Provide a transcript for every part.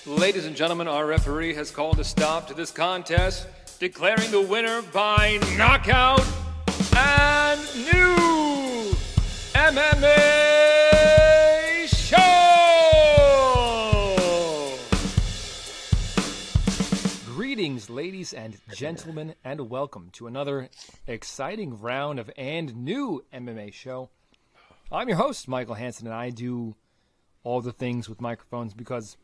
Ladies and gentlemen, our referee has called a stop to this contest, declaring the winner by knockout and new MMA show! Greetings, ladies and gentlemen, and welcome to another exciting round of and new MMA show. I'm your host, Michael Hansen, and I do all the things with microphones because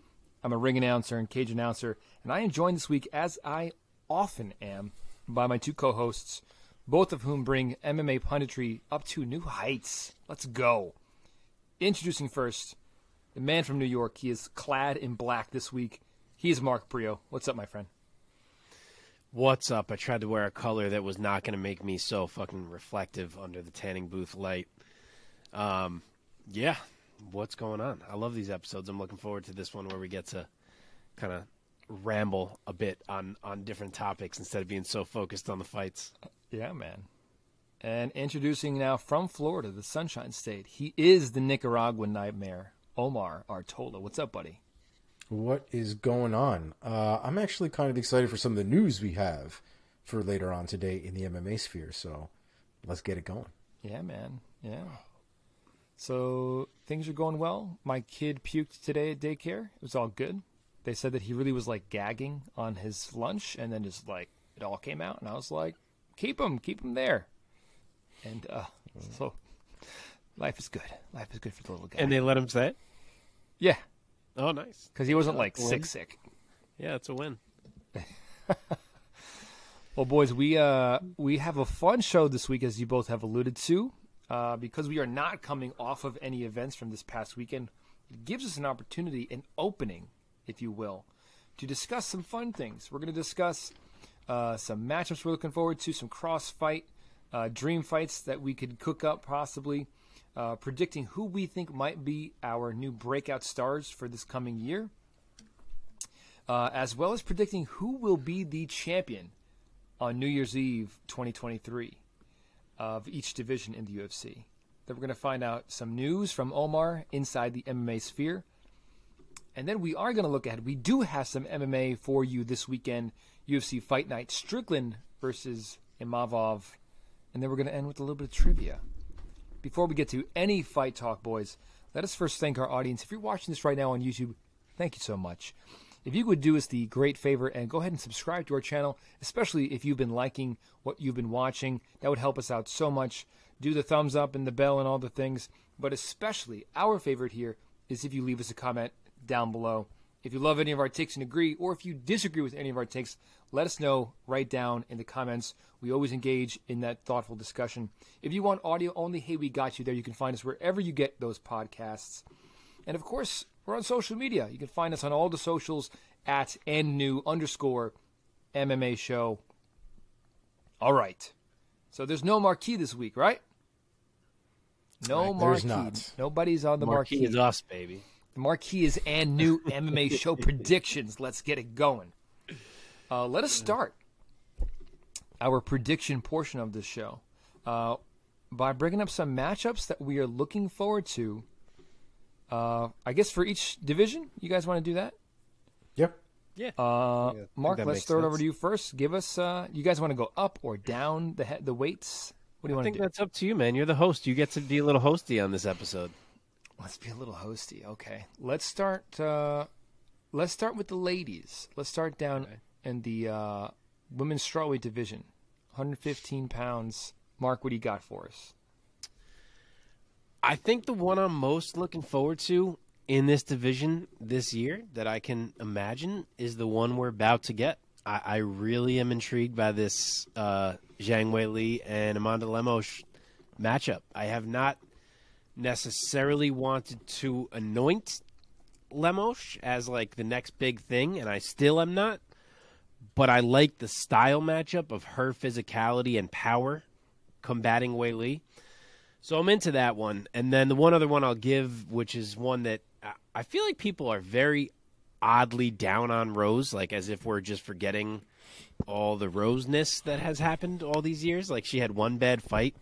I'm a ring announcer and cage announcer, and I am joined this week, as I often am, by my two co-hosts, both of whom bring MMA punditry up to new heights. Let's go. Introducing first, the man from New York. He is clad in black this week. He is Mark Brio. What's up, my friend? What's up? I tried to wear a color that was not going to make me so fucking reflective under the tanning booth light. Yeah. What's going on? I love these episodes. I'm looking forward to this one where we get to kind of ramble a bit on different topics instead of being so focused on the fights. Yeah, man. And introducing now from Florida, the Sunshine State, he is the Nicaraguan nightmare, Omar Artola. What's up, buddy? What is going on? I'm actually kind of excited for some of the news we have for later on today in the MMA sphere, so let's get it going. Yeah, man. Yeah. So things are going well. My kid puked today at daycare. It was all good. They said that he really was like gagging on his lunch, and then just like it all came out, and I was like, keep him there. And so life is good. Life is good for the little guy. And they let him say it? Yeah. Oh, nice. Because he wasn't like sick. Yeah, it's a win. Well, boys, we have a fun show this week, as you both have alluded to. Because we are not coming off of any events from this past weekend, it gives us an opportunity, an opening, if you will, to discuss some fun things. We're going to discuss some matchups we're looking forward to, some cross-fight, dream fights that we could cook up possibly, predicting who we think might be our new breakout stars for this coming year, as well as predicting who will be the champion on New Year's Eve 2023. Of each division in the UFC. Then we're going to find out some news from Omar inside the MMA sphere. And then we are going to look at, we do have some MMA for you this weekend. UFC Fight Night, Strickland versus Imavov. And then we're going to end with a little bit of trivia. Before we get to any fight talk, boys, let us first thank our audience. If you're watching this right now on YouTube, thank you so much. If you would do us the great favor and go ahead and subscribe to our channel, especially if you've been liking what you've been watching, that would help us out so much. Do the thumbs up and the bell and all the things. But especially, our favorite here is if you leave us a comment down below. If you love any of our takes and agree, or if you disagree with any of our takes, let us know right down in the comments. We always engage in that thoughtful discussion. If you want audio only, hey, we got you there. You can find us wherever you get those podcasts. And of course, we're on social media. You can find us on all the socials at @andnew_MMA show. All right. So there's no marquee this week, right? No right, marquee. Not. Nobody's on the marquee. Marquee is us, baby. The marquee is and new MMA show predictions. Let's get it going. Let us start our prediction portion of this show by bringing up some matchups that we are looking forward to. I guess for each division, you guys want to do that? Yep. Yeah. Mark, that let's makes throw it over sense. to you first. Give us, you guys want to go up or down the weights? What do you I want to think do? that's up to you, man. You're the host. You get to be a little hosty on this episode. Let's be a little hosty. Okay. Let's start with the ladies. Let's start down in the women's strawweight division. 115 pounds. Mark, what do you got for us? I think the one I'm most looking forward to in this division this year that I can imagine is the one we're about to get. I really am intrigued by this Zhang Weili and Amanda Lemos matchup. I have not necessarily wanted to anoint Lemos as like the next big thing, and I still am not. But I like the style matchup of her physicality and power combating Weili. So I'm into that one. And then the one other one I'll give, which is one that I feel like people are very oddly down on Rose, like as if we're just forgetting all the Rose-ness that has happened all these years. Like she had one bad fight,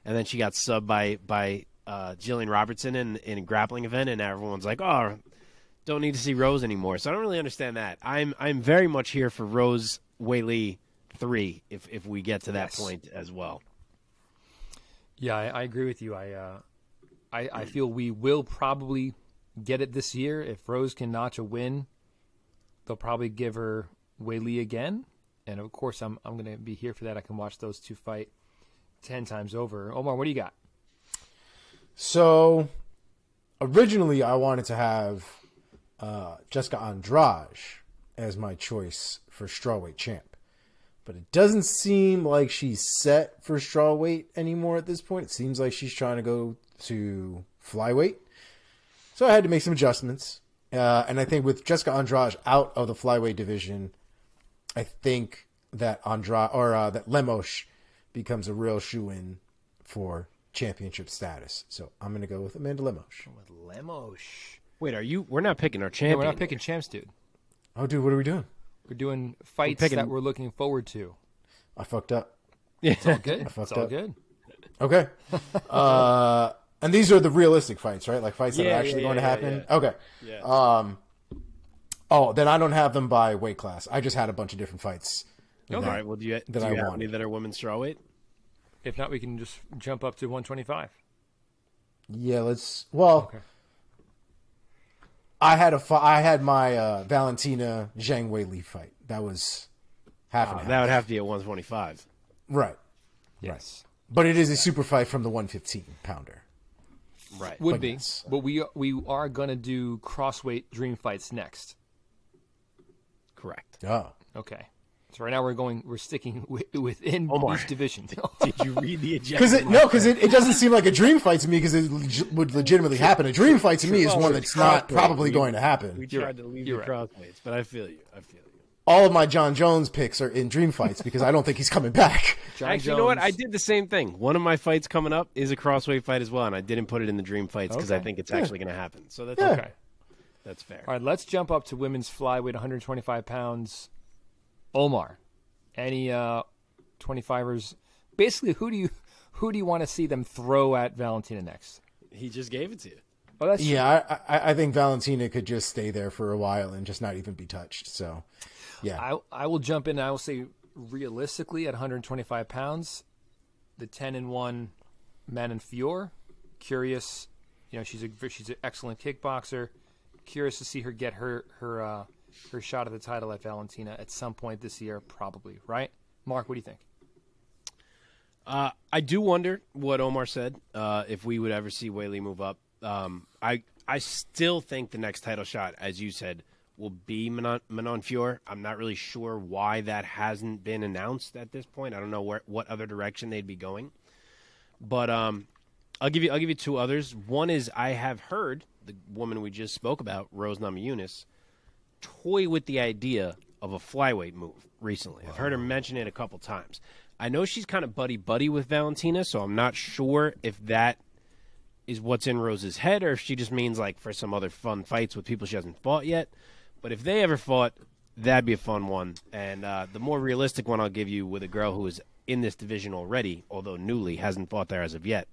and then she got subbed by Jillian Robertson in a grappling event, and everyone's like, oh, don't need to see Rose anymore. So I don't really understand that. I'm very much here for Rose Weili 3 if we get to that point as well. Yeah, I agree with you. I feel we will probably get it this year. If Rose can notch a win, they'll probably give her Weili again. And of course, I'm going to be here for that. I can watch those two fight 10 times over. Omar, what do you got? So, originally, I wanted to have Jessica Andrade as my choice for strawweight champ. But it doesn't seem like she's set for strawweight anymore at this point. It seems like she's trying to go to flyweight. So I had to make some adjustments. And I think with Jessica Andrade out of the flyweight division, I think that that Lemos becomes a real shoo-in for championship status. So I'm going to go with Amanda Lemos. With Lemos. Wait, we're not picking our champion. No, we're not picking champs, dude. Oh, dude, what are we doing? We're doing fights that we're looking forward to. I fucked up. It's all good. fucked It's all up. good. Okay. And these are the realistic fights, right? Like fights that are actually going to happen? Yeah. Okay. Yeah. Then I don't have them by weight class. I just had a bunch of different fights. All right. Well, do you have any that are women's strawweight? If not, we can just jump up to 125. Yeah, let's... Well, Okay. I had my Valentina Zhang Weili fight. That was half and half. That would have to be at 125. Right. Yes. But it is a super fight from the 115-pounder. Right. Would But be. yes. But we are going to do crossweight dream fights next. Correct. Oh. Okay. So right now we're sticking within Omar. each division. Did you read the agenda? Because it doesn't seem like a dream fight to me because it would legitimately happen. A dream fight to me is one that's not probably going to happen. We You're tried right. to leave You're the right. crossweights, but I feel you. All of my John Jones picks are in dream fights because I don't think he's coming back. John Actually, you know what? Jones. I did the same thing. One of my fights coming up is a crossweight fight as well, and I didn't put it in the dream fights because I Okay. think it's actually going to happen. So that's Yeah. Okay. That's fair. All right, let's jump up to women's flyweight, 125 pounds. Omar, any 25ers? Basically, who do you want to see them throw at Valentina next? He just gave it to you. Oh, that's Yeah, I think Valentina could just stay there for a while and just not even be touched. So, yeah. I will jump in. And I will say, realistically, at 125 pounds, the 10-1 Manon Fior. Curious, she's an excellent kickboxer. Curious to see her get her shot at the title at Valentina at some point this year, probably. Right, Mark? What do you think? I do wonder what Omar said, if we would ever see Weili move up. I still think the next title shot, as you said, will be Manon Fior. I'm not really sure why that hasn't been announced at this point. I don't know what other direction they'd be going. But I'll give you two others. One is I have heard the woman we just spoke about, Rose Namajunas, toy with the idea of a flyweight move recently. I've heard her mention it a couple times. I know she's kind of buddy-buddy with Valentina, so I'm not sure if that is what's in Rose's head or if she just means like for some other fun fights with people she hasn't fought yet. But if they ever fought, that'd be a fun one. And the more realistic one I'll give you with a girl who is in this division already, although newly hasn't fought there as of yet,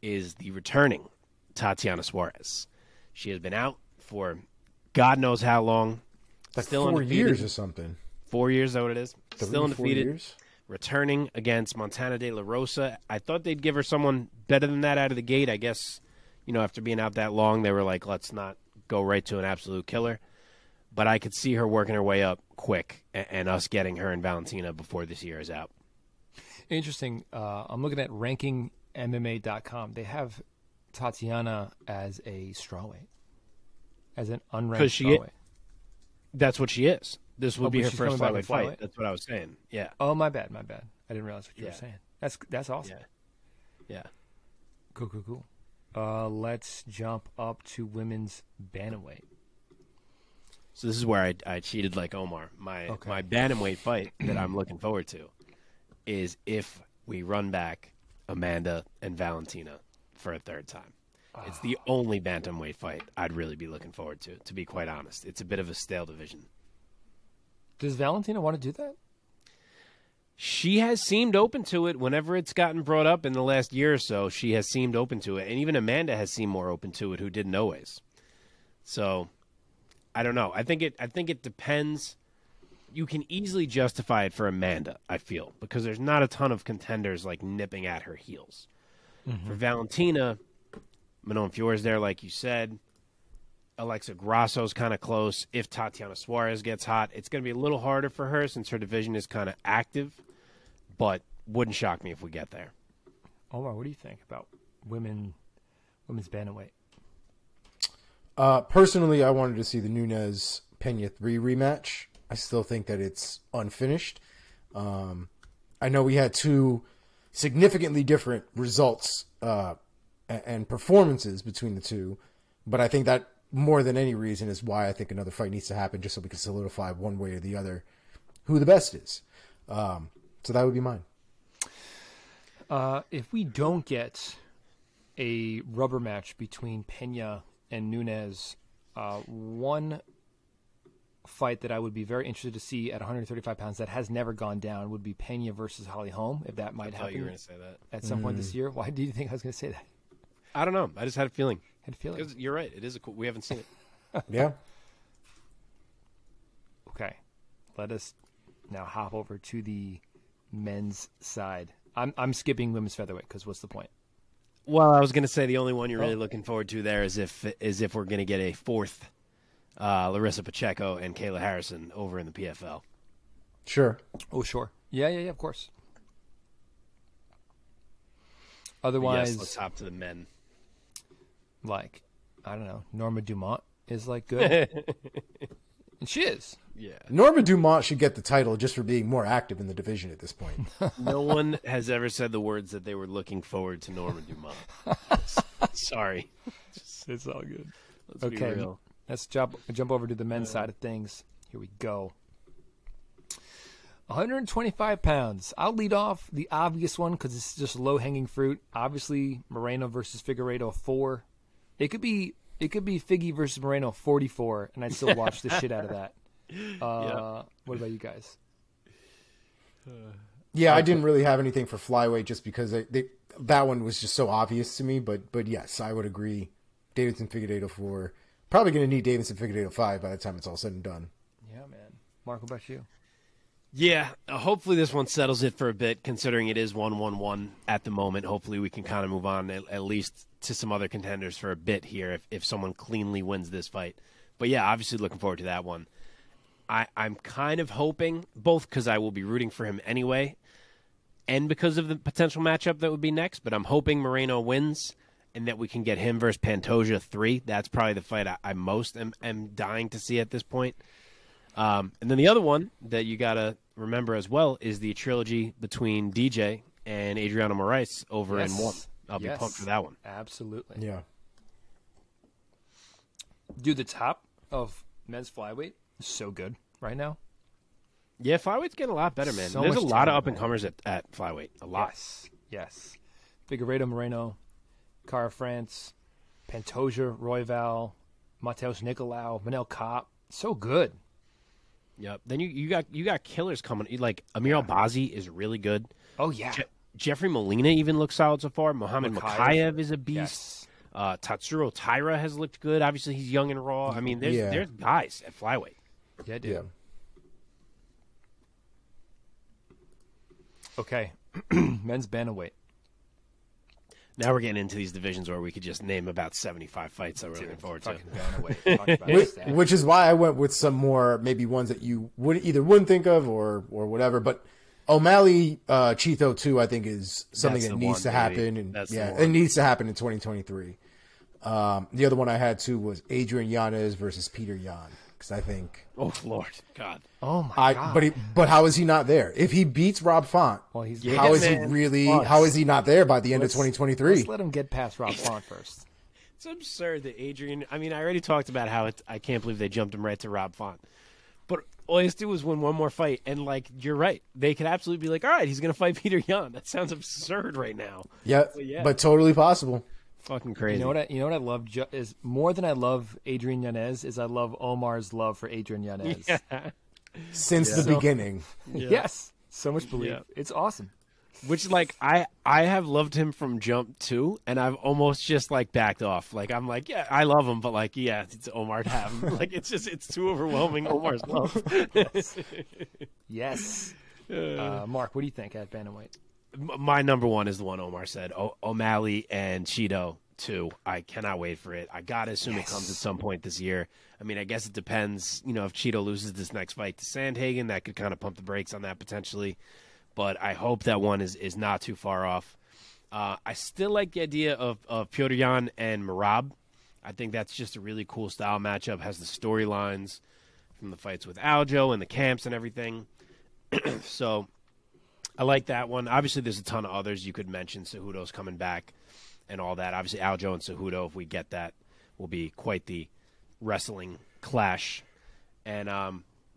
is the returning Tatiana Suarez. She has been out for God knows how long. Like Still 4 undefeated. years or something. 4 years, is that what it is? 3, Still 4 undefeated. years? Returning against Montana De La Rosa. I thought they'd give her someone better than that out of the gate. I guess, after being out that long, they were like, let's not go right to an absolute killer. But I could see her working her way up quick and us getting her and Valentina before this year is out. Interesting. I'm looking at rankingmma.com. They have Tatiana as a strawweight, as an unranked 'Cause she- strawweight. That's what she is. This would be but her she's first coming back flyweight at fight. That's what I was saying. Yeah. Oh, my bad. I didn't realize what you were Yeah. saying. That's awesome. Yeah. Cool. Let's jump up to women's bantamweight. So this is where I cheated like Omar. My bantamweight fight that I'm looking forward to is if we run back Amanda and Valentina for a third time. It's the only bantamweight fight I'd really be looking forward to be quite honest. It's a bit of a stale division. Does Valentina want to do that? She has seemed open to it whenever it's gotten brought up in the last year or so. She has seemed open to it. And even Amanda has seemed more open to it, who didn't always. So I don't know. I think it depends. You can easily justify it for Amanda, I feel, because there's not a ton of contenders like nipping at her heels. For Valentina, Manon Fior's there, like you said. Alexa Grasso's kind of close. If Tatiana Suarez gets hot, it's going to be a little harder for her since her division is kind of active, but wouldn't shock me if we get there. Omar, what do you think about women's bantamweight? Personally, I wanted to see the Nunes Pena 3 rematch. I still think that it's unfinished. I know we had two significantly different results and performances between the two, but I think that more than any reason is why I think another fight needs to happen, just so we can solidify one way or the other who the best is. So that would be mine. If we don't get a rubber match between Pena and Nunes, one fight that I would be very interested to see at 135 pounds that has never gone down would be Pena versus Holly Holm, if that might I thought happen you were going to say that. at some point this year. Why do you think I was going to say that? I don't know. I just had a feeling. Had a feeling. 'Cause you're right. It is a cool. We haven't seen it. Yeah. Okay, let us now hop over to the men's side. I'm skipping women's featherweight because what's the point? Well, I was going to say the only one you're really looking forward to there is if we're going to get a fourth Larissa Pacheco and Kayla Harrison over in the PFL. Sure. Oh, sure. Yeah, of course. Otherwise, Yes, let's hop to the men. like, I don't know, Norma Dumont is like good. And she is. Yeah. Norma Dumont should get the title just for being more active in the division at this point. No one has ever said the words that they were looking forward to Norma Dumont. Sorry. It's all good. Let's be Okay, real. let's jump over to the men's side of things. Here we go. 125 pounds. I'll lead off the obvious one because it's just low-hanging fruit. Obviously, Moreno versus Figueiredo 4. It could be Figgy versus Moreno 44, and I'd still watch the shit out of that. What about you guys? Yeah, I didn't really have anything for flyweight just because that one was just so obvious to me. But yes, I would agree. Davidson Figueiredo 4. Probably going to need Davidson Figueiredo 5 by the time it's all said and done. Yeah, man. Mark, what about you? Yeah, hopefully this one settles it for a bit, considering it is 1-1-1 at the moment. Hopefully we can kind of move on at least to some other contenders for a bit here if someone cleanly wins this fight. But yeah, obviously looking forward to that one. I'm kind of hoping, both because I will be rooting for him anyway, and because of the potential matchup that would be next, but I'm hoping Moreno wins and that we can get him versus Pantoja 3. That's probably the fight I most am dying to see at this point. And then the other one that you got to remember as well is the trilogy between DJ and Adriano Moraes over in one. I'll be pumped for that one. Absolutely. Yeah. Dude, the top of men's flyweight is so good right now. Yeah, flyweight's getting a lot better, man. So There's a much lot of talent, up-and-comers at flyweight. A lot. Yes. Figueiredo Moreno, Cara France, Pantoja, Royval, Mateus Nicolau, Manel Kopp. So good. Yep. Then you got killers coming. Like Amir Albazi is really good. Oh, yeah. Jeffrey Molina even looks solid so far. Mohamed Makayev is a beast. Yes. Tatsuro Taira has looked good. Obviously, he's young and raw. I mean, there's guys at flyweight. Yeah, dude. Yeah. Okay. Men's bantamweight. Now we're getting into these divisions where we could just name about 75 fights that we're looking forward to. Fucking bantamweight. Talk about that. Which is why I went with some more, maybe ones that you wouldn't think of or whatever. But O'Malley Chito 2, I think, is something That's that the needs one, to baby. happen. And That's the yeah, one. it needs to happen in 2023. The other one I had too was Adrian Yanez versus Peter Yan, because I think Oh, Lord. God. Oh, my God. but how is he not there? If he beats Rob Font, Well, he's how is man. he really? How is he not there by the end of 2023? Let's let him get past Rob Font first. It's absurd that Adrian. I mean, I already talked about how I can't believe they jumped him right to Rob Font. But all he has to do is win one more fight, and like you're right, they could absolutely be like, all right, he's going to fight Peter Yan. That sounds absurd right now. Yeah, yeah. but totally possible. Fucking crazy. You know what I love is more than I love Adrian Yanez is I love Omar's love for Adrian Yanez. Since the beginning. Yes. So much belief. Yeah. It's awesome. Which, like, I have loved him from jump too, and I've almost just like backed off. Like, I'm like, yeah, I love him, but like, yeah, it's Omar to have him. Like, it's too overwhelming. Omar's love. Yes. Mark, what do you think at bantamweight? My number one is the one Omar said. O'Malley and Cheeto too. I cannot wait for it. I gotta assume it comes at some point this year. I mean, I guess it depends. You know, if Cheeto loses this next fight to Sandhagen, that could kind of pump the brakes on that potentially. But I hope that one is not too far off. I still like the idea of Petr Yan and Merab. I think that's just a really cool style matchup. Has the storylines from the fights with Aljo and the camps and everything. So I like that one. Obviously, there's a ton of others you could mention. Cejudo's coming back and all that. Obviously, Aljo and Cejudo, if we get that, will be quite the wrestling clash. And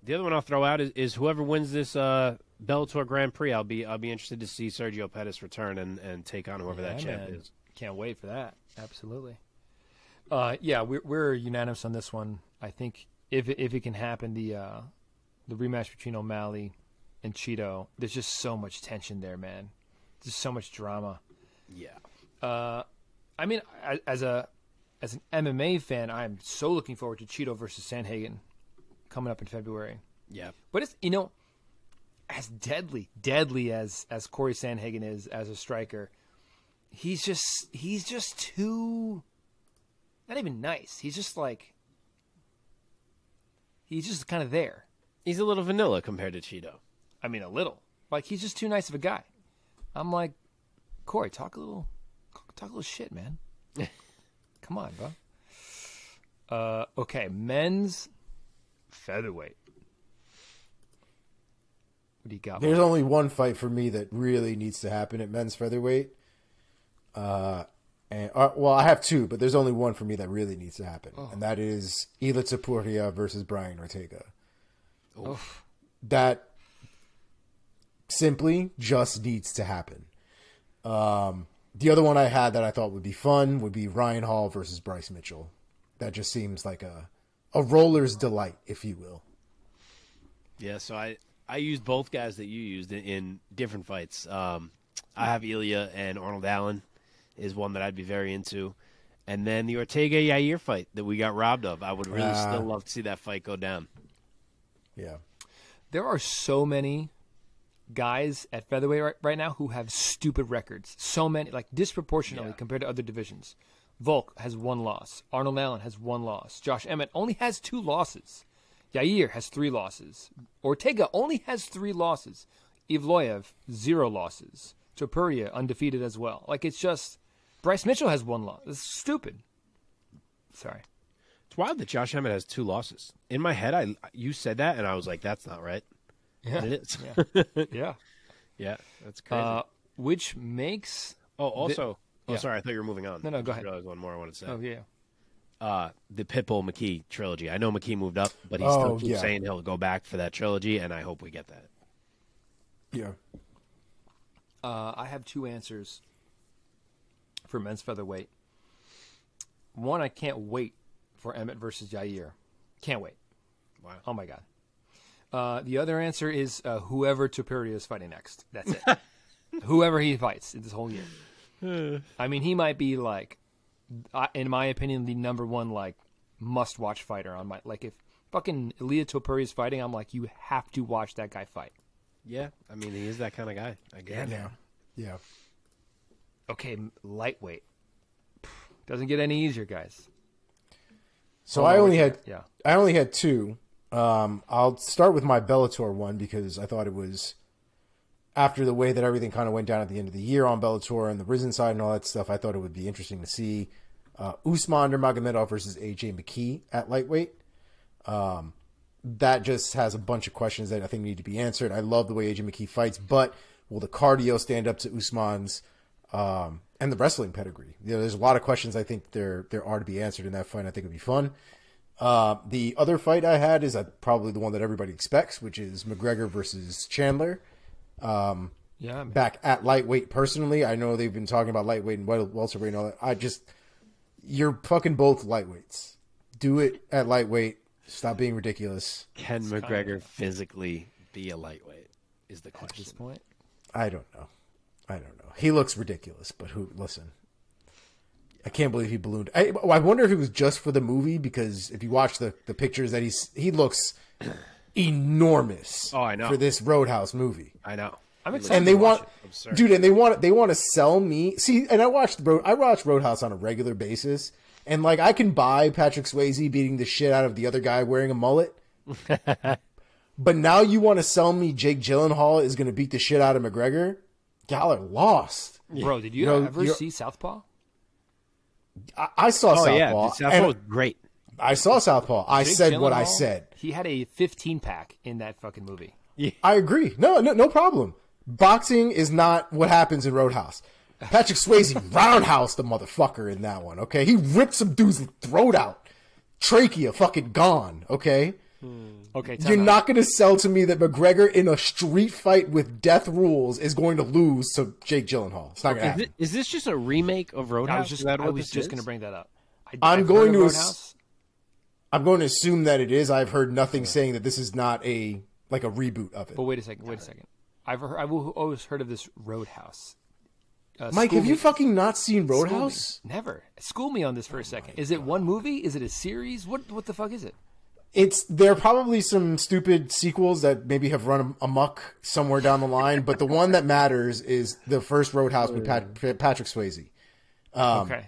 the other one I'll throw out is whoever wins this Bellator Grand Prix. I'll be interested to see Sergio Pettis return and take on whoever that champ is. Can't wait for that. Absolutely. Yeah, we're unanimous on this one. I think if it can happen, the rematch between O'Malley and Cheeto, there's just so much tension there, man. Just so much drama. Yeah. I mean, as an MMA fan, I'm so looking forward to Cheeto versus Sandhagen coming up in February. Yeah. But it's, as deadly as Corey Sandhagen is as a striker, he's just too, not even nice. He's just kind of there. He's a little vanilla compared to Cheeto. I mean, a little. Like, he's just too nice of a guy. I'm like, Corey, talk a little shit, man. Come on, bro. Okay, men's featherweight. What do you got? There's only one fight for me that really needs to happen at men's featherweight. Well, I have two, but there's only one for me that really needs to happen, and that is Ilia Topuria versus Brian Ortega. Oof. That simply just needs to happen. The other one I had that I thought would be fun would be Ryan Hall versus Bryce Mitchell. That just seems like a roller's delight, if you will. Yeah, so I used both guys that you used in different fights. I have Ilya and Arnold Allen is one that I'd be very into. And then the Ortega-Yair fight that we got robbed of. I would really still love to see that fight go down. Yeah. There are so many guys at featherweight right now who have stupid records. So many, like disproportionately compared to other divisions. Volk has 1 loss. Arnold Allen has 1 loss. Josh Emmett only has 2 losses. Yair has 3 losses. Ortega only has 3 losses. Evloev, 0 losses. Topuria, undefeated as well. Like, it's just, Bryce Mitchell has 1 loss. It's stupid. Sorry. It's wild that Josh Emmett has 2 losses. In my head, you said that, and I was like, that's not right. Yeah. And it is. Yeah. Yeah. Yeah, that's crazy. Which makes... sorry, I thought you were moving on. No, go ahead. I realized one more I wanted to say. Oh, yeah. The Pitbull McKee trilogy. I know McKee moved up, but he still keeps saying he'll go back for that trilogy, and I hope we get that. Yeah. I have 2 answers for men's featherweight. One, I can't wait for Emmett versus Yair. Can't wait. Wow. Oh, my God. The other answer is whoever Topuria is fighting next. That's it. Whoever he fights this whole year. I mean, he might be like, in my opinion, the number 1 like must-watch fighter on my, like, if fucking Ilia Topuria is fighting, I'm like, you have to watch that guy fight. Yeah, I mean, he is that kind of guy, I guess. Yeah. Okay, lightweight. Doesn't get any easier, guys. So I only had 2. I'll start with my Bellator one because I thought it was, after the way that everything kind of went down at the end of the year on Bellator and the Rizin side and all that stuff, I thought it would be interesting to see Usman Nurmagomedov versus AJ McKee at lightweight. That just has a bunch of questions that I think need to be answered. I love the way AJ McKee fights, but will the cardio stand up to Usman's and the wrestling pedigree? There's a lot of questions I think there are to be answered in that fight. I think it'd be fun. The other fight I had is probably the one that everybody expects, which is McGregor versus Chandler. Back at lightweight. Personally, I know they've been talking about lightweight and welterweight and all that. You're fucking both lightweights. Do it at lightweight. Stop being ridiculous. Can McGregor physically be a lightweight is the question. At this point, I don't know. I don't know. He looks ridiculous, but listen. I can't believe he ballooned. I wonder if it was just for the movie, because if you watch the pictures that he looks enormous. Oh, I know. For this Roadhouse movie. I know. I'm excited. And they want, Absurd. dude, and they want to sell me. See, and I watch Roadhouse on a regular basis, and like I can buy Patrick Swayze beating the shit out of the other guy wearing a mullet. But now you want to sell me Jake Gyllenhaal is going to beat the shit out of McGregor? Y'all are lost. Bro, did you ever see Southpaw? I saw Southpaw. Yeah, Southpaw was great. I saw Southpaw. I Jake said what I Gyllenhaal, said. He had a 15-pack in that fucking movie. I agree. No problem. Boxing is not what happens in Roadhouse. Patrick Swayze roundhouse the motherfucker in that one, okay? He ripped some dude's throat out. Trachea fucking gone, okay? Okay, You're not going to sell to me that McGregor in a street fight with death rules is going to lose to Jake Gyllenhaal. It's not going to happen. Is this just a remake of Roadhouse? I was just going to bring that up. I'm I've going heard to of ass- Roadhouse. I'm going to assume that it is. I've heard nothing saying that this is not a reboot of it. But wait a second. I've always heard of this Roadhouse. Mike, have you fucking not seen School me. Roadhouse? Never. School me on this for a second. Is it one movie? Is it a series? What the fuck is it? There are probably some stupid sequels that maybe have run amok somewhere down the line, but the one that matters is the first Roadhouse with Patrick Swayze. Okay.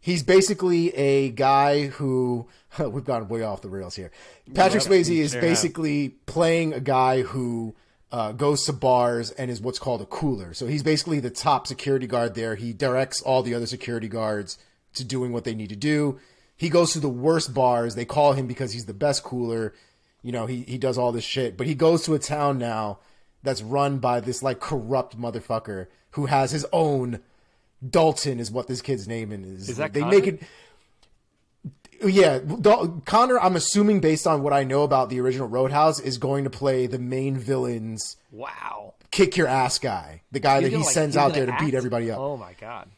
He's basically a guy who we've gone way off the rails here. Patrick Swayze is basically playing a guy who goes to bars and is what's called a cooler. So he's basically the top security guard there. He directs all the other security guards to doing what they need to do. He goes to the worst bars. They call him because he's the best cooler. You know, he does all this shit. But he goes to a town now that's run by this like corrupt motherfucker who has his own Dalton is what this kid's name is. Is that they Connor? make it? Yeah, Connor. I'm assuming based on what I know about the original Roadhouse is going to play the main villain's Wow. kick your ass guy, the guy that he sends out there to beat everybody up. Oh my god.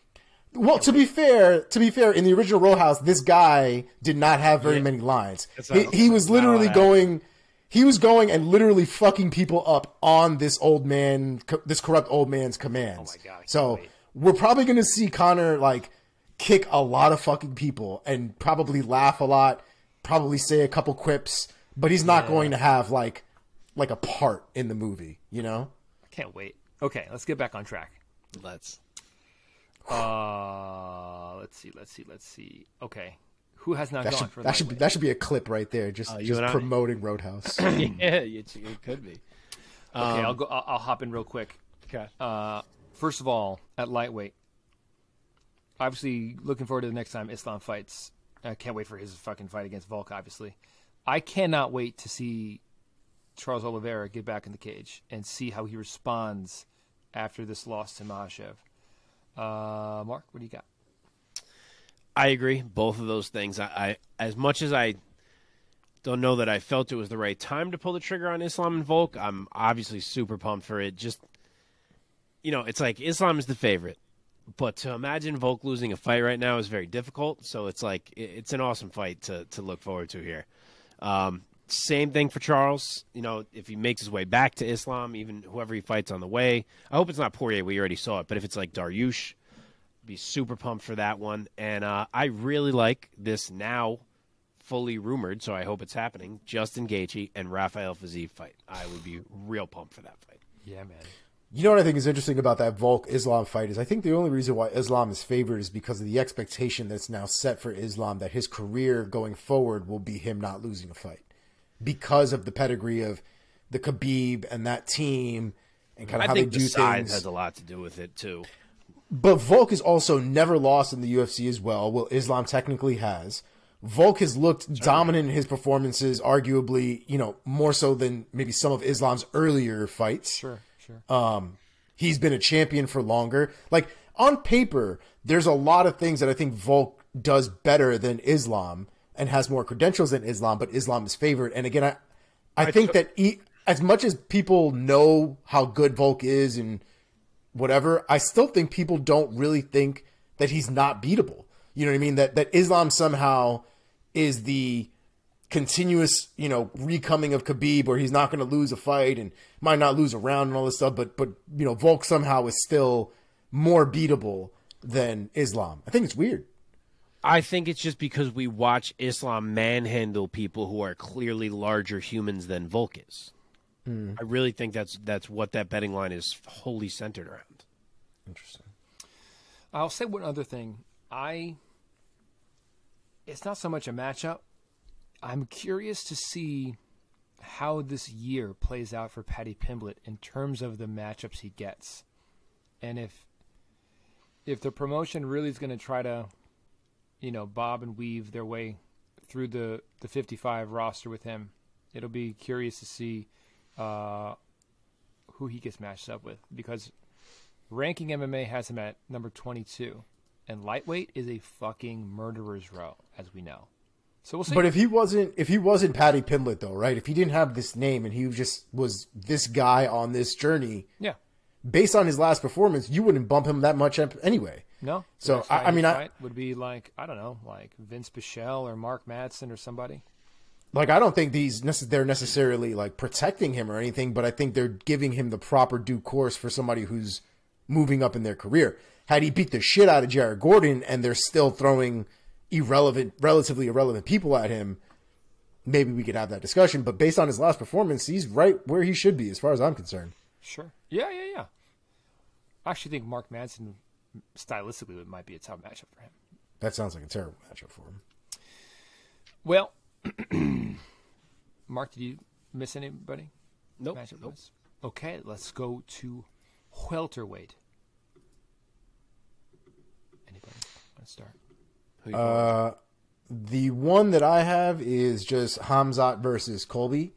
Well, to be fair, in the original Roadhouse, this guy did not have very many lines. He was literally going. He was going and literally fucking people up on this corrupt old man's commands. Oh my God, I can't So wait. we're probably going to see Connor like kick a lot of fucking people and probably laugh a lot, probably say a couple quips, but he's not going to have like a part in the movie, you know? I can't wait. Okay, let's get back on track. Let's see. Okay. Who has not gone for That should be a clip right there, just and I? promoting Roadhouse. yeah, it could be. Okay, I'll hop in real quick. Okay. First of all, at lightweight, obviously looking forward to the next time Islam fights. I can't wait for his fucking fight against Volk, obviously. I cannot wait to see Charles Oliveira get back in the cage and see how he responds after this loss to Makhachev. Mark, what do you got? I agree. Both of those things. I as much as I don't know that I felt it was the right time to pull the trigger on Islam and Volk, I'm obviously super pumped for it. Just, it's like Islam is the favorite. But to imagine Volk losing a fight right now is very difficult. So it's like it's an awesome fight to look forward to here. Same thing for Charles. If he makes his way back to Islam, even whoever he fights on the way. I hope it's not Poirier. We already saw it. But if it's like Dariush, be super pumped for that one. And I really like this now fully rumored, so I hope it's happening, Justin Gaethje and Rafael Fiziev fight. I would be real pumped for that fight. Yeah, man. You know what I think is interesting about that Volk-Islam fight is I think the only reason why Islam is favored is because of the expectation that's now set for Islam that his career going forward will be him not losing a fight because of the pedigree of the Khabib and that team and kind of how they do the size things. has a lot to do with it, too. But Volk has also never lost in the UFC as well. Well, Islam technically has. Volk has looked dominant in his performances, arguably, more so than maybe some of Islam's earlier fights. Sure. He's been a champion for longer. Like, on paper, there's a lot of things that I think Volk does better than Islam and has more credentials than Islam, but Islam is favored. And again, I think that as much as people know how good Volk is and whatever, I still think people don't really think that he's not beatable. You know what I mean? That Islam somehow is the continuous, recoming of Khabib, where he's not going to lose a fight and might not lose a round and all this stuff. But Volk somehow is still more beatable than Islam. I think it's weird. I think it's just because we watch Islam manhandle people who are clearly larger humans than Volk is. I really think that's what that betting line is wholly centered around. Interesting. I'll say one other thing. It's not so much a matchup. I'm curious to see how this year plays out for Paddy Pimblett in terms of the matchups he gets. And if the promotion really is going to try to, bob and weave their way through the 55 roster with him, it'll be curious to see who he gets matched up with, because Ranking MMA has him at number 22, and lightweight is a fucking murderer's row, as we know. So we'll see. But if he wasn't Paddy Pimblett, though, right? If he didn't have this name and he just was this guy on this journey, yeah, based on his last performance, you wouldn't bump him that much anyway. No. So I would be like, I don't know, like Vince Pichel or Mark Madsen or somebody. Like, I don't think they're necessarily like protecting him or anything, but I think they're giving him the proper due course for somebody who's moving up in their career. Had he beat the shit out of Jared Gordon and they're still throwing relatively irrelevant people at him, maybe we could have that discussion. But based on his last performance, he's right where he should be, as far as I'm concerned. Sure. Yeah. I actually think Mark Madsen, stylistically, might be a tough matchup for him. That sounds like a terrible matchup for him. Well, Mark, did you miss anybody? Nope. Matchup-wise? Okay, let's go to welterweight. Anybody want to start? The one that I have is just Khamzat versus Colby.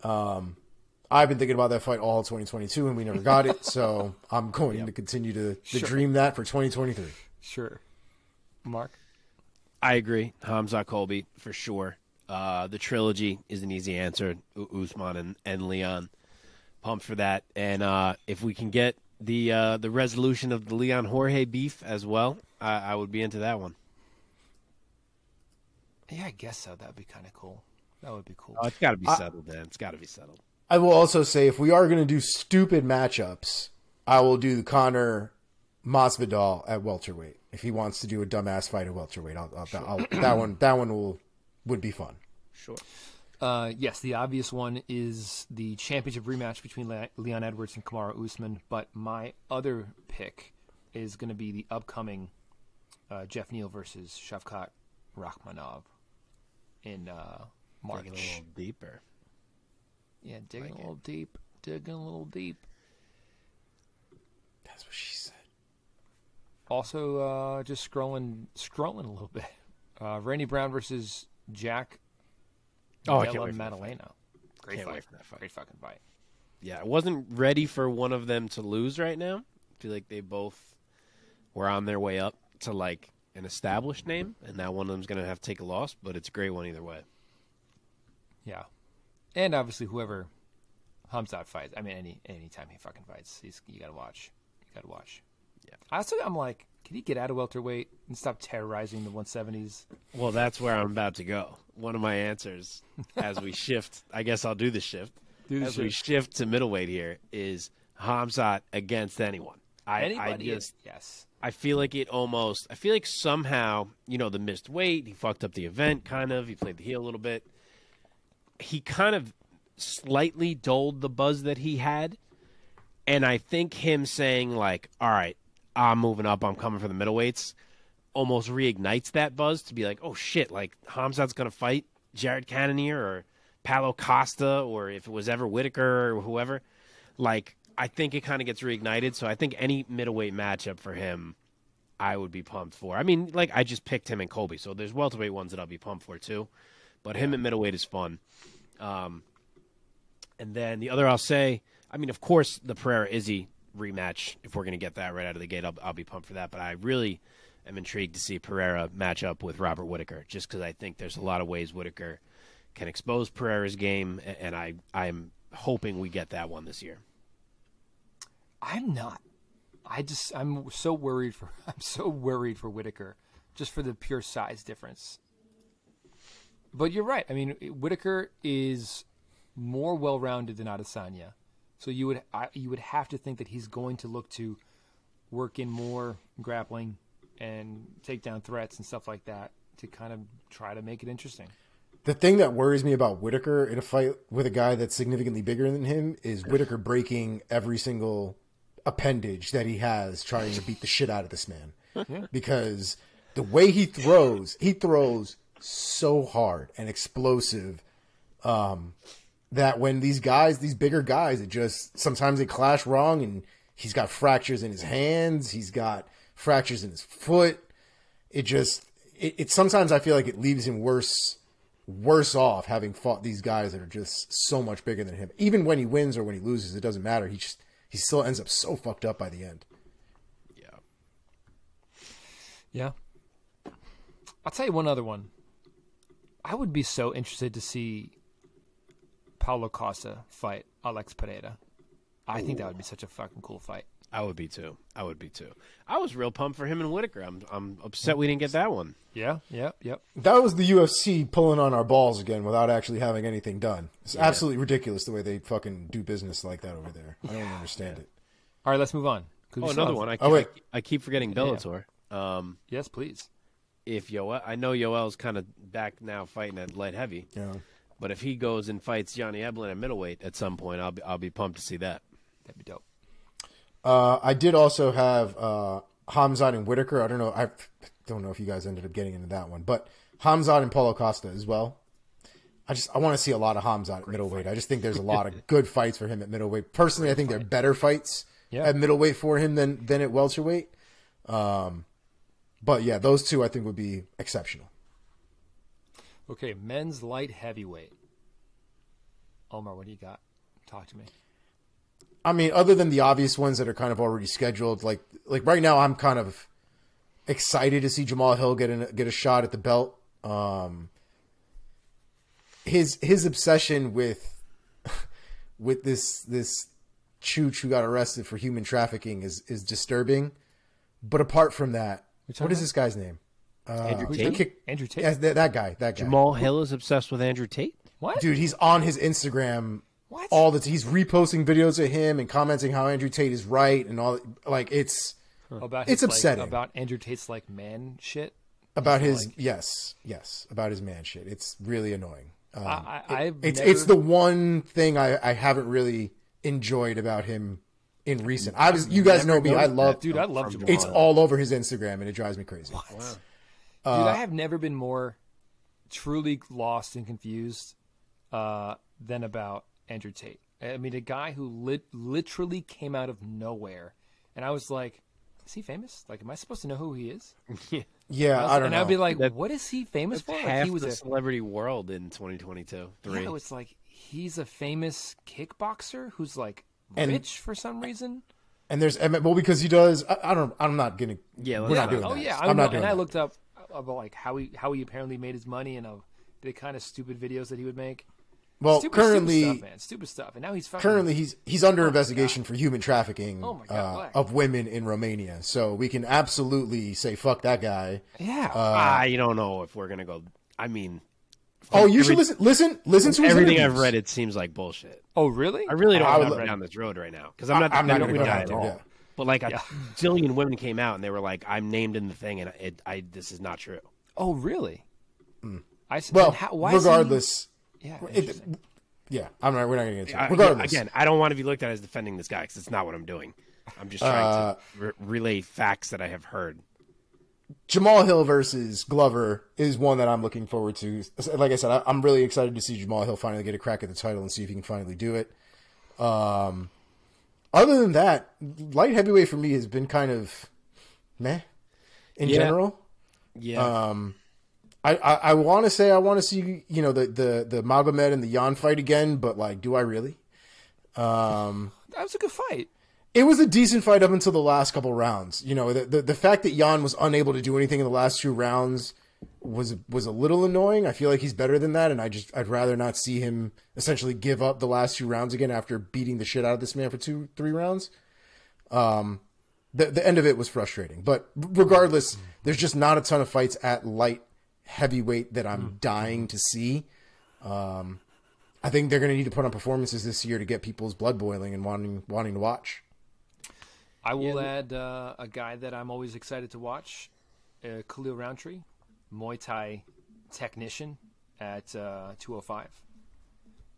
I've been thinking about that fight all 2022, and we never got it, so I'm going to continue to dream that for 2023. Sure. Mark? I agree. Khamzat Colby, for sure. The trilogy is an easy answer. Usman and Leon. Pumped for that. And if we can get the resolution of the Leon Jorge beef as well, I would be into that one. Yeah, I guess so. That would be kind of cool. That would be cool. Oh, it's got to be settled, man. It's got to be settled. I will also say, if we are going to do stupid matchups, I will do the Conor Masvidal at welterweight. If he wants to do a dumbass fight at welterweight, that one would be fun. Sure. Yes, the obvious one is the championship rematch between Leon Edwards and Kamaru Usman. But my other pick is going to be the upcoming Jeff Neal versus Shavkat Rakhmonov in March. Digging a little deeper. Yeah, digging a little deep. Digging a little deep. That's what she said. Also, just scrolling a little bit. Randy Brown versus Jack Della Maddalena. Great Can't fight. wait for that fight. Great fucking fight. Yeah, I wasn't ready for one of them to lose right now. I feel like they both were on their way up to like an established name, and now one of them's going to have to take a loss, but it's a great one either way. Yeah. And obviously whoever Khamzat fights, I mean any time he fucking fights, you got to watch. Yeah. I'm like, can he get out of welterweight and stop terrorizing the 170s? Well, that's where I'm about to go. One of my answers as we shift, I guess I'll do the shift. We shift to middleweight here is Khamzat against anyone. Yes. I feel like somehow, the missed weight, he fucked up the event kind of. He played the heel a little bit. He kind of slightly dulled the buzz that he had. And I think him saying like, all right, I'm moving up, I'm coming for the middleweights, almost reignites that buzz to be like, oh shit, like Khamzat's going to fight Jared Cannonier or Paulo Costa, or if it was ever Whitaker or whoever. Like, I think it kind of gets reignited. So I think any middleweight matchup for him, I would be pumped for. I mean, like, I just picked him and Colby, so there's welterweight ones that I'll be pumped for too. But him at middleweight is fun. And then the other I'll say, I mean, of course, the Pereira-Izzy rematch, if we're going to get that right out of the gate, I'll be pumped for that. But I really am intrigued to see Pereira match up with Robert Whitaker, just because I think there's a lot of ways Whitaker can expose Pereira's game, and I'm hoping we get that one this year. I'm not. I'm so worried for Whitaker, just for the pure size difference. But you're right. I mean, Whitaker is more well-rounded than Adesanya, so you would have to think that he's going to look to work in more grappling and takedown threats and stuff like that to kind of try to make it interesting. The thing that worries me about Whitaker in a fight with a guy that's significantly bigger than him is Whitaker breaking every single appendage that he has trying to beat the shit out of this man. Yeah. Because the way he throws so hard and explosive that when these bigger guys, it just sometimes they clash wrong, and he's got fractures in his hands, he's got fractures in his foot. It sometimes I feel like it leaves him worse off having fought these guys that are just so much bigger than him. Even when he wins or when he loses, it doesn't matter. He still ends up so fucked up by the end. Yeah. I'll tell you one other one. I would be so interested to see Paulo Costa fight Alex Pereira. I think that would be such a fucking cool fight. I would be too. I was real pumped for him and Whitaker. I'm upset we didn't get that one. Yeah. That was the UFC pulling on our balls again without actually having anything done. It's absolutely ridiculous the way they fucking do business like that over there. I don't understand it. All right, let's move on. Oh, another one. I keep forgetting Bellator. Yes, please. If Yoel, I know Yoel's kind of back now fighting at light heavy. Yeah. But if he goes and fights Johnny Eblen at middleweight at some point, I'll be pumped to see that. That'd be dope. I did also have Hamzat and Whitaker. I don't know if you guys ended up getting into that one, but Hamzat and Paulo Costa as well. I want to see a lot of Hamzat at middleweight. I just think there's a lot of good fights for him at middleweight. Personally, I think they're better fights at middleweight for him than at welterweight. But yeah, those two I think would be exceptional. Okay, men's light heavyweight. Omar, what do you got? Talk to me. I mean, other than the obvious ones that are kind of already scheduled, like right now, I'm kind of excited to see Jamal Hill get a shot at the belt. His obsession with this chooch who got arrested for human trafficking is disturbing. But apart from that, what is this guy's name? Andrew Tate? Andrew Tate? Yeah, that guy. Jamal Hill is obsessed with Andrew Tate? What? Dude, he's on his Instagram What? all the time. He's reposting videos of him and commenting how Andrew Tate is right and all. Like, it's upsetting. About Andrew Tate's like man shit. About his yes, about his man shit. It's really annoying. It's the one thing I haven't really enjoyed about him in recent. You guys know me. I love Jamal. It's all over his Instagram and it drives me crazy. What? Dude, I have never been more truly lost and confused than about Andrew Tate. I mean, a guy who literally came out of nowhere, and I was like, is he famous? Like, am I supposed to know who he is? Yeah, I don't know. And I'd be like, what is he famous for? Like, Half he was the celebrity world in 2022. Yeah, it's like he's a famous kickboxer who's like rich for some reason. And there's because he does. I'm not gonna. Yeah, we're not doing that. Oh yeah, I'm not doing and that. I looked up about like how he apparently made his money and the kind of stupid videos that he would make. Well, stupid stuff, and now he's fucking. Currently, he's under investigation for human trafficking Oh my God, of women in Romania. So we can absolutely say fuck that guy. Yeah. you don't know if we're gonna go. I mean, You should listen to his everything interviews. I've read. It seems like bullshit. Oh really? I really don't I want would- to go down this road right now because I'm not. I'm not we gonna don't go have down to. there, yeah. But like a zillion women came out and they were like, "I'm named in the thing," and this is not true. Oh really? Well, why is regardless, he, yeah. it- Interesting. yeah, I'm not. We're not going to get into it. Regardless, Again, I don't want to be looked at as defending this guy because it's not what I'm doing. I'm just trying to relay facts that I have heard. Jamal Hill versus Glover is one that I'm looking forward to. Like I said, I'm really excited to see Jamal Hill finally get a crack at the title and see if he can finally do it. Other than that, light heavyweight for me has been kind of meh in general. Yeah. I want to say I want to see the Magomed and the Jan fight again, but like, do I really? That was a good fight. It was a decent fight up until the last couple rounds. You know, the fact that Jan was unable to do anything in the last 2 rounds was a little annoying. I feel like he's better than that, and I'd rather not see him essentially give up the last 2 rounds again after beating the shit out of this man for 2-3 rounds. The end of it was frustrating, but regardless, there's just not a ton of fights at light heavyweight that I'm dying to see. I think they're going to need to put on performances this year to get people's blood boiling and wanting to watch. I will add a guy that I'm always excited to watch, Khalil Roundtree, Muay Thai technician at 205.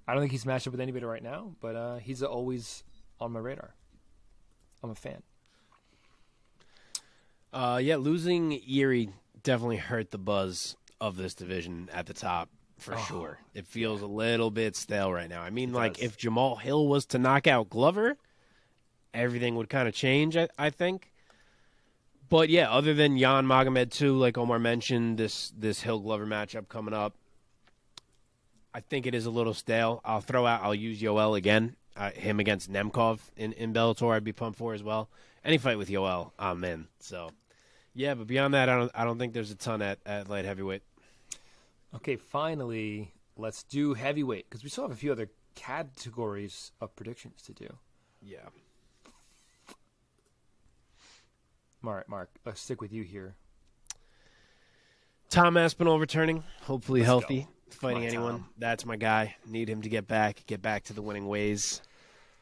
I don't think he's matched up with anybody right now, but he's always on my radar. I'm a fan. Losing Erie definitely hurt the buzz of this division at the top for sure. It feels a little bit stale right now. I mean, like if Jamal Hill was to knock out Glover, everything would kind of change, I think. But yeah, other than Jan Magomed too, like Omar mentioned, this Hill Glover matchup coming up, I think it is a little stale. I'll use Yoel again. Him against Nemkov in Bellator, I'd be pumped for as well. Any fight with Yoel, I'm in. So, yeah, but beyond that, I don't think there's a ton at light heavyweight. Okay, finally, let's do heavyweight because we still have a few other categories of predictions to do. Yeah. All right, Mark, let's stick with you here. Tom Aspinall returning, hopefully Let's healthy, go. fighting Come on, anyone. Tom. That's my guy. Need him to get back to the winning ways.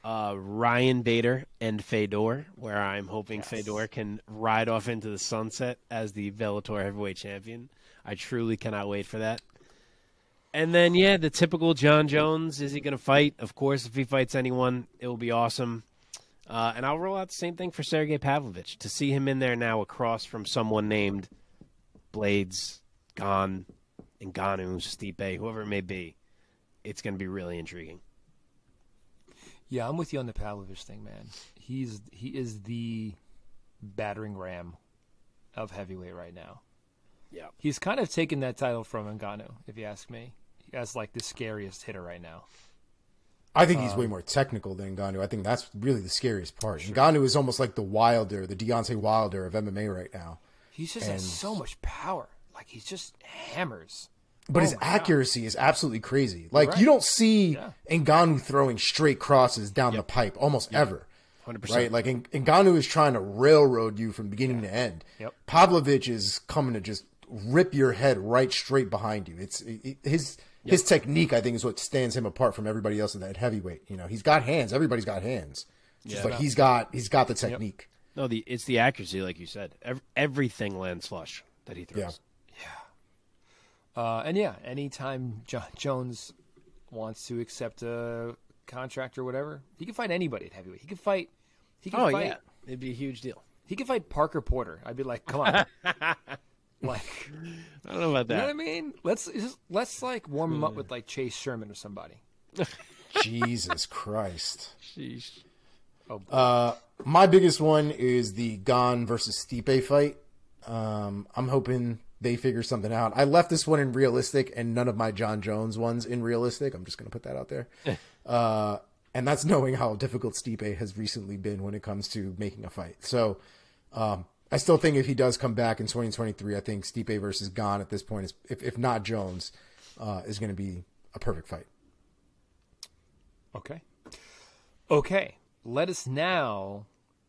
Ryan Bader and Fedor, where I'm hoping Fedor can ride off into the sunset as the Bellator heavyweight champion. I truly cannot wait for that. And then, yeah, the typical John Jones. Is he going to fight? Of course, if he fights anyone, it will be awesome. And I'll roll out the same thing for Sergey Pavlovich. To see him in there now across from someone named Blades, Ngannou, Stipe, whoever it may be, it's going to be really intriguing. Yeah, I'm with you on the Pavlovich thing, man. He is the battering ram of heavyweight right now. Yeah. He's kind of taken that title from Ngannou, if you ask me. As like the scariest hitter right now. I think he's way more technical than Ngannou. I think that's really the scariest part. Sure. Ngannou is almost like the Deontay Wilder of MMA right now. He just has so much power. Like, he's just hammers. But his accuracy is absolutely crazy. Like, you don't see Ngannou throwing straight crosses down the pipe almost ever. 100%. Right? Like, Ngannou is trying to railroad you from beginning to end. Yep. Pavlovich is coming to just rip your head right straight behind you. His technique, I think, is what stands him apart from everybody else in that heavyweight. You know, he's got hands. Everybody's got hands. Just like he's got the technique. No, it's the accuracy, like you said. Everything lands flush that he throws. Anytime Jones wants to accept a contract or whatever, he can fight anybody at heavyweight. He can fight. Yeah, it'd be a huge deal. He can fight Parker Porter. I'd be like, come on. Like, I don't know about that. You know what I mean? Let's like warm him up with like Chase Sherman or somebody. Jesus Christ. Sheesh. My biggest one is the Gane versus Stipe fight. I'm hoping they figure something out. I left this one in realistic and none of my John Jones ones in realistic. I'm just going to put that out there. And that's knowing how difficult Stipe has recently been when it comes to making a fight. So, I still think if he does come back in 2023, I think Stipe versus Gane at this point, if not Jones, is going to be a perfect fight. Okay. Let us now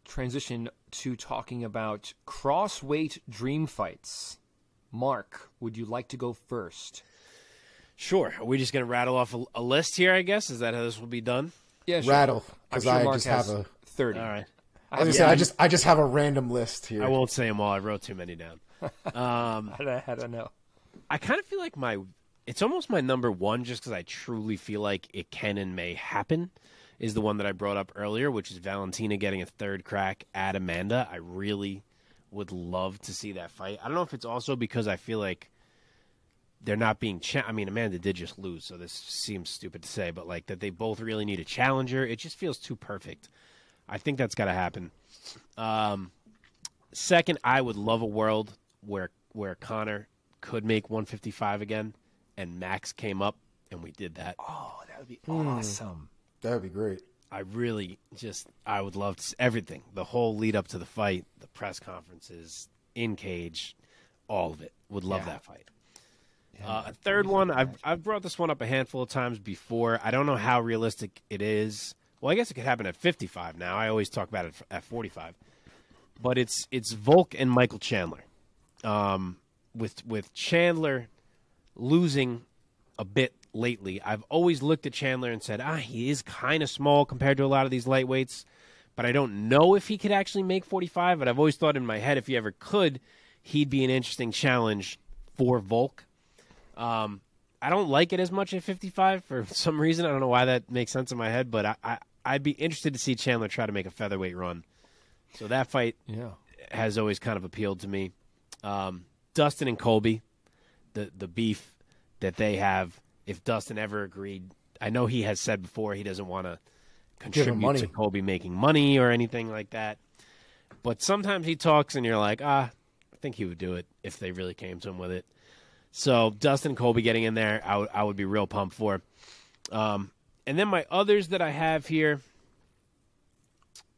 transition to talking about crossweight dream fights. Mark, would you like to go first? Sure. Are we just going to rattle off a list here, I guess? Is that how this will be done? Yeah, sure. Rattle, because I'm sure Mark just has have a 30. All right. I just have a random list here. I won't say them all. I wrote too many down. I don't know. I kind of feel like it's almost my number one just because I truly feel like it can and may happen is the one that I brought up earlier, which is Valentina getting a third crack at Amanda. I really would love to see that fight. I don't know if it's also because I feel like they're not being I mean, Amanda did just lose, so this seems stupid to say, but like that they both really need a challenger. It just feels too perfect. I think that's got to happen. Second, I would love a world where Conor could make 155 again, and Max came up, and we did that. Oh, that would be awesome. That would be great. I would love to see everything. The whole lead up to the fight, the press conferences, in cage, all of it. Would love that fight. Yeah, a third one, I've brought this one up a handful of times before. I don't know how realistic it is. Well, I guess it could happen at 55 now. I always talk about it at 45. But it's Volk and Michael Chandler. With Chandler losing a bit lately, I've always looked at Chandler and said, he is kind of small compared to a lot of these lightweights. but I don't know if he could actually make 45. But I've always thought in my head, if he ever could, he'd be an interesting challenge for Volk. I don't like it as much at 55 for some reason. I don't know why that makes sense in my head, but I'd be interested to see Chandler try to make a featherweight run. So that fight has always kind of appealed to me. Dustin and Colby, the beef that they have, if Dustin ever agreed, I know he has said before he doesn't want to contribute to Colby making money or anything like that. But sometimes he talks and you're like, I think he would do it if they really came to him with it. So Dustin and Colby getting in there, I would be real pumped for. And then my others that I have here,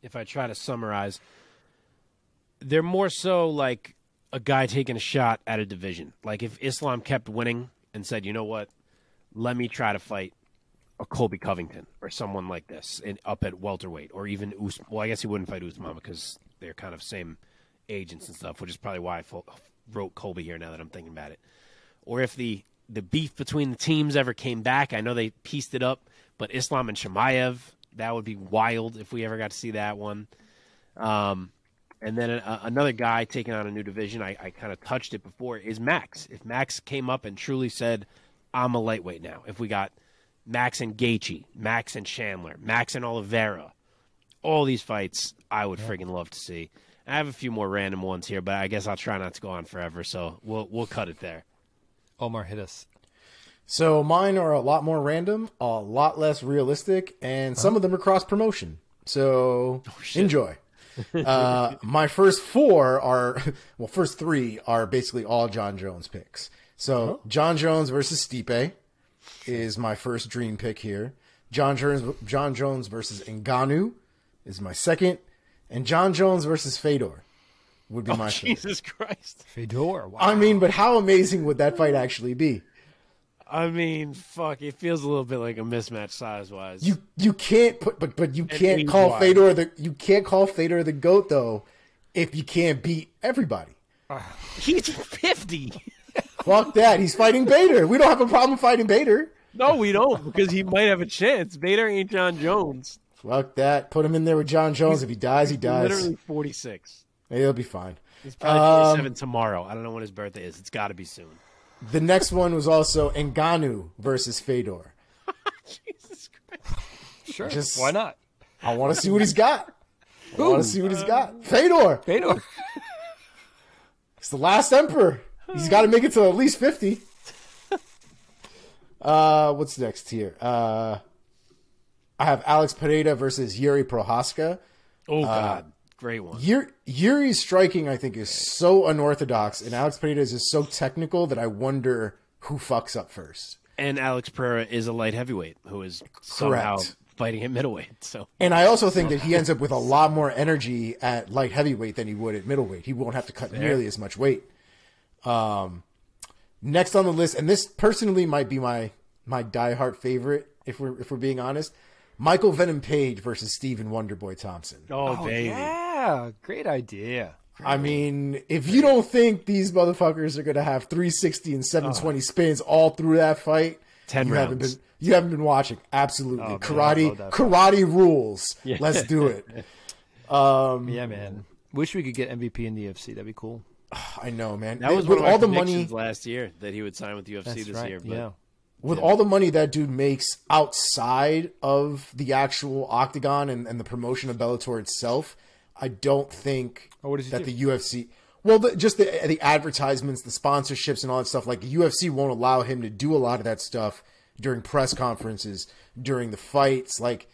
if I try to summarize, they're more so like a guy taking a shot at a division. Like if Islam kept winning and said, you know what, let me try to fight a Colby Covington or someone like this up at welterweight, or even Usman. Well, I guess he wouldn't fight Usman because they're kind of same agents and stuff, which is probably why I wrote Colby here now that I'm thinking about it. Or if the beef between the teams ever came back, I know they pieced it up, but Islam and Chimaev, that would be wild if we ever got to see that one. And then another guy taking on a new division, I kind of touched it before, is Max. If Max came up and truly said, I'm a lightweight now. If we got Max and Gaethje, Max and Chandler, Max and Oliveira, all these fights I would friggin' love to see. I have a few more random ones here, but I guess I'll try not to go on forever, so we'll cut it there. Omar, hit us. So mine are a lot more random, a lot less realistic, and some of them are cross-promotion. So enjoy. My first first three are basically all John Jones picks. So John Jones versus Stipe is my first dream pick here. John Jones versus Ngannou is my second. And John Jones versus Fedor would be my third. Jesus Christ. Fedor, wow. I mean, but how amazing would that fight actually be? I mean, fuck, it feels a little bit like a mismatch size-wise. You can't put but you can't call Fedor the GOAT though if you can't beat everybody. He's 50. Fuck that. He's fighting Bader. We don't have a problem fighting Bader. No, we don't, because he might have a chance. Bader ain't John Jones. Fuck that. Put him in there with John Jones. If he dies, he dies. Literally 46. He'll be fine. He's probably 47 tomorrow. I don't know when his birthday is. It's got to be soon. The next one was also Ngannou versus Fedor. Jesus Christ. Sure. Why not? I want to see what he's got. Fedor. He's the last emperor. He's got to make it to at least 50. What's next here? I have Alex Pereira versus Yuri Prohaska. Oh, God. Great one. Yuri's striking, I think, is so unorthodox, and Alex Pereira is just so technical that I wonder who fucks up first. And Alex Pereira is a light heavyweight who is somehow fighting at middleweight. So, and I also think that he ends up with a lot more energy at light heavyweight than he would at middleweight. He won't have to cut nearly as much weight. Next on the list, and this personally might be my diehard favorite, if we're being honest, Michael Venom Page versus Stephen Wonderboy Thompson. Oh baby. Yeah, great idea. I mean, if you don't think these motherfuckers are going to have 360 and 720 spins all through that fight, 10 rounds. You haven't been watching. Absolutely. Oh, karate rules. Yeah. Let's do it. Yeah, man. Wish we could get MVP in the UFC. That'd be cool. I know, man. That was with one of my predictions last year that he would sign with the UFC this year. But yeah. With all the money that dude makes outside of the actual octagon and the promotion of Bellator itself, I don't think that the UFC... Well, just the advertisements, the sponsorships and all that stuff, like the UFC won't allow him to do a lot of that stuff during press conferences, during the fights. Like,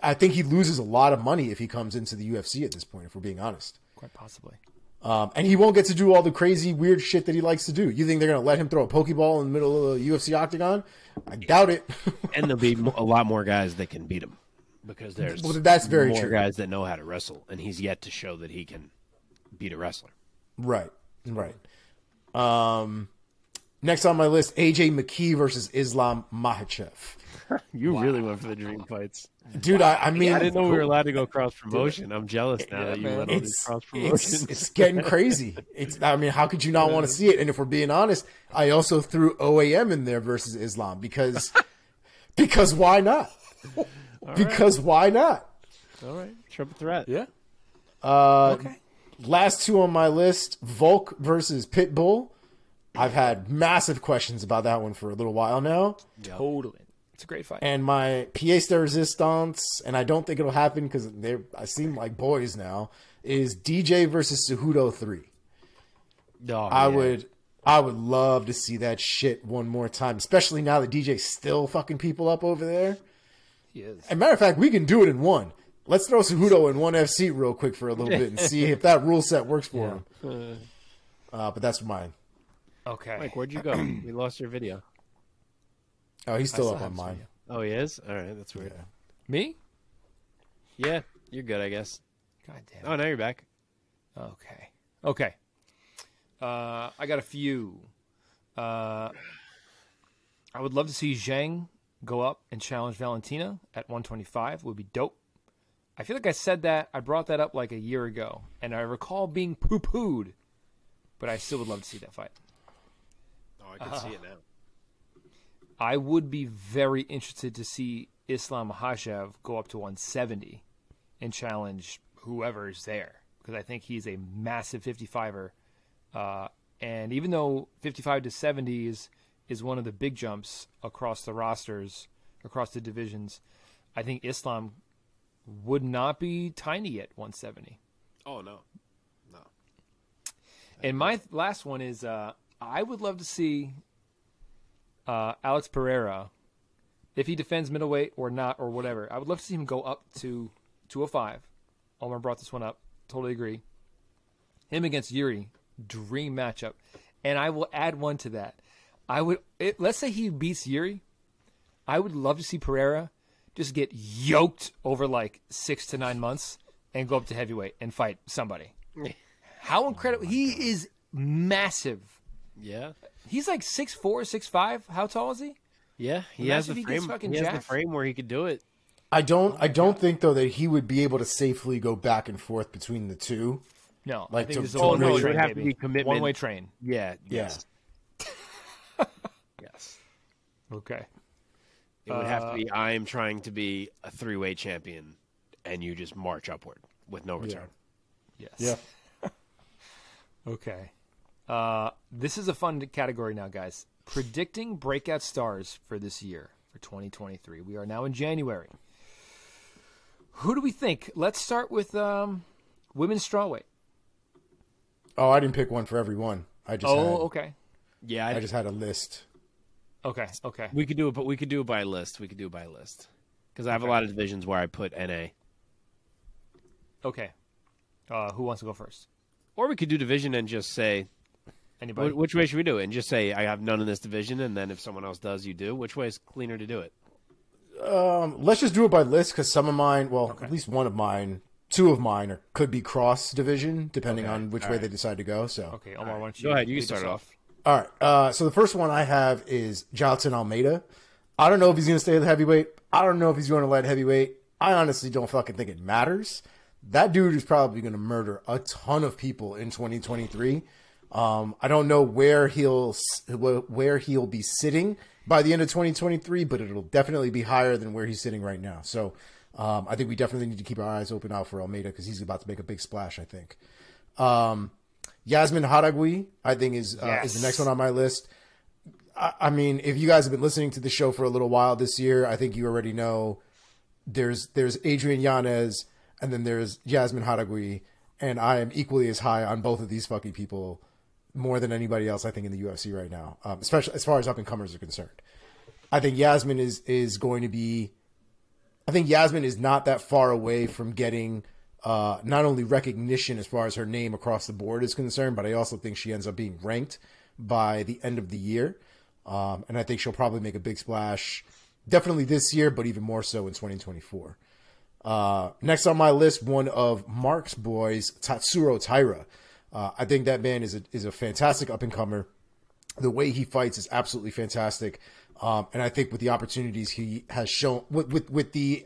I think he loses a lot of money if he comes into the UFC at this point, if we're being honest. Quite possibly. And he won't get to do all the crazy, weird shit that he likes to do. You think they're going to let him throw a Pokeball in the middle of the UFC octagon? I doubt it. And there'll be a lot more guys that can beat him because there's that's very more true. Guys that know how to wrestle, and he's yet to show that he can beat a wrestler. Right. Next on my list, AJ McKee versus Islam Makhachev. You really went for the dream fights. Dude, I mean... I didn't know we were allowed to go cross-promotion. I'm jealous now that you went all these cross-promotions. It's getting crazy. I mean, how could you not want to see it? And if we're being honest, I also threw OAM in there versus Islam because why not? Why not? All right, triple threat. Yeah. Okay. Last two on my list: Volk versus Pitbull. I've had massive questions about that one for a little while now. Totally. It's a great fight. And my pièce de resistance, and I don't think it'll happen because I seem like boys now, is DJ versus Cejudo 3. I would love to see that shit one more time, especially now that DJ's still fucking people up over there. He is. As a matter of fact, we can do it in one. Let's throw Cejudo in one FC real quick for a little bit and see if that rule set works for him. But that's mine. Okay. Mike, where'd you go? We lost your video. Oh, he's still still up have on this mine. Oh, he is? All right, that's weird. Yeah. Me? Yeah, you're good, I guess. God damn Oh, it. now you're back. Okay. I got a few. I would love to see Zhang go up and challenge Valentina at 125. Would be dope. I feel like I brought that up like a year ago, and I recall being poo-pooed, but I still would love to see that fight. Oh, I can see it now. I would be very interested to see Islam Makhachev go up to 170 and challenge whoever is there, because I think he's a massive 55er. And even though 55 to 70 is one of the big jumps across the rosters, across the divisions, I think Islam would not be tiny at 170. Oh, no. And my last one is I would love to see Alex Pereira, if he defends middleweight or not or whatever, I would love to see him go up to 205. Omar brought this one up. Totally agree. Him against Yuri, dream matchup. And I will add one to that. Let's say he beats Yuri. I would love to see Pereira just get yoked over like 6 to 9 months and go up to heavyweight and fight somebody. How incredible. He is massive. Yeah. He's like 6'4", 6'5". How tall is he? Yeah, he Imagine has the if he gets frame. fucking He has the jacked. frame where he could do it. I don't think though that he would be able to safely go back and forth between the two. No, Like I think to- this is a to one-way really- train, it would have to baby. be commitment. One-way train. Yeah. Yeah. Yes. Yes. Okay. It would have to be. I am trying to be a 3-way champion, and you just march upward with no return. Yes. Yeah. Okay. This is a fun category now, guys. Predicting breakout stars for this year, for 2023. We are now in January. Who do we think? Let's start with women's strawweight. Oh, I didn't pick one for every one. I just Okay. Yeah, I just had a list. Okay. we could do it, but we could do it by list. We could do it by list because I have a lot of divisions where I put NA, Okay. Who wants to go first? or we could do division and just say Anybody? which way should we do it, and just say I have none in this division, and then if someone else does, you do. Which way is cleaner to do it? Let's just do it by list because some of mine, at least one of mine, two of mine could be cross division depending on which way they decide to go. So, Okay, Omar, why don't you Go ahead. You can lead start us it off. all right. So the first one I have is Jailton Almeida. I don't know if he's going to stay at the heavyweight. I don't know if he's going to light heavyweight. I honestly don't fucking think it matters. That dude is probably going to murder a ton of people in 2023. I don't know where he'll be sitting by the end of 2023, but it'll definitely be higher than where he's sitting right now. So I think we definitely need to keep our eyes open out for Almeida because he's about to make a big splash, I think. Yasmin Haragui, I think, is the next one on my list. I mean, if you guys have been listening to the show for a little while this year, I think you already know there's Adrian Yanez and then there's Yasmin Haragui, and I am equally as high on both of these fucking people more than anybody else, I think, in the UFC right now, especially as far as up-and-comers are concerned. I think Yasmin is going to be... I think Yasmin is not that far away from getting not only recognition as far as her name across the board is concerned, but I also think she ends up being ranked by the end of the year. And I think she'll probably make a big splash definitely this year, but even more so in 2024. Next on my list, one of Mark's boys, Tatsuro Taira. I think that man is a fantastic up-and-comer. The way he fights is absolutely fantastic. And I think with the opportunities he has shown, with the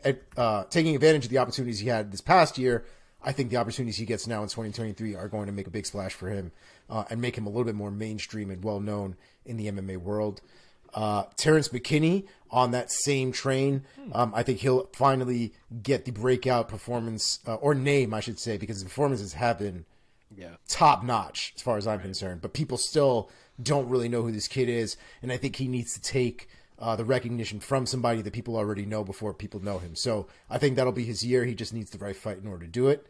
taking advantage of the opportunities he had this past year, I think the opportunities he gets now in 2023 are going to make a big splash for him and make him a little bit more mainstream and well-known in the MMA world. Terrence McKinney on that same train. I think he'll finally get the breakout performance, or name, I should say, because the performances have been top notch as far as I'm concerned. But people still don't really know who this kid is, and I think he needs to take the recognition from somebody that people already know before people know him. So I think that'll be his year. He just needs the right fight in order to do it.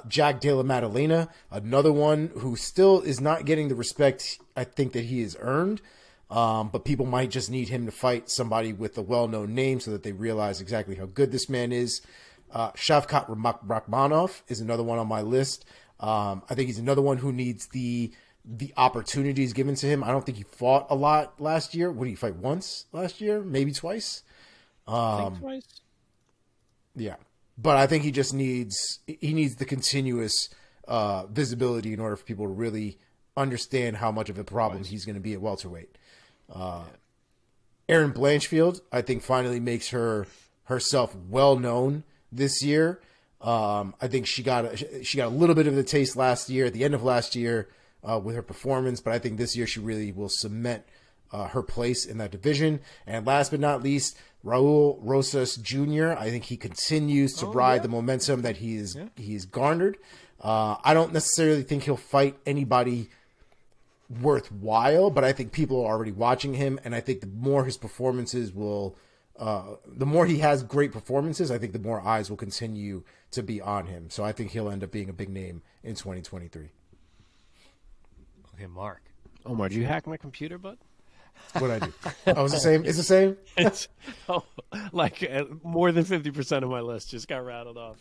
Jack Della Maddalena, another one who still is not getting the respect I think that he has earned. But people might just need him to fight somebody with a well-known name so that they realize exactly how good this man is. Shavkat Rakhmonov is another one on my list. I think he's another one who needs the opportunities given to him. I don't think he fought a lot last year. What did he fight once last year? Maybe twice? I think twice. Yeah. But I think he just needs the continuous visibility in order for people to really understand how much of a problem he's going to be at welterweight. Erin Blanchfield, I think, finally makes herself well known this year. I think she got a little bit of the taste last year, at the end of last year, with her performance, but I think this year she really will cement her place in that division. And last but not least, Raul Rosas Jr. I think he continues to ride the momentum that he's garnered. I don't necessarily think he'll fight anybody worthwhile, but I think people are already watching him, and I think the more his performances will, the more he has great performances, I think the more eyes will continue to be on him. So I think he'll end up being a big name in 2023. Okay, Mark. Omar, did you hack my computer, bud? What'd I do? Oh, it's the same? It's the same? It's more than 50% of my list just got rattled off.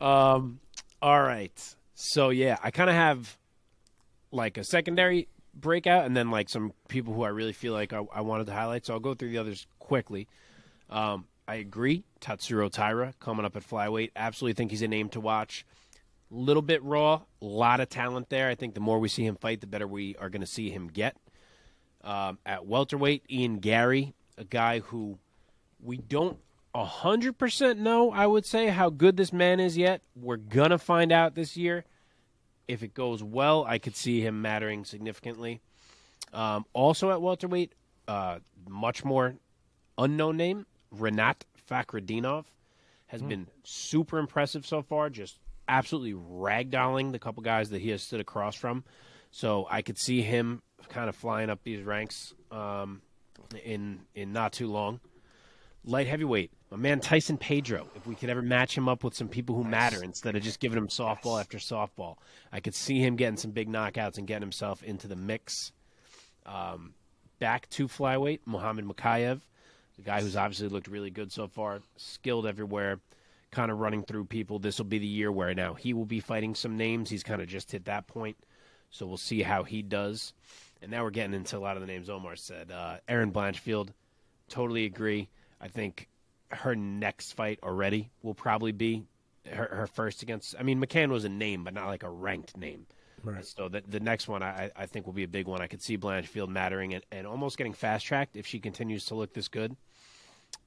All right. So, yeah, I kind of have like a secondary breakout and then like some people who I really feel like I wanted to highlight. So I'll go through the others quickly. I agree. Tatsuro Taira coming up at flyweight. Absolutely think he's a name to watch. Little bit raw, a lot of talent there. I think the more we see him fight, the better we are going to see him get. At welterweight, Ian Gary, a guy who we don't 100% know, I would say, how good this man is yet. We're going to find out this year. If it goes well, I could see him mattering significantly. Also at welterweight, much more unknown name, Rinat Fakhretdinov, has been super impressive so far, just absolutely ragdolling the couple guys that he has stood across from. So I could see him kind of flying up these ranks in not too long. Light heavyweight, my man Tyson Pedro, if we could ever match him up with some people who matter instead of just giving him softball after softball, I could see him getting some big knockouts and getting himself into the mix. Back to flyweight, Muhammad Makayev, the guy who's obviously looked really good so far, skilled everywhere, kind of running through people. This will be the year where now he will be fighting some names. He's kind of just hit that point, so we'll see how he does. And now we're getting into a lot of the names Omar said. Erin Blanchfield, totally agree. I think her next fight already will probably be her first against. I mean, McCann was a name, but not like a ranked name. Right. So the next one I think will be a big one. I could see Blanchfield mattering and almost getting fast tracked if she continues to look this good.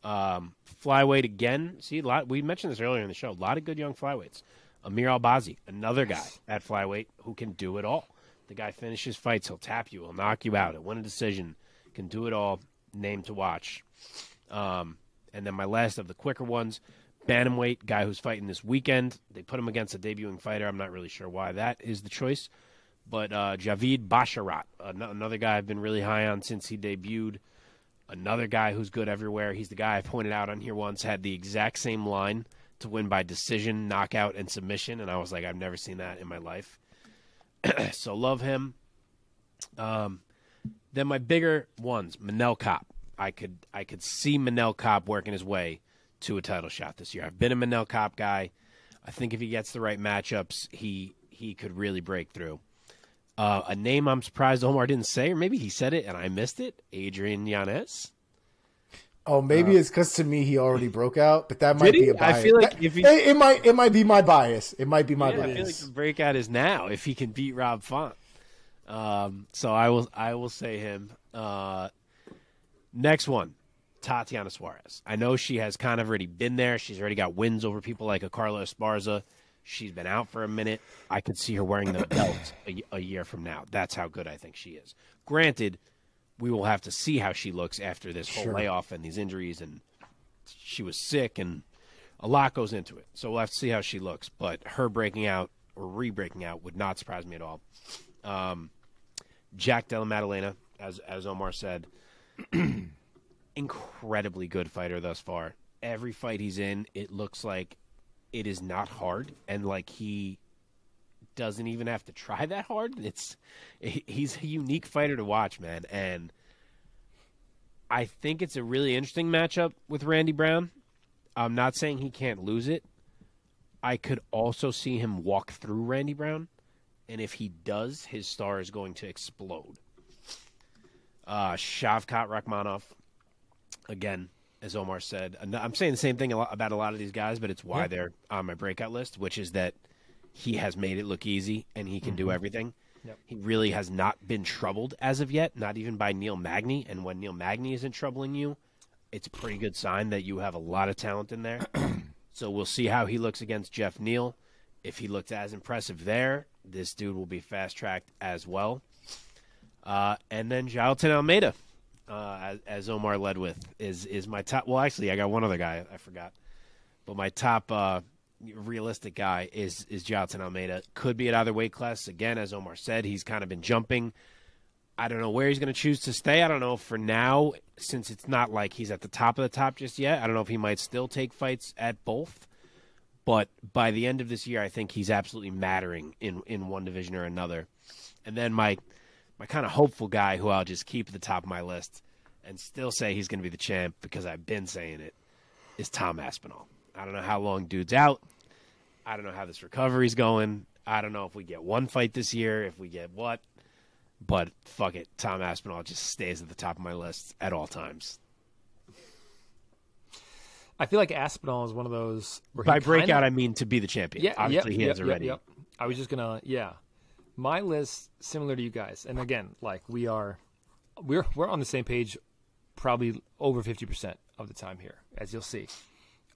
Flyweight again. See, we mentioned this earlier in the show. A lot of good young flyweights. Amir Albazi, another guy at flyweight who can do it all. The guy finishes fights. He'll tap you. He'll knock you out. He'll win a decision. Can do it all. Name to watch. And then my last of the quicker ones, bantamweight, guy who's fighting this weekend. They put him against a debuting fighter. I'm not really sure why that is the choice. But Javid Basharat, another guy I've been really high on since he debuted. Another guy who's good everywhere. He's the guy I pointed out on here once, had the exact same line to win by decision, knockout, and submission. And I was like, I've never seen that in my life. So love him. Then my bigger ones, Manel Kape. I could see Manel Kape working his way to a title shot this year. I've been a Manel Kape guy. I think if he gets the right matchups, he could really break through. A name I'm surprised Omar didn't say, or maybe he said it and I missed it, Adrian Yanez. Oh, maybe it's because to me he already broke out, but that might be a bias. I feel like if he, it might be my bias. It might be my bias. I feel like the breakout is now if he can beat Rob Font. So I will say him. Next one, Tatiana Suarez. I know she has kind of already been there. She's already got wins over people like a Carla Esparza. She's been out for a minute. I could see her wearing the belt a year from now. That's how good I think she is. Granted, we will have to see how she looks after this whole Sure. layoff and these injuries, and she was sick, and a lot goes into it. So we'll have to see how she looks. But her breaking out or re-breaking out would not surprise me at all. Jack Della Maddalena, as Omar said, incredibly good fighter thus far. Every fight he's in, it looks like it is not hard, and like he doesn't even have to try that hard. He's a unique fighter to watch, man, and I think it's a really interesting matchup with Randy Brown. I'm not saying he can't lose it. I could also see him walk through Randy Brown, and if he does, his star is going to explode. Shavkat Rakhmonov, again, as Omar said, I'm saying the same thing about a lot of these guys, but it's why they're on my breakout list, which is that he has made it look easy and he can do everything. Yep. He really has not been troubled as of yet, not even by Neil Magny. And when Neil Magny isn't troubling you, it's a pretty good sign that you have a lot of talent in there. So we'll see how he looks against Jeff Neal. If he looks as impressive there, this dude will be fast-tracked as well. And then Jailton Almeida, as Omar led with, is my top. Well, actually, I got one other guy I forgot. But my top realistic guy is Jailton Almeida. Could be at either weight class. Again, as Omar said, he's kind of been jumping. I don't know where he's going to choose to stay. I don't know for now, since it's not like he's at the top of the top just yet. I don't know if he might still take fights at both. But by the end of this year, I think he's absolutely mattering in one division or another. And then my kind of hopeful guy, who I'll just keep at the top of my list and still say he's going to be the champ because I've been saying it, is Tom Aspinall. I don't know how long dude's out. I don't know how this recovery's going. I don't know if we get one fight this year, if we get what. But fuck it, Tom Aspinall just stays at the top of my list at all times. I feel like Aspinall is one of those. Where By breakout, I mean to be the champion. Yeah, obviously he has already. I was just gonna, my list similar to you guys, and again, like we're on the same page, probably over 50% of the time here, as you'll see.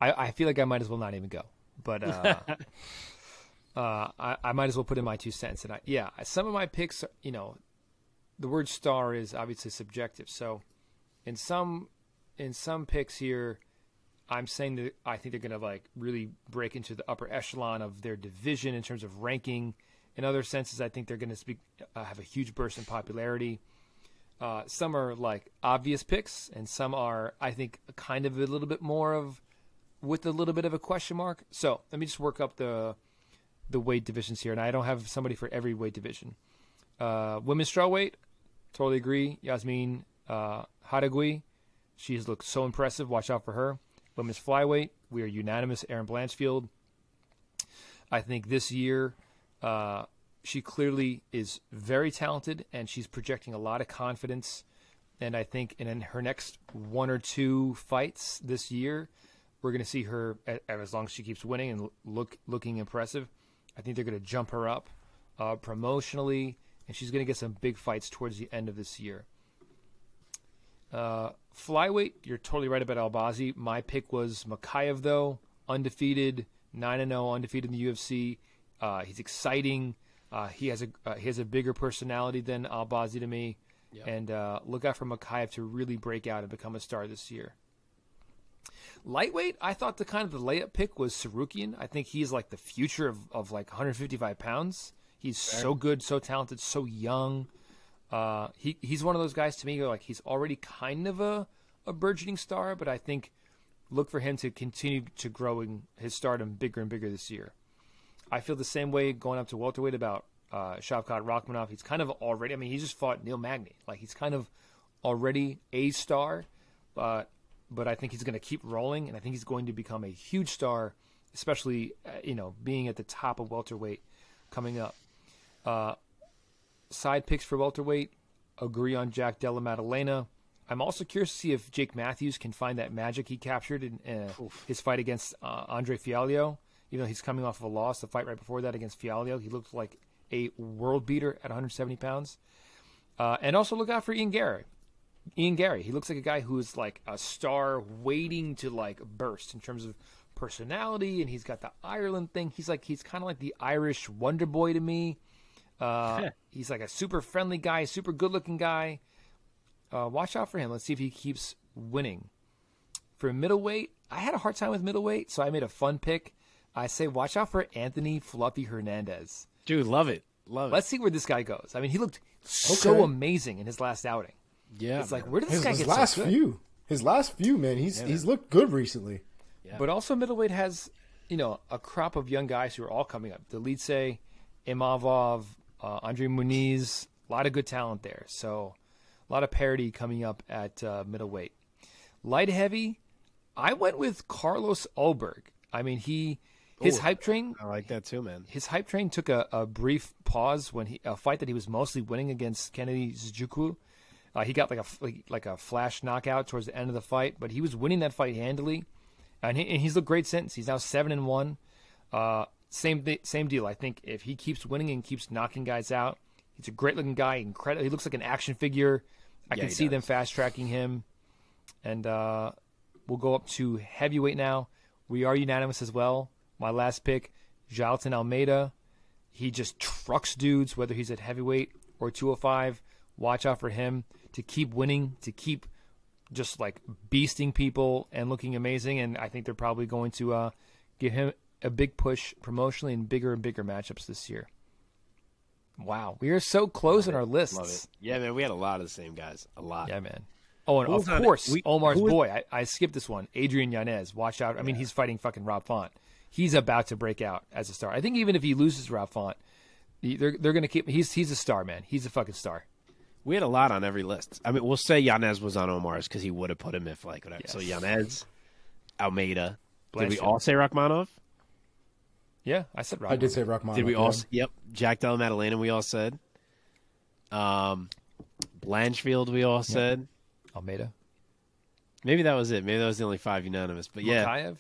I feel like I might as well not even go, but I might as well put in my 2 cents. And some of my picks, the word star is obviously subjective. So in some picks here, I'm saying that I think they're going to like really break into the upper echelon of their division in terms of ranking. In other senses, I think they're going to have a huge burst in popularity. Some are like obvious picks, and some are, I think, kind of a little bit more of with a little bit of a question mark. So let me just work up the weight divisions here, and I don't have somebody for every weight division. Women's strawweight, totally agree. Yasmin Hadagui, she's looked so impressive. Watch out for her. Women's flyweight, we are unanimous. Erin Blanchfield. I think this year she clearly is very talented, and she's projecting a lot of confidence. And I think in her next 1 or 2 fights this year, we're going to see her, as long as she keeps winning and looking impressive, I think they're going to jump her up promotionally, and she's going to get some big fights towards the end of this year. Flyweight, you're totally right about Albazi. My pick was Makayev, though, undefeated, 9-0, undefeated in the UFC. He's exciting. He has a bigger personality than Albazi to me. Yep. And look out for Makayev to really break out and become a star this year. Lightweight, I thought the layup pick was Sarukian. I think he's like the future of like 155 pounds. He's so good, so talented, so young. He's one of those guys to me who, like, he's already kind of a burgeoning star, but I think look for him to continue to growing his stardom bigger and bigger this year. I feel the same way going up to welterweight about Shavkat Rakhmonov. He's kind of already, he just fought Neil Magny. Like, he's kind of already a star, but I think he's going to keep rolling, and I think he's going to become a huge star, especially, being at the top of welterweight coming up. Side picks for welterweight, agree on Jack Della Maddalena. I'm also curious to see if Jake Matthews can find that magic he captured in his fight against Andre Fialho. Even though he's coming off of a loss, the fight right before that against Fialho, he looked like a world beater at 170 pounds. And also look out for Ian Gary. He looks like a guy who's like a star waiting to like burst in terms of personality, and he's got the Ireland thing. He's kind of like the Irish Wonder Boy to me. He's like a super friendly guy, super good looking guy. watch out for him. Let's see if he keeps winning. For middleweight, I had a hard time with middleweight, so I made a fun pick. I say watch out for Anthony Fluffy Hernandez. Dude, love it. Love it. Let's see where this guy goes. I mean, he looked so amazing in his last outing. Yeah. It's like, where did this guy His get last so good? few. His last few, man. He's looked good recently. Yeah. But also middleweight has, a crop of young guys who are all coming up. Delitse, Imavov, Andre Muniz, a lot of good talent there. So a lot of parity coming up at middleweight. Light heavy, I went with Carlos Ulberg. I mean, his hype train. I like that too, man. His hype train took a brief pause when a fight that he was mostly winning against Kennedy Nzechukwu. He got like a flash knockout towards the end of the fight, but he was winning that fight handily, and he's looked great since. He's now 7-1. Same deal. I think if he keeps winning and keeps knocking guys out, he's a great looking guy. Incredible. He looks like an action figure. I can see them fast tracking him, and we'll go up to heavyweight now. We are unanimous as well. My last pick, Jailton Almeida. He just trucks dudes, whether he's at heavyweight or 205. Watch out for him to keep winning, to keep just like beasting people and looking amazing. And I think they're probably going to give him a big push promotionally and bigger matchups this year. Wow, we are so close in our lists. Love it. Yeah, man, we had a lot of the same guys. A lot. Yeah, man. Oh, and Who's of on it? course, Omar's who is- boy. I skipped this one. Adrian Yanez. Watch out. I mean, he's fighting fucking Rob Font. He's about to break out as a star. I think even if he loses Rob Font, they're going to keep. He's a star, man. He's a fucking star. We had a lot on every list. I mean, we'll say Yanez was on Omar's because he would have put him if like whatever. Yes. So Yanez, Almeida. Did we Blanchfield. all say Rachmanov? Yeah, I said Rob. I did say Rachmanov. Did we all? yeah. Yep. Jack Della Maddalena. We all said. Blanchfield. We all said. Almeida. Maybe that was it. Maybe that was the only 5 unanimous. But yeah, Makayev.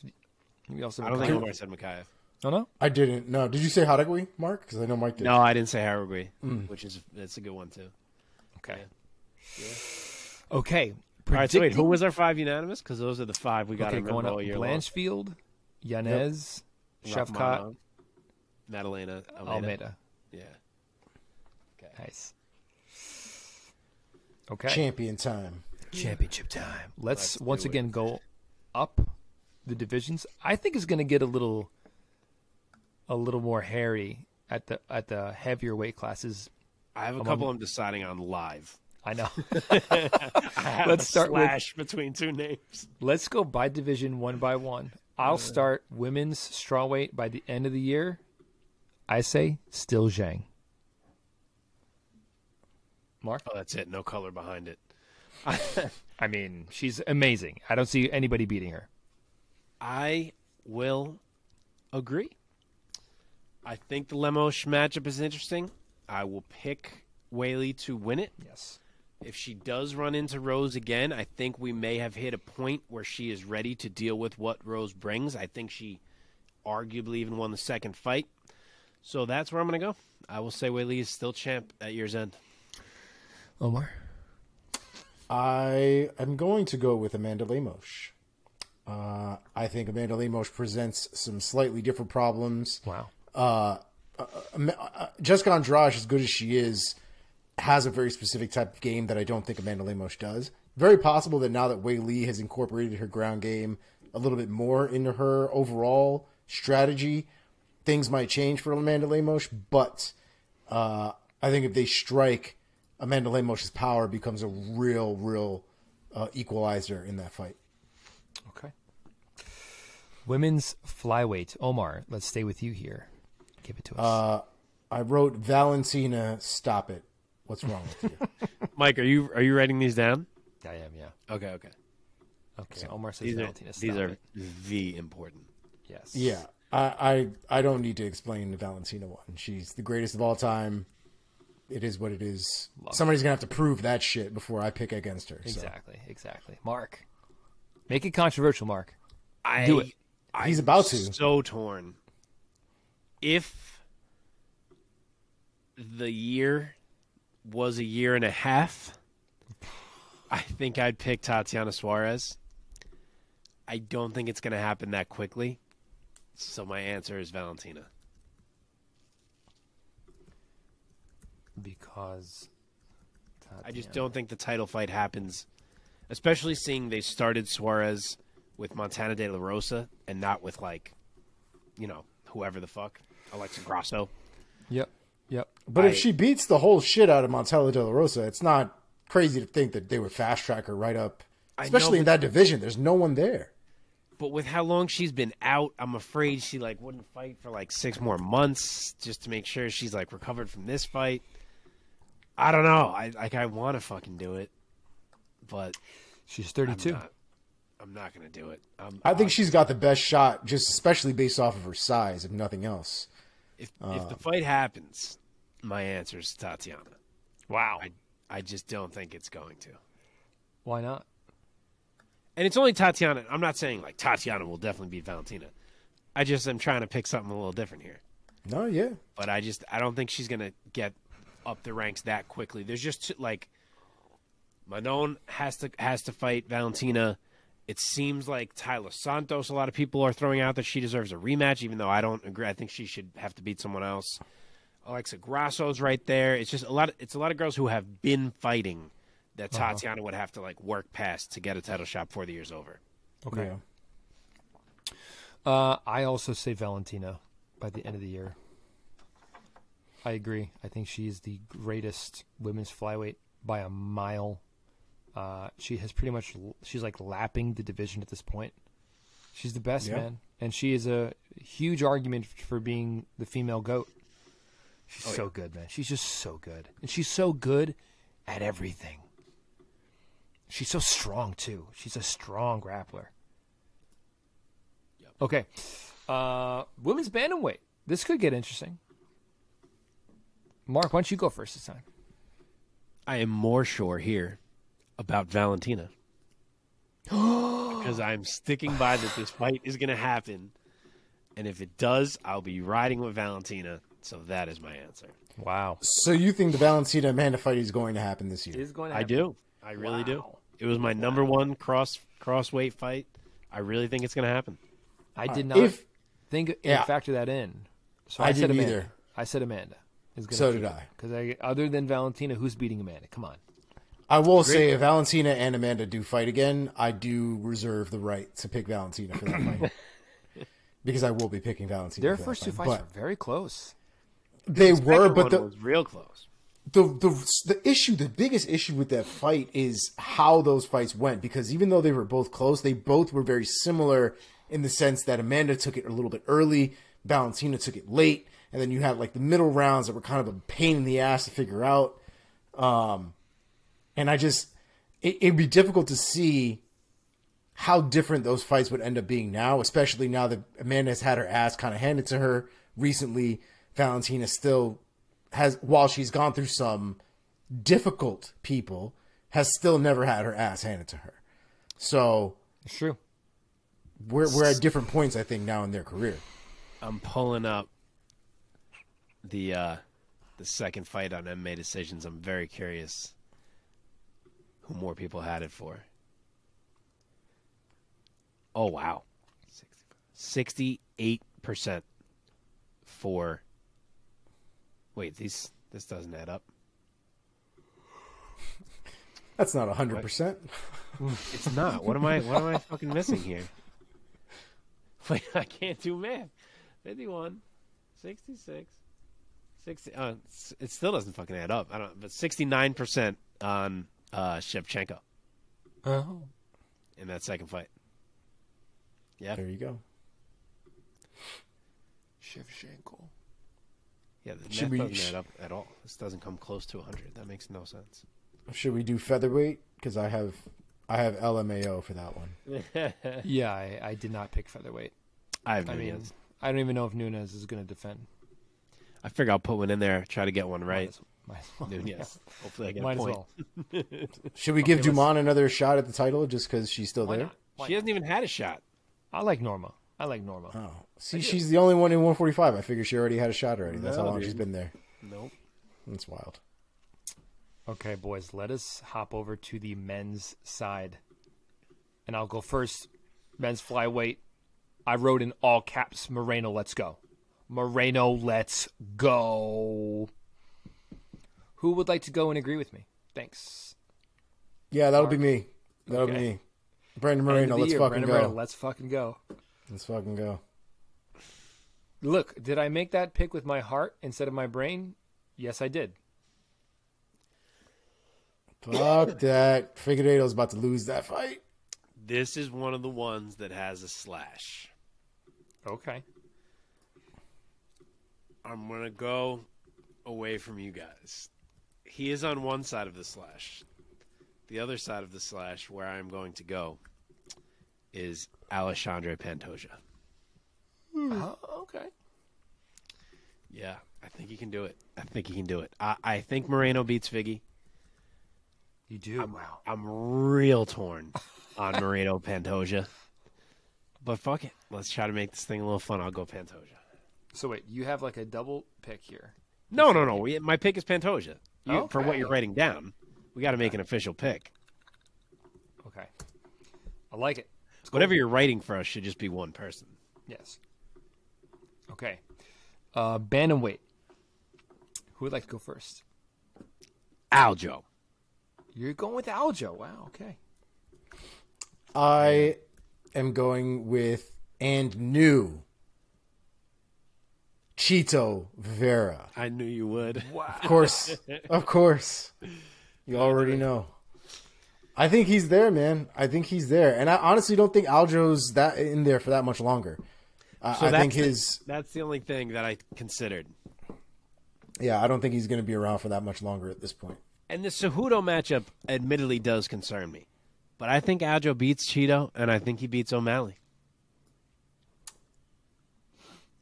We also I don't think Omar said Makayev. Oh no. I didn't. No. Did you say Haregui, Mark? Because I know Mike did. No, I didn't say Haregui, which is that's a good one too. Okay. Okay. All right, so wait, who Predicting- was our 5 unanimous? Because those are the 5 we got to Okay, going remember up. all year long. Blanchfield, Yanez, Shavkat, Rachmanov, Madalena, Almeida. Yeah. Nice. Okay. Champion time. Championship time. Let's Let's once do it. again go up the divisions. I think it's going to get a little more hairy at the heavier weight classes. I have a couple I'm deciding on live. I know. I have Let's a start with- slash between 2 names. Let's go by division one by one. I'll start women's strawweight by the end of the year. I say still Zhang. Mark? Oh, that's it. No color behind it. I mean, she's amazing. I don't see anybody beating her. I will agree. I think the Lemos matchup is interesting. I will pick Whaley to win it. Yes. If she does run into Rose again, I think we may have hit a point where she is ready to deal with what Rose brings. I think she arguably even won the second fight. So that's where I'm going to go. I will say Whaley is still champ at year's end. Omar? I am going to go with Amanda Lemos. I think Amanda Lemos presents some slightly different problems. Wow. Jessica Andrade, as good as she is, has a very specific type of game that I don't think Amanda Lemos does. Very possible that now that Wei Li has incorporated her ground game a little bit more into her overall strategy, things might change for Amanda Lemos. But I think if they strike, Amanda Lemos' power becomes a real equalizer in that fight. Okay. Women's flyweight. Omar, let's stay with you here. Give it to us. I wrote Valentina, stop it. What's wrong with you? Mike, are you writing these down? I am, yeah. Okay. Okay. Omar says These Valentina. are Stop it. the important. Yes. Yeah, I don't need to explain the Valentina one. She's the greatest of all time. It is what it is. Somebody's gonna have to prove that shit before I pick against her. So. Exactly. Mark, make it controversial, Mark. I Do it. He's about to. So torn. If the year was a year and a half, I think I'd pick Tatiana Suarez. I don't think it's going to happen that quickly. So my answer is Valentina. Because I just don't think the title fight happens, especially seeing they started Suarez with Montana De La Rosa and not with, like, whoever the fuck, Alexa Grasso. Yep. But if she beats the whole shit out of Montana De La Rosa, it's not crazy to think that they would fast track her right up, especially in that division. There's no one there. But with how long she's been out, I'm afraid she wouldn't fight for 6 more months just to make sure she's recovered from this fight. I don't know. I want to fucking do it, but she's 32. I'm not gonna do it. I think she's got the best shot, just especially based off of her size, if nothing else. If the fight happens, my answer is Tatiana. Wow. I just don't think it's going to. Why not? And it's only Tatiana. I'm not saying Tatiana will definitely beat Valentina. I just am trying to pick something a little different here. No, yeah. But I don't think she's gonna get up the ranks that quickly. There's just Manon has to fight Valentina. It seems like Tyler Santos, a lot of people are throwing out that she deserves a rematch, even though I don't agree. I think she should have to beat someone else. Alexa Grasso's right there. It's just a lot of girls who have been fighting that Tatiana would have to work past to get a title shot before the year's over. Okay. Yeah. I also say Valentina by the end of the year. I agree. I think she's the greatest women's flyweight by a mile. She has she's lapping the division at this point. She's the best, man. And she is a huge argument for being the female GOAT. She's so good, man. She's just so good. And she's so good at everything. She's so strong, too. She's a strong grappler. Yep. Okay. Women's bantamweight. This could get interesting. Mark, why don't you go first this time? I am more sure here about Valentina. Because I'm sticking by that this fight is going to happen. And if it does, I'll be riding with Valentina. So that is my answer. Wow. So you think the Valentina-Amanda fight is going to happen this year? It is going to happen. I do. I really do. It was my number one cross-weight fight. I really think it's going to happen. I did not factor that in. So I said didn't Amanda. either. I said Amanda. So did I. Because other than Valentina, who's beating Amanda? Come on. I will say if Valentina and Amanda do fight again, I do reserve the right to pick Valentina for that fight. Because I will be picking Valentina. Their first two fights were very close. They were, but the was real close. The biggest issue with that fight is how those fights went. Because even though they were both close, they both were very similar in the sense that Amanda took it a little bit early, Valentina took it late, and then you had the middle rounds that were kind of a pain in the ass to figure out. And it'd be difficult to see how different those fights would end up being now, especially now that Amanda has had her ass kind of handed to her recently. Valentina still has, while she's gone through some difficult people, has still never had her ass handed to her. So it's true. We're at different points, I think, now in their career. I'm pulling up the second fight on MMA Decisions. I'm very curious who more people had it for. Oh, wow. 68% for... Wait, this doesn't add up. That's not 100%. It's not. What am I fucking missing here? Wait, I can't do math. 51, 66, 60. It still doesn't fucking add up. I don't. But 69% on Shevchenko. Oh. In that second fight. Yeah. There you go. Shevchenko. Yeah, the math doesn't add up at all. This doesn't come close to 100. That makes no sense. Should we do featherweight? Because I have LMAO for that one. Yeah, I did not pick featherweight. I don't even know if Nunes is going to defend. I figure I'll put one in there, try to get one right. Might as well. Nunes. Yeah. Hopefully I get Might a point. as well. Should we give Dumont another shot at the title just because she's still there? She hasn't even had a shot. I like Norma. Oh, see, she's the only one in 145. I figure she already had a shot already. That's how long she's been there. Nope. That's wild. Okay, boys, let us hop over to the men's side. And I'll go first. Men's flyweight. I wrote in all caps, Moreno, let's go. Moreno, let's go. Who would like to go and agree with me? Thanks. Yeah, that'll be me. That'll be Okay. me. Brandon End Moreno, of the let's year, fucking Brandon go. Moreno, let's fucking go. Let's fucking go. Look, did I make that pick with my heart instead of my brain? Yes, I did. Fuck that. Figueiredo's about to lose that fight. This is one of the ones that has a slash. Okay. I'm going to go away from you guys. He is on one side of the slash. The other side of the slash, where I'm going to go, is Alexandre Pantoja. Okay. Yeah, I think he can do it. I think Moreno beats Figgy. You do? Wow. I'm real torn on Moreno Pantoja. But fuck it. Let's try to make this thing a little fun. I'll go Pantoja. So wait, you have like a double pick here. No. My pick is Pantoja. For what Okay. you're writing down, we got to make an official pick. Okay. I like it. Whatever you're writing for us should just be one person. Yes. Okay. Bantamweight. Who would like to go first? Aljo. You're going with Aljo. Wow. Okay. I am going with and new Chito Vera. I knew you would. Wow. Of course. Of course. You already know. I think he's there, man. I think he's there. And I honestly don't think Aljo's that in there for that much longer. I think That's the only thing that I considered. I don't think he's going to be around for that much longer at this point. And the Cejudo matchup admittedly does concern me. But I think Aljo beats Cheeto, and I think he beats O'Malley.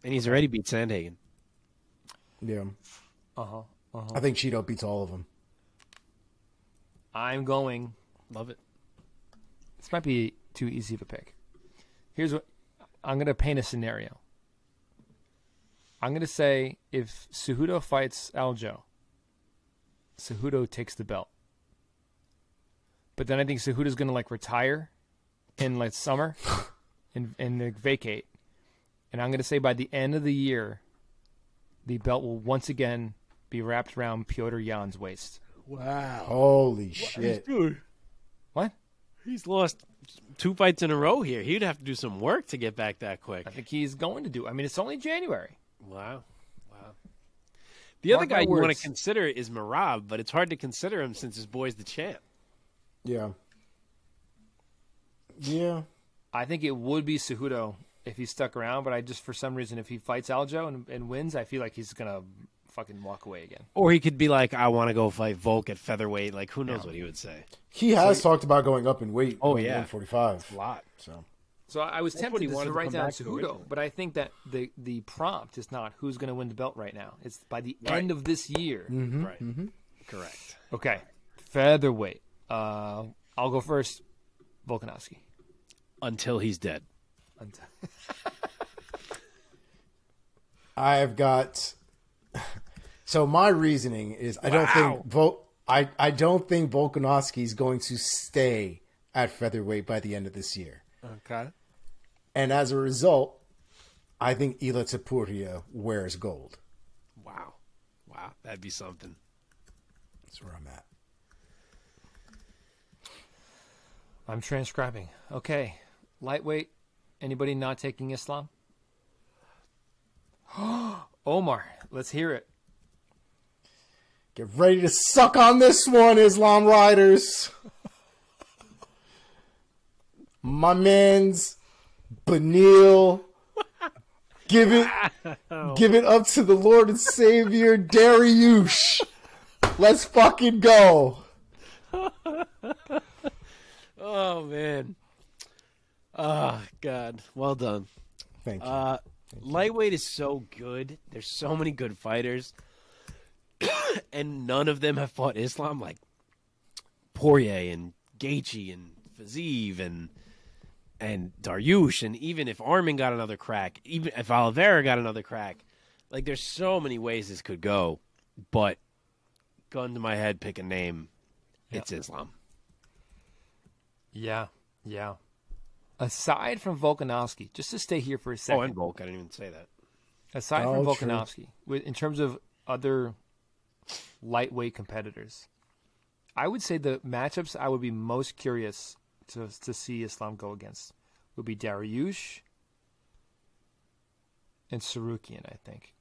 And he's already beat Sandhagen. Yeah. Uh-huh. I think Chito beats all of them. I'm going. Love it. This might be too easy of a pick. Here's what I'm going to paint a scenario. I'm going to say if Cejudo fights Aljo, Cejudo takes the belt. But then I think Cejudo's going to like retire in like summer and like, vacate. And I'm going to say by the end of the year, the belt will once again be wrapped around Piotr Jan's waist. Wow. Holy shit. What? He's lost 2 fights in a row here. He'd have to do some work to get back that quick. I think he's going to do. I mean, it's only January. Wow. The other Mark my guy you want words. to consider is Marab, but it's hard to consider him since his boy's the champ. Yeah. Yeah. I think it would be Cejudo if he stuck around, but I just, for some reason, if he fights Aljo and wins, I feel like he's going to fucking walk away again. Or he could be like, I want to go fight Volk at featherweight. Like, who knows what he would say. He has talked about going up in weight. Oh, going yeah. 145. A lot. So I was what tempted he to wanted to write come down back to Cejudo, originally. but I think that the prompt is not who's going to win the belt right now. It's by the Right. end of this year. Right. Correct. Okay. Featherweight. I'll go first. Volkanovski. Until he's dead. I've got. So my reasoning is I don't think Volkanovski is going to stay at featherweight by the end of this year. Okay. And as a result, I think Ila Topuria wears gold. Wow. That'd be something. That's where I'm at. I'm transcribing. Okay. Lightweight. Anybody not taking Islam? Omar, let's hear it. Get ready to suck on this one, Islam Riders. My man's Benil. Give it up to the Lord and Savior Dariush. Let's fucking go. Oh, man. Oh, God. Well done. Thank you. Lightweight is so good. There's so many good fighters. And none of them have fought Islam, like Poirier and Gaethje and Fiziev and Dariush. And even if Armin got another crack, even if Oliveira got another crack, like there's so many ways this could go. But gun to my head, pick a name. It's Islam. Yeah. Aside from Volkanovski, just to stay here for a second. Oh, and Volk. I didn't even say that. Aside Oh, from true. Volkanovski, in terms of other lightweight competitors, I would say the matchups I would be most curious to see Islam go against would be Dariush and Sarukian, I think.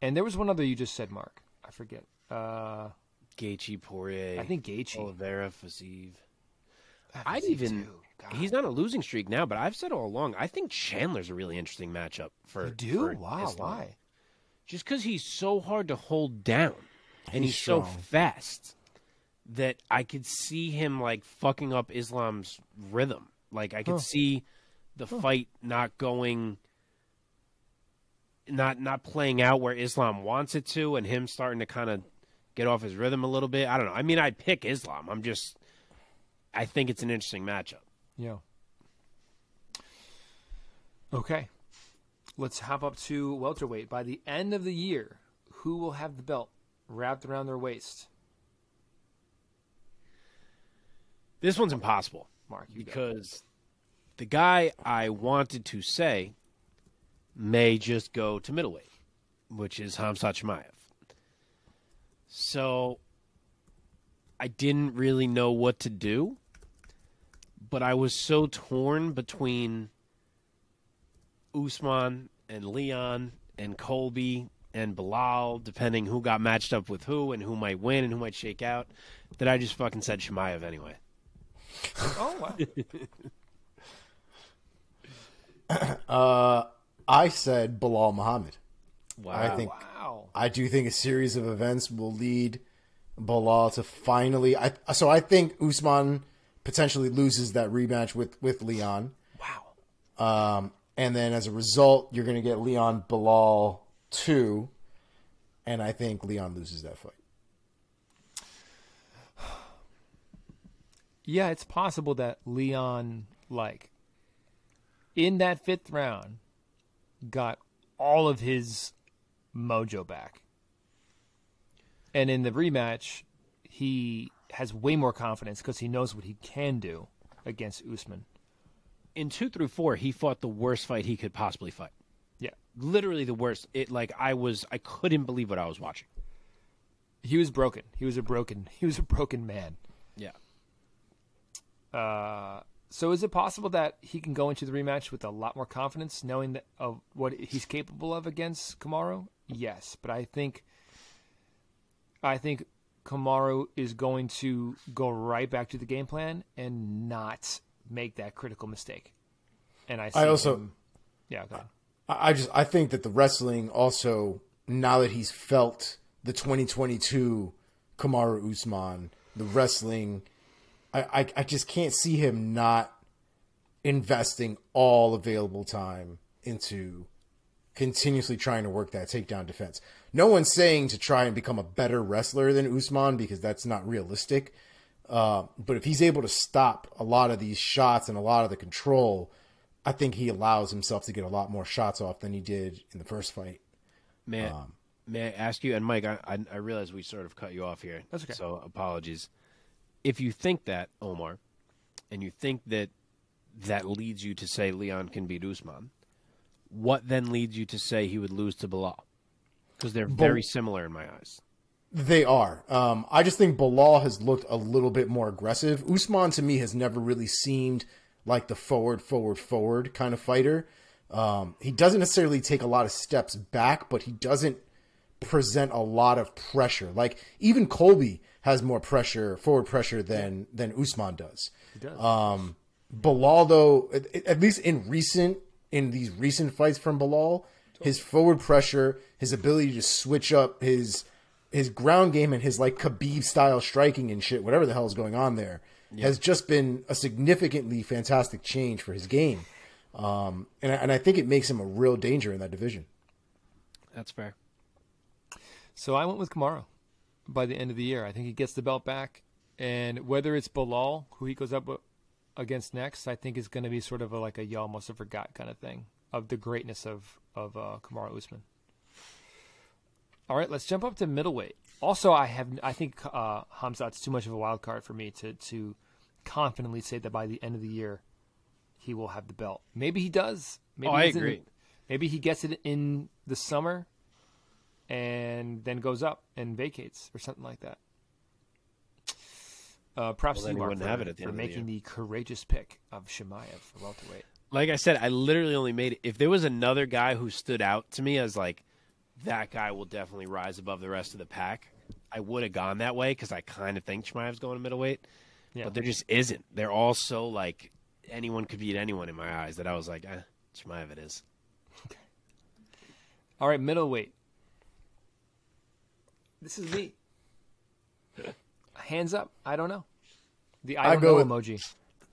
And there was one other you just said, Mark. I forget. Gaethje, Poirier. I think Gaethje. Oliveira, Fiziev. I'd even. He's not a losing streak now, but I've said all along, I think Chandler's a really interesting matchup for. You do? For Wow, Islam. why? Just because he's so hard to hold down, and he's so strong. fast that I could see him like fucking up Islam's rhythm. Like I could see the fight not going, not playing out where Islam wants it to, and him starting to kind of get off his rhythm a little bit. I don't know. I mean, I'd pick Islam. I think it's an interesting matchup. Yeah. Okay. Let's hop up to welterweight. By the end of the year, who will have the belt wrapped around their waist? This one's impossible, Mark, you go. because the guy I wanted to say may just go to middleweight, which is Khamzat Chimaev. So I didn't really know what to do, but I was so torn between Usman and Leon and Colby and Bilal, depending who got matched up with who and who might win and who might shake out, that I just fucking said Chimaev anyway. Oh, wow. I said Bilal Muhammad. Wow. Wow. I do think a series of events will lead Bilal to finally. So I think Usman potentially loses that rematch with Leon. Wow. And then as a result, you're going to get Leon Bilal 2. And I think Leon loses that fight. Yeah, it's possible that Leon, like, in that 5th round, got all of his mojo back. And in the rematch, he has way more confidence because he knows what he can do against Usman. In 2 through 4, he fought the worst fight he could possibly fight. Yeah. Literally the worst. I couldn't believe what I was watching. He was broken. He was a broken man. Yeah. So is it possible that he can go into the rematch with a lot more confidence, knowing that of what he's capable of against Kamaru? Yes, but I think Kamaru is going to go right back to the game plan and not make that critical mistake. And I also, him, yeah, go ahead. I think that the wrestling also, now that he's felt the 2022 Kamaru Usman, the wrestling, I just can't see him not investing all available time into continuously trying to work that takedown defense. No one's saying to try and become a better wrestler than Usman, because that's not realistic. But if he's able to stop a lot of these shots and a lot of the control, I think he allows himself to get a lot more shots off than he did in the first fight. May I ask you, and Mike, I realize we sort of cut you off here. That's okay. So apologies. If you think that, Omar, and you think that leads you to say Leon can beat Usman, what then leads you to say he would lose to Bilal? Because they're very similar in my eyes. They are. I just think Bilal has looked a little bit more aggressive. Usman, to me, has never really seemed like the forward kind of fighter. He doesn't necessarily take a lot of steps back, but he doesn't present a lot of pressure. Like, even Colby has more forward pressure than Usman does. He does. Bilal, though, at least in these recent fights from Bilal, his forward pressure, his ability to switch up his ground game and his like Khabib style striking and shit, whatever the hell is going on there, has just been a significantly fantastic change for his game. And I think it makes him a real danger in that division. That's fair. So I went with Kamaru by the end of the year. I think he gets the belt back. And whether it's Bilal, who he goes up against next, I think is going to be sort of like a you almost have forgot kind of thing of the greatness of Kamaru Usman. All right, let's jump up to middleweight. Also, I think Khamzat's too much of a wild card for me to confidently say that by the end of the year he will have the belt. Maybe he does. Maybe I agree. Maybe he gets it in the summer and then goes up and vacates or something like that. Props Well, to you, then he Mark, wouldn't have it at the for end of the making the courageous pick of Chimaev for welterweight. Like I said, I literally only made it. If there was another guy who stood out to me as like, that guy will definitely rise above the rest of the pack, I would have gone that way because I kind of think Chimaev's going to middleweight. Yeah. But there just isn't. They're all so like anyone could beat anyone in my eyes that I was like, Chimaev it is. All right, middleweight. This is me. Hands up. I don't know. The I don't know emoji.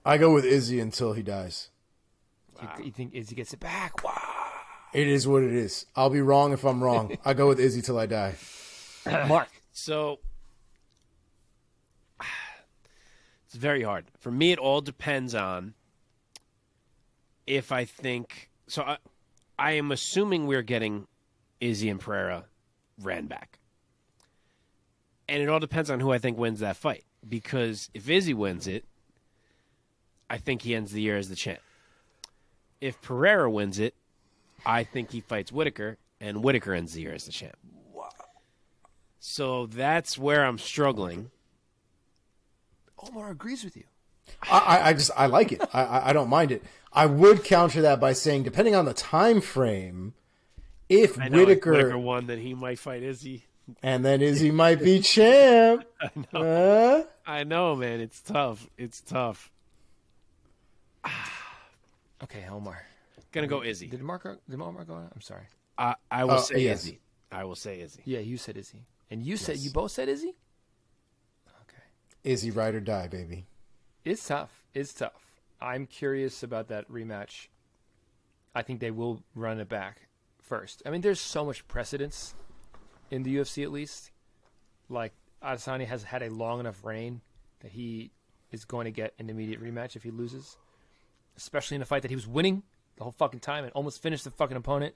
I go with Izzy until he dies. You think Izzy gets it back? Wow. It is what it is. I'll be wrong if I'm wrong. I go with Izzy till I die. Mark. So it's very hard. For me, it all depends on if I think – so I am assuming we're getting Izzy and Pereira ran back. And it all depends on who I think wins that fight. Because if Izzy wins it, I think he ends the year as the champ. If Pereira wins it, I think he fights Whitaker, and Whitaker ends the year as the champ. So that's where I'm struggling. Omar agrees with you. I like it. I don't mind it. I would counter that by saying, depending on the time frame, if Whitaker won, then he might fight Izzy. And then Izzy might be champ. I know, man. It's tough. It's tough. Okay, Omar. Gonna go Izzy. Did Omar go on? I'm sorry. I will say yes. Izzy. I will say Izzy. Yeah, you said Izzy. And you said you both said Izzy? Okay. Izzy ride or die, baby. It's tough. It's tough. I'm curious about that rematch. I think they will run it back first. I mean, there's so much precedence in the UFC, at least. Like, Adesanya has had a long enough reign that he is going to get an immediate rematch if he loses. Especially in a fight that he was winning the whole fucking time and almost finished the fucking opponent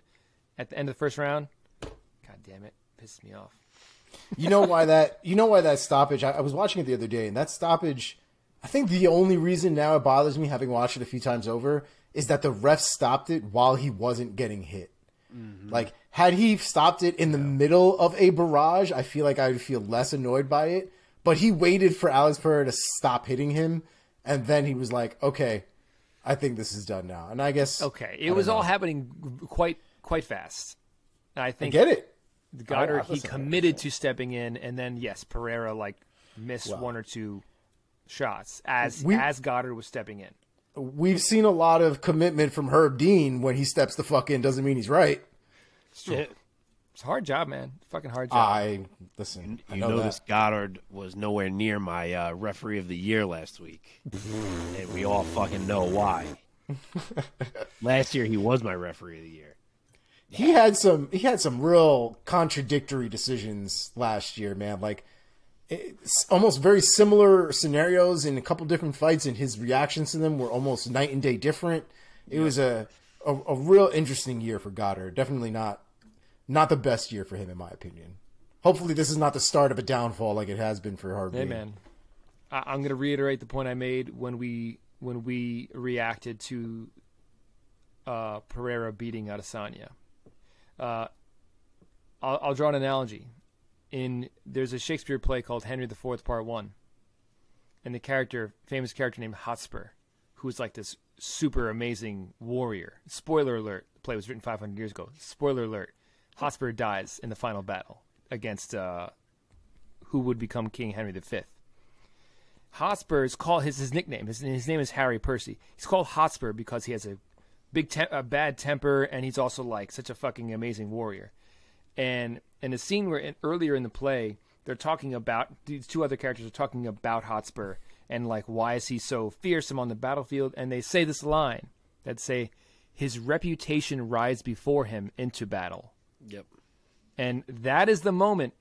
at the end of the first round. God damn it. Pisses me off. You know why that stoppage, I was watching it the other day, and that stoppage, I think the only reason now it bothers me, having watched it a few times over, is that the ref stopped it while he wasn't getting hit. Mm-hmm. Like, had he stopped it in the middle of a barrage, I feel like I would feel less annoyed by it. But he waited for Alex Pereira to stop hitting him, and then he was like, okay, I think this is done now. And I guess... Okay, it was all happening quite fast. I think... I get it. Goddard, he committed to stepping in, and then, yes, Pereira, missed one or two shots as Goddard was stepping in. We've seen a lot of commitment from Herb Dean. When he steps the fuck in, doesn't mean he's right. It's true. It's a hard job, man. Fucking hard job. Listen. You notice Goddard was nowhere near my referee of the year last week, and we all fucking know why. Last year, he was my referee of the year. He had some real contradictory decisions last year, man. Like, it's almost very similar scenarios in a couple different fights, and his reactions to them were almost night and day different. It was a real interesting year for Goddard. Definitely not the best year for him, in my opinion. Hopefully this is not the start of a downfall like it has been for Harvey. Hey, man. I'm going to reiterate the point I made when we reacted to Pereira beating Adesanya. I'll draw an analogy. There's a Shakespeare play called Henry IV Part 1. And the famous character named Hotspur, who's like this super amazing warrior. Spoiler alert, the play was written 500 years ago. Spoiler alert, Hotspur dies in the final battle against who would become King Henry V. Hotspur is called his nickname. His name is Harry Percy. He's called Hotspur because he has a bad temper, and he's also like such a fucking amazing warrior. And in a scene where earlier in the play, they're talking about, these two other characters are talking about Hotspur and like, why is he so fearsome on the battlefield? And they say this line that say, his reputation rides before him into battle. Yep. And that is the moment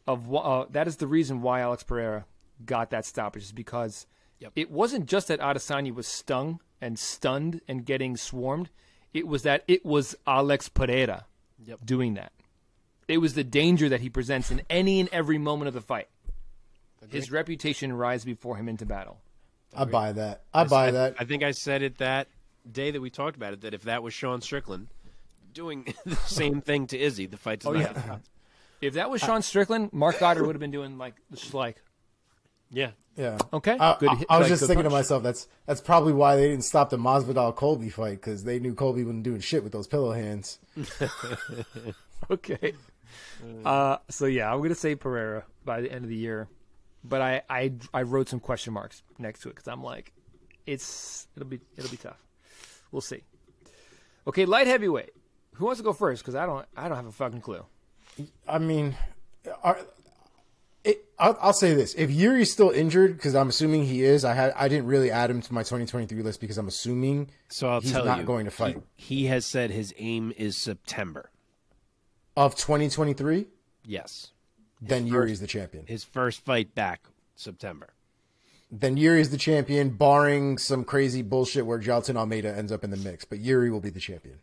that is the reason why Alex Pereira got that stoppage, is because it wasn't just that Adesanya was stung and stunned and getting swarmed. It was that it was Alex Pereira doing that. It was the danger that he presents in any and every moment of the fight. His reputation rides before him into battle. I buy that. I buy that. I think I said it that day that we talked about it, that if that was Sean Strickland doing the same thing to Izzy, the fight does not. If that was Sean Strickland, Mark Goddard would have been doing like the Schleich. Yeah. Yeah. Okay. I Good was hit- just good thinking to punch. myself, that's probably why they didn't stop the Masvidal Colby fight, because they knew Colby wasn't doing shit with those pillow hands. Okay. So yeah, I'm gonna say Pereira by the end of the year, but I wrote some question marks next to it because I'm like, it'll be tough. We'll see. Okay, light heavyweight. Who wants to go first? Because I don't have a fucking clue. I mean, I'll say this: if Yuri's still injured, because I'm assuming he is, I didn't really add him to my 2023 list because I'm assuming So I'll he's tell not you, going to fight He has said his aim is September. of 2023. Yes. Then Yuri's the champion. His first fight back, September. Then Yuri's the champion, barring some crazy bullshit where Jailton Almeida ends up in the mix. But Yuri will be the champion.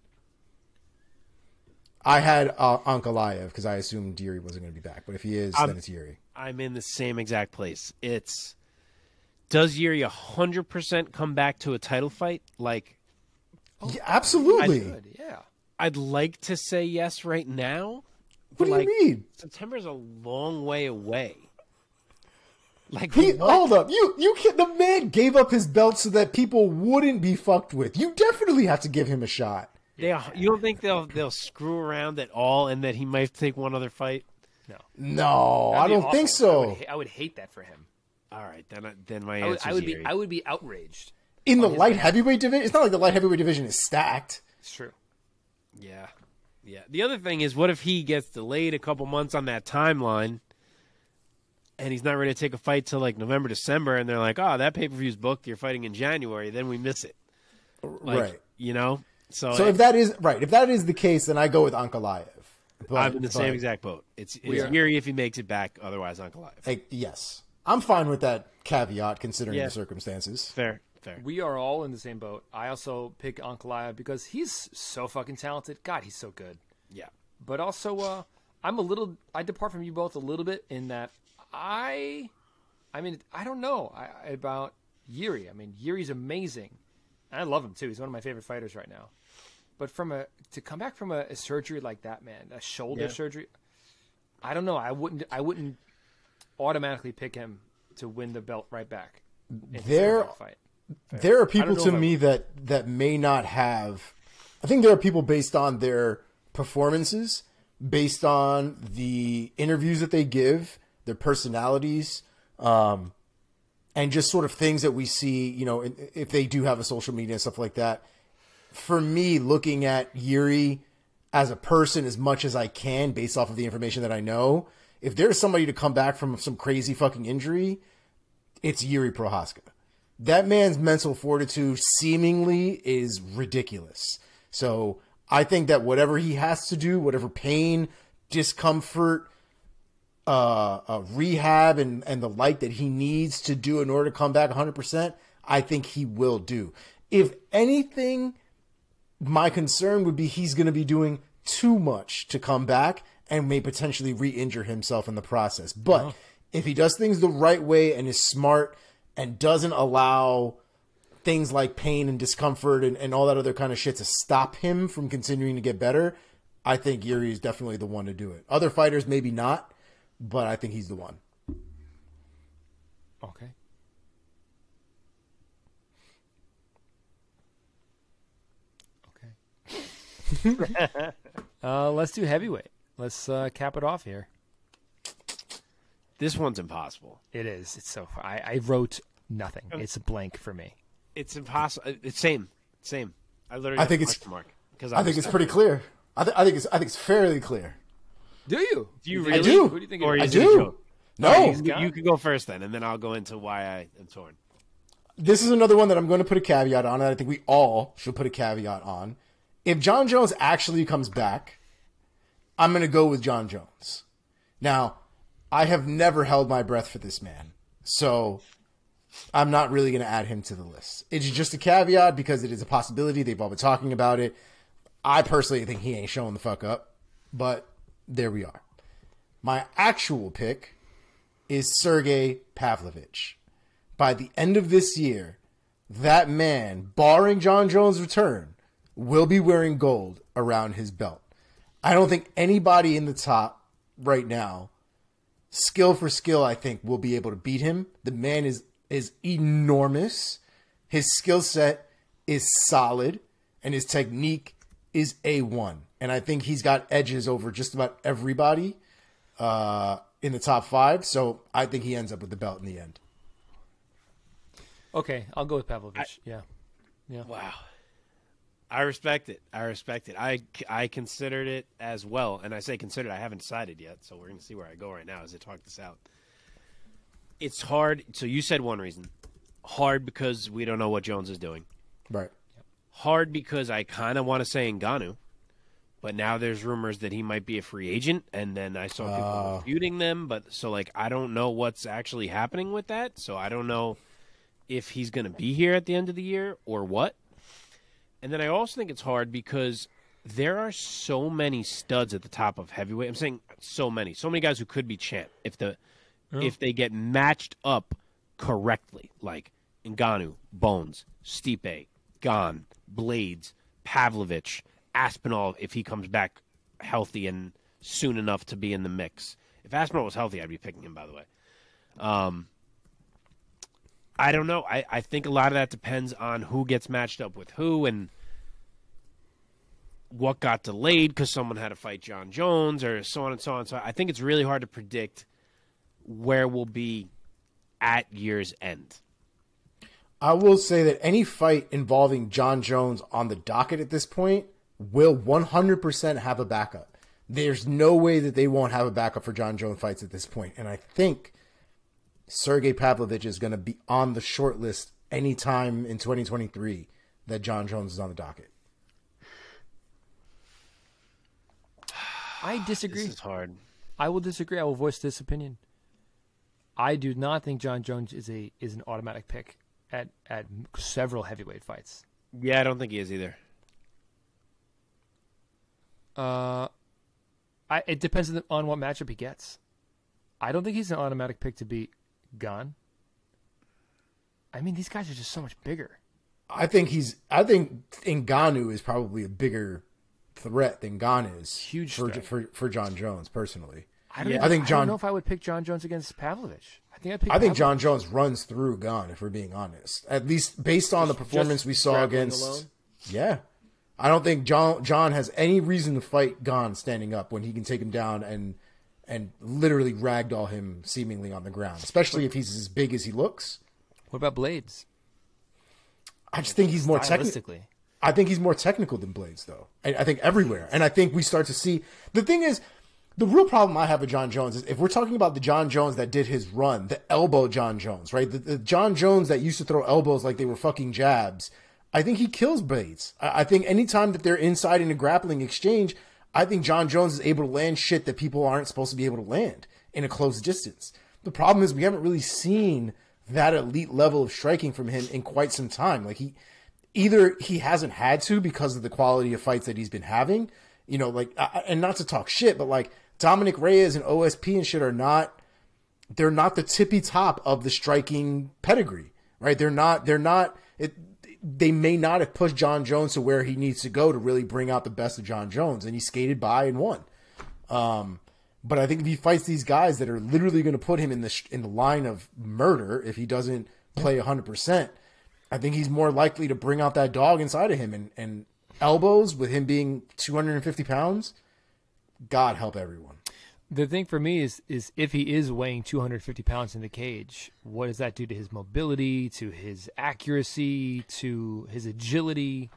I had Ankalaev because I assumed Yuri wasn't going to be back. But if he is, then it's Yuri. I'm in the same exact place. Does Yuri 100% come back to a title fight? Like, Yeah, absolutely. Good. Yeah. I'd like to say yes right now. What do like, you mean? September's a long way away. Like, Hold up. The man gave up his belt so that people wouldn't be fucked with. You definitely have to give him a shot. you don't think they'll screw around at all, and that he might take one other fight? No, I That'd be don't think awful. so. I would hate that for him. All right, then my answer is Yuri. I would be outraged. In the light heavyweight division, it's not like the light heavyweight division is stacked. It's true. Yeah. The other thing is, what if he gets delayed a couple months on that timeline, and he's not ready to take a fight till like November, December, and they're like, "Oh, that pay-per-view's booked. You're fighting in January." Then we miss it. Right. You know. So if that is the case, then I go with Ankalaev. I'm in the same exact boat. It's Yuri if he makes it back. Otherwise, Ankalaev. Yes, I'm fine with that caveat considering Yeah. the circumstances. Fair. We are all in the same boat. I also pick Ankalaev because he's so fucking talented. God, he's so good. Yeah. But also, I depart from you both a little bit in that I don't know about Yuri. I mean, Yuri's amazing. I love him too. He's one of my favorite fighters right now. But to come back from a surgery like that, man, a shoulder surgery, I don't know. I wouldn't automatically pick him to win the belt right back. There are people to me that may not have. I think there are people based on their performances, based on the interviews that they give, their personalities, and just sort of things that we see, if they do have a social media and stuff like that. For me, looking at Yuri as a person as much as I can based off of the information that I know, if there's somebody to come back from some crazy fucking injury, it's Yuri Prochazka. That man's mental fortitude seemingly is ridiculous. So I think that whatever he has to do, whatever pain, discomfort, rehab, and the like that he needs to do in order to come back 100%, I think he will do. If anything, my concern would be he's going to be doing too much to come back and may potentially re-injure himself in the process. But if he does things the right way and is smart and doesn't allow things like pain and discomfort and all that other kind of shit to stop him from continuing to get better, I think Yuri is definitely the one to do it. Other fighters maybe not, but I think he's the one. Okay. Let's do heavyweight. Let's cap it off here. This one's impossible. It is. It's so. I wrote nothing. It's a blank for me. It's impossible. It's same. I literally. I think it's. Because I think it's pretty clear. I think it's fairly clear. Do you? Do you I really? do. Who do you think? Or it I is? is it a do. joke? No, You can go first then, and then I'll go into why I am torn. this is another one that I'm going to put a caveat on, and I think we all should put a caveat on. If John Jones actually comes back, I'm going to go with John Jones. Now, I have never held my breath for this man, so I'm not really going to add him to the list. It's just a caveat because it is a possibility. They've all been talking about it. I personally think he ain't showing the fuck up, but there we are. My actual pick is Sergey Pavlovich. By the end of this year, that man, barring John Jones' return, will be wearing gold around his belt. I don't think anybody in the top right now skill for skill, I think we'll be able to beat him. The man is enormous. His skill set is solid, and his technique is A1. And I think he's got edges over just about everybody in the top 5. So I think he ends up with the belt in the end. Okay, I'll go with Pavlovich. Yeah. Wow. I respect it. I considered it as well. And I say considered, I haven't decided yet. So we're going to see where I go right now as I talk this out. It's hard. So you said one reason. Hard because we don't know what Jones is doing. Right. Hard because I kind of want to say Ngannou. But now there's rumors that he might be a free agent. And then I saw people refuting them. But so, like, I don't know what's actually happening with that. So I don't know if he's going to be here at the end of the year or what. And then I also think it's hard because there are so many studs at the top of heavyweight. I'm saying so many guys who could be champ if they get matched up correctly, like Ngannou, Bones, Stipe, Gane, Blades, Pavlovich, Aspinall if he comes back healthy and soon enough to be in the mix. If Aspinall was healthy, I'd be picking him, by the way. I don't know. I think a lot of that depends on who gets matched up with who and what got delayed because someone had to fight John Jones or so on and so on. So I think it's really hard to predict where we'll be at year's end. I will say that any fight involving John Jones on the docket at this point will 100% have a backup. There's no way that they won't have a backup for John Jones fights at this point. And I think Sergey Pavlovich is going to be on the short list anytime in 2023 that John Jones is on the docket. I disagree. This is hard. I will disagree. I will voice this opinion. I do not think John Jones is an automatic pick at several heavyweight fights. Yeah, I don't think he is either. It depends on what matchup he gets. I don't think he's an automatic pick to beat Gane. I mean, these guys are just so much bigger. I think Ngannou is probably a bigger threat than Gane is. Huge for John Jones personally. I don't know if I would pick John Jones against Pavlovich. I think John Jones runs through Gane, if we're being honest. At least based on the performance we saw against alone? Yeah. I don't think John has any reason to fight Gane standing up when he can take him down and literally ragdoll him seemingly on the ground, especially if he's as big as he looks. What about Blades? I just think he's more technical. I think he's more technical than Blades, though. I think everywhere. And I think we start to see... The thing is, the real problem I have with John Jones is if we're talking about the John Jones that did his run, the elbow John Jones, right? The John Jones that used to throw elbows like they were fucking jabs, I think he kills Blades. I think anytime that they're inside in a grappling exchange, I think John Jones is able to land shit that people aren't supposed to be able to land in a close distance. The problem is we haven't really seen that elite level of striking from him in quite some time. Like either he hasn't had to because of the quality of fights that he's been having, you know, like, and not to talk shit, but like Dominic Reyes and OSP and shit they're not the tippy top of the striking pedigree, right? They may not have pushed John Jones to where he needs to go to really bring out the best of John Jones, and he skated by and won. But I think if he fights these guys that are literally going to put him in the line of murder, if he doesn't play 100%, I think he's more likely to bring out that dog inside of him. And elbows with him being 250 pounds, God help everyone. The thing for me is if he is weighing 250 pounds in the cage, what does that do to his mobility, to his accuracy, to his agility?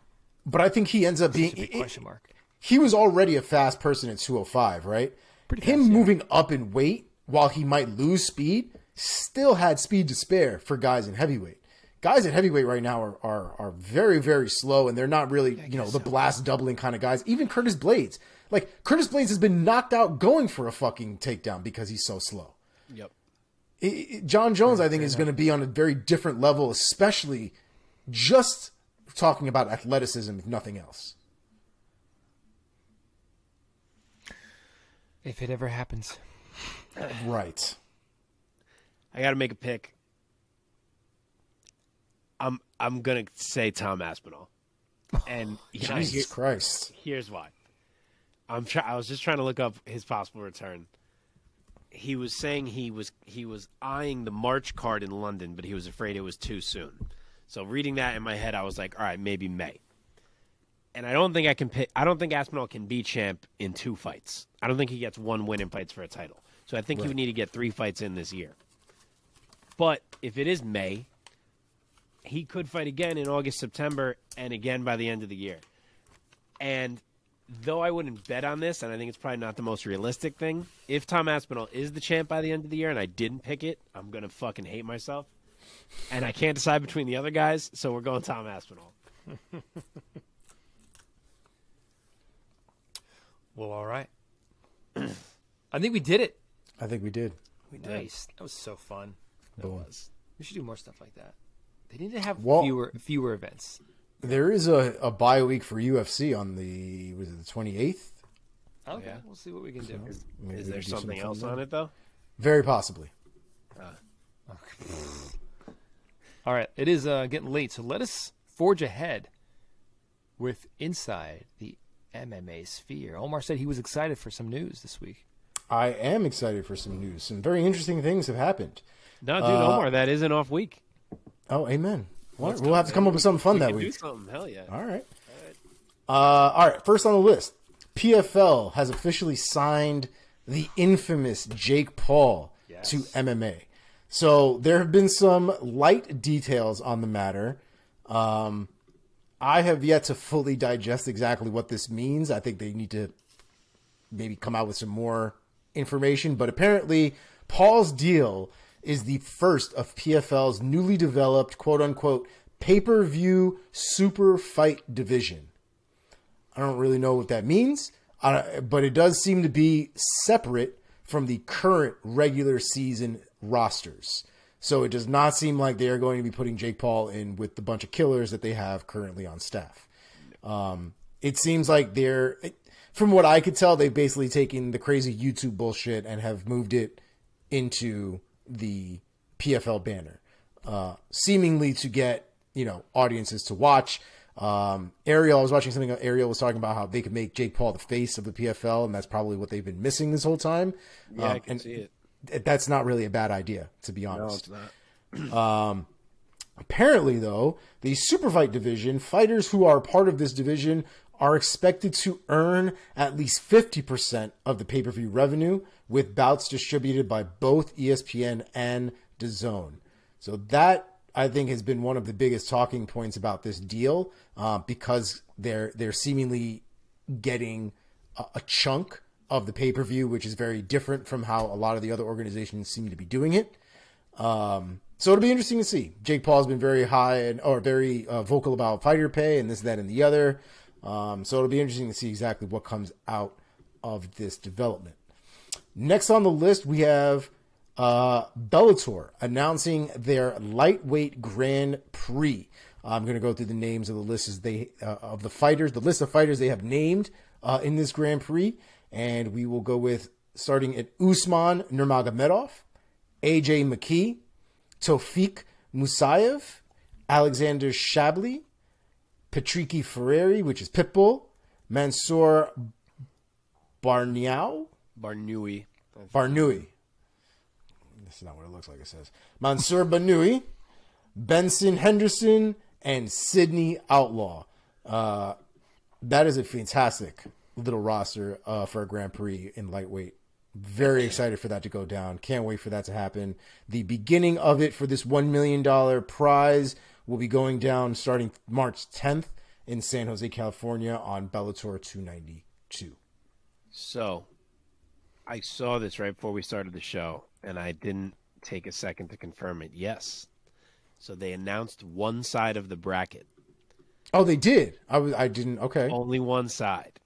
But I think he ends up being a big question mark. He was already a fast person at 205, right? Pretty Him fast, yeah. moving up in weight while he might lose speed still had speed to spare for guys in heavyweight. Guys at heavyweight right now are very, very slow, and they're not really, the blast doubling kind of guys. Even Curtis Blades. Like, Curtis Blades has been knocked out going for a fucking takedown because he's so slow. Yep. John Jones, I think, is going to be on a very different level, especially just talking about athleticism, if nothing else. If it ever happens. Right. I got to make a pick. I'm gonna say Tom Aspinall, and Jesus Christ. Here's why. I was just trying to look up his possible return. he was saying he was eyeing the March card in London, but he was afraid it was too soon. So reading that in my head, I was like, all right, maybe May. And I don't think Aspinall can be champ in 2 fights. I don't think he gets 1 win and fights for a title. So I think he would need to get 3 fights in this year. But if it is May, he could fight again in August, September, and again by the end of the year. And though I wouldn't bet on this, and I think it's probably not the most realistic thing, if Tom Aspinall is the champ by the end of the year and I didn't pick it, I'm going to fucking hate myself. And I can't decide between the other guys, so we're going Tom Aspinall. Well, all right. I think we did it. I think we did. Nice. That was so fun. It was. We should do more stuff like that. They need to have fewer events. There is a bye week for UFC on the 28th? Okay, yeah. We'll see what we can do. Is there something else on it, though? Very possibly. Okay. All right, it is getting late, so let us forge ahead with Inside the MMA Sphere. Omar said he was excited for some news this week. I am excited for some news. Some very interesting things have happened. No, dude, Omar, that is an off week. Oh, amen. We'll have to come up with something fun that week. Do something, hell yeah. All right. All right, first on the list, PFL has officially signed the infamous Jake Paul to MMA. So there have been some light details on the matter. I have yet to fully digest exactly what this means. I think they need to maybe come out with some more information. But apparently, Paul's deal is the first of PFL's newly developed, quote-unquote, pay-per-view super fight division. I don't really know what that means, but it does seem to be separate from the current regular season rosters. So it does not seem like they are going to be putting Jake Paul in with the bunch of killers that they have currently on staff. It seems like from what I could tell, they've basically taken the crazy YouTube bullshit and have moved it into the PFL banner, seemingly to get, audiences to watch. Ariel, I was watching something. Ariel was talking about how they could make Jake Paul the face of the PFL, and that's probably what they've been missing this whole time. Yeah, I can see it. That's not really a bad idea, to be honest. No, it's not. Apparently, though, the super fight division, fighters who are part of this division are expected to earn at least 50% of the pay-per-view revenue, with bouts distributed by both ESPN and DAZN. So that, I think, has been one of the biggest talking points about this deal, because they're seemingly getting a chunk of the pay-per-view, which is very different from how a lot of the other organizations seem to be doing it. So it'll be interesting to see. Jake Paul's been very very vocal about fighter pay and this, that, and the other. So it'll be interesting to see exactly what comes out of this development. Next on the list, we have Bellator announcing their lightweight Grand Prix. I'm going to go through the names of the list of the fighters, the list of fighters they have named in this Grand Prix. And we will go with, starting at Usman Nurmagomedov, AJ McKee, Tofik Musayev, Alexander Shabli, Patricky Ferreri, which is Pitbull, Mansoor Barnui. This is not what it looks like, it says. Mansoor Barnui, Benson Henderson, and Sydney Outlaw. That is a fantastic little roster for a Grand Prix in lightweight. Very excited for that to go down. Can't wait for that to happen. The beginning of it for this $1 million prize will be going down starting March 10th in San Jose, California on Bellator 292. So, I saw this right before we started the show, and I didn't take a second to confirm it. Yes. So they announced one side of the bracket. Oh, they did? I didn't. Okay. Only one side.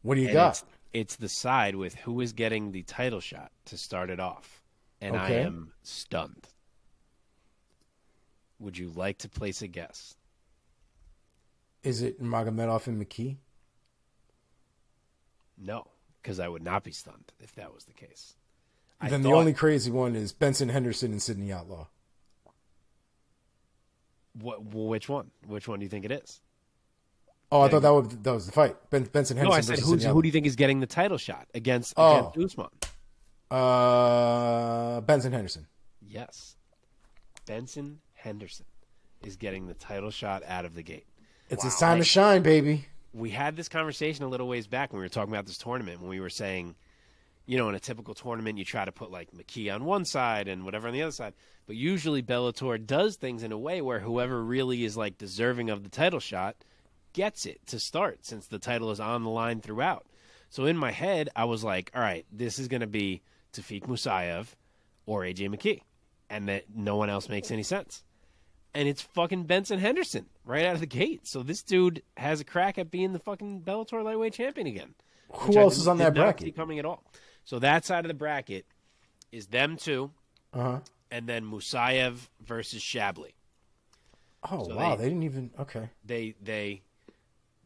What do you got? It's the side with who is getting the title shot to start it off. And I am stunned. Would you like to place a guess? Is it Magomedov and McKee? No, because I would not be stunned if that was the case. Then the only crazy one is Benson Henderson and Sydney Outlaw. Which one? Which one do you think it is? Oh, I thought that was the fight. Benson Henderson. No, I said who do you think is getting the title shot against Usman? Benson Henderson. Yes. Benson Henderson is getting the title shot out of the gate. It's his time to shine, baby. We had this conversation a little ways back when we were talking about this tournament, when we were saying, you know, in a typical tournament, you try to put like McKee on one side and whatever on the other side. But usually Bellator does things in a way where whoever really is like deserving of the title shot gets it to start, since the title is on the line throughout. So in my head, I was like, all right, this is going to be Tafik Musayev or AJ McKee. And that no one else makes any sense. And it's fucking Benson Henderson right out of the gate. So this dude has a crack at being the fucking Bellator lightweight champion again. Who else is on that did not bracket? see coming at all. So that side of the bracket is them two, Uh-huh. and then Musayev versus Shabley. Oh, So wow. They didn't even... Okay. They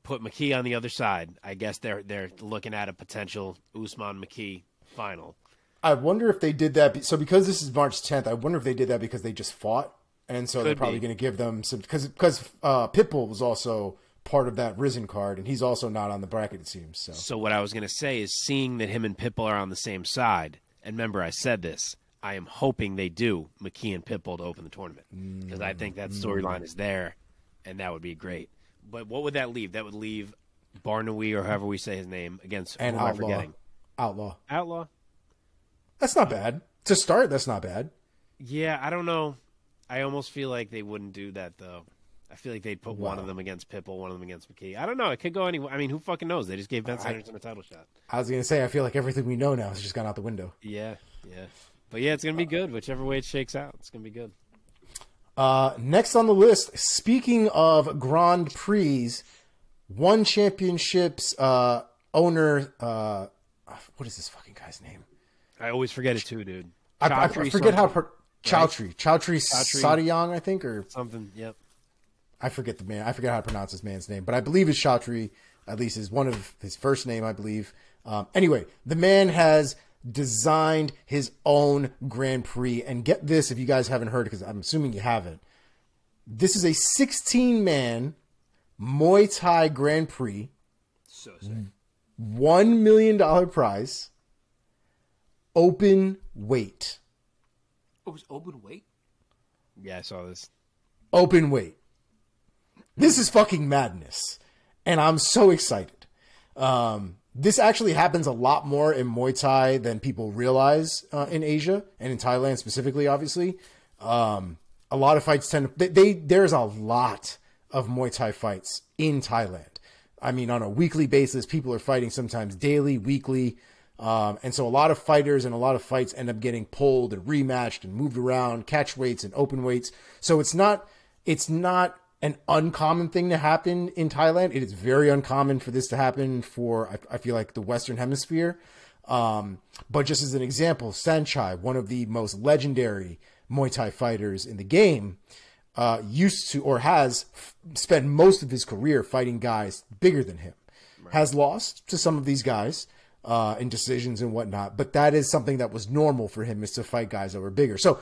put McKee on the other side. I guess they're looking at a potential Usman McKee final. I wonder if they did that. So because this is March 10th, I wonder if they did that because they just fought. And so they're probably going to give them some... Because Pitbull was also part of that Risen card, and he's also not on the bracket, it seems. So what I was going to say is, seeing that him and Pitbull are on the same side, and remember I said this, I am hoping they do McKee and Pitbull to open the tournament, because I think that storyline is there, and that would be great. But what would that leave? That would leave Barnawi, or however we say his name, against And who am I Outlaw. forgetting? Outlaw. That's not bad. To start, that's not bad. Yeah, I don't know. I almost feel like they wouldn't do that, though. I feel like they'd put one of them against Pitbull, one of them against McKee. I don't know. It could go anywhere. I mean, who fucking knows? They just gave Benson Henderson a title shot. I was going to say, I feel like everything we know now has just gone out the window. Yeah. But yeah, it's going to be good. Whichever way it shakes out, it's going to be good. Next on the list, speaking of Grand Prix, One Championships owner, what is this fucking guy's name? I always forget it too, dude. I forget how... Chowdhury Chowdhury. Satyong, I think, or... Something, yep. I forget the man. I forget how to pronounce this man's name, but I believe it's Chowdhury, at least is one of his first name, I believe. Anyway, the man has designed his own Grand Prix, and get this if you guys haven't heard, because I'm assuming you haven't. This is a 16-man Muay Thai Grand Prix. So sick. $1 million prize. Open weight. Oh, it was open weight? Yeah, I saw this. Open weight. This is fucking madness. And I'm so excited. This actually happens a lot more in Muay Thai than people realize in Asia and in Thailand specifically, obviously. A lot of fights there's a lot of Muay Thai fights in Thailand. I mean, on a weekly basis, people are fighting sometimes daily, weekly. And so a lot of fighters and a lot of fights end up getting pulled and rematched and moved around, catch weights and open weights. So it's not an uncommon thing to happen in Thailand. It is very uncommon for this to happen for, I feel like, the Western Hemisphere. But just as an example, Sanchai, one of the most legendary Muay Thai fighters in the game, used to, or has spent most of his career fighting guys bigger than him. Right. Has lost to some of these guys in decisions and whatnot, but that is something that was normal for him, is to fight guys that were bigger. So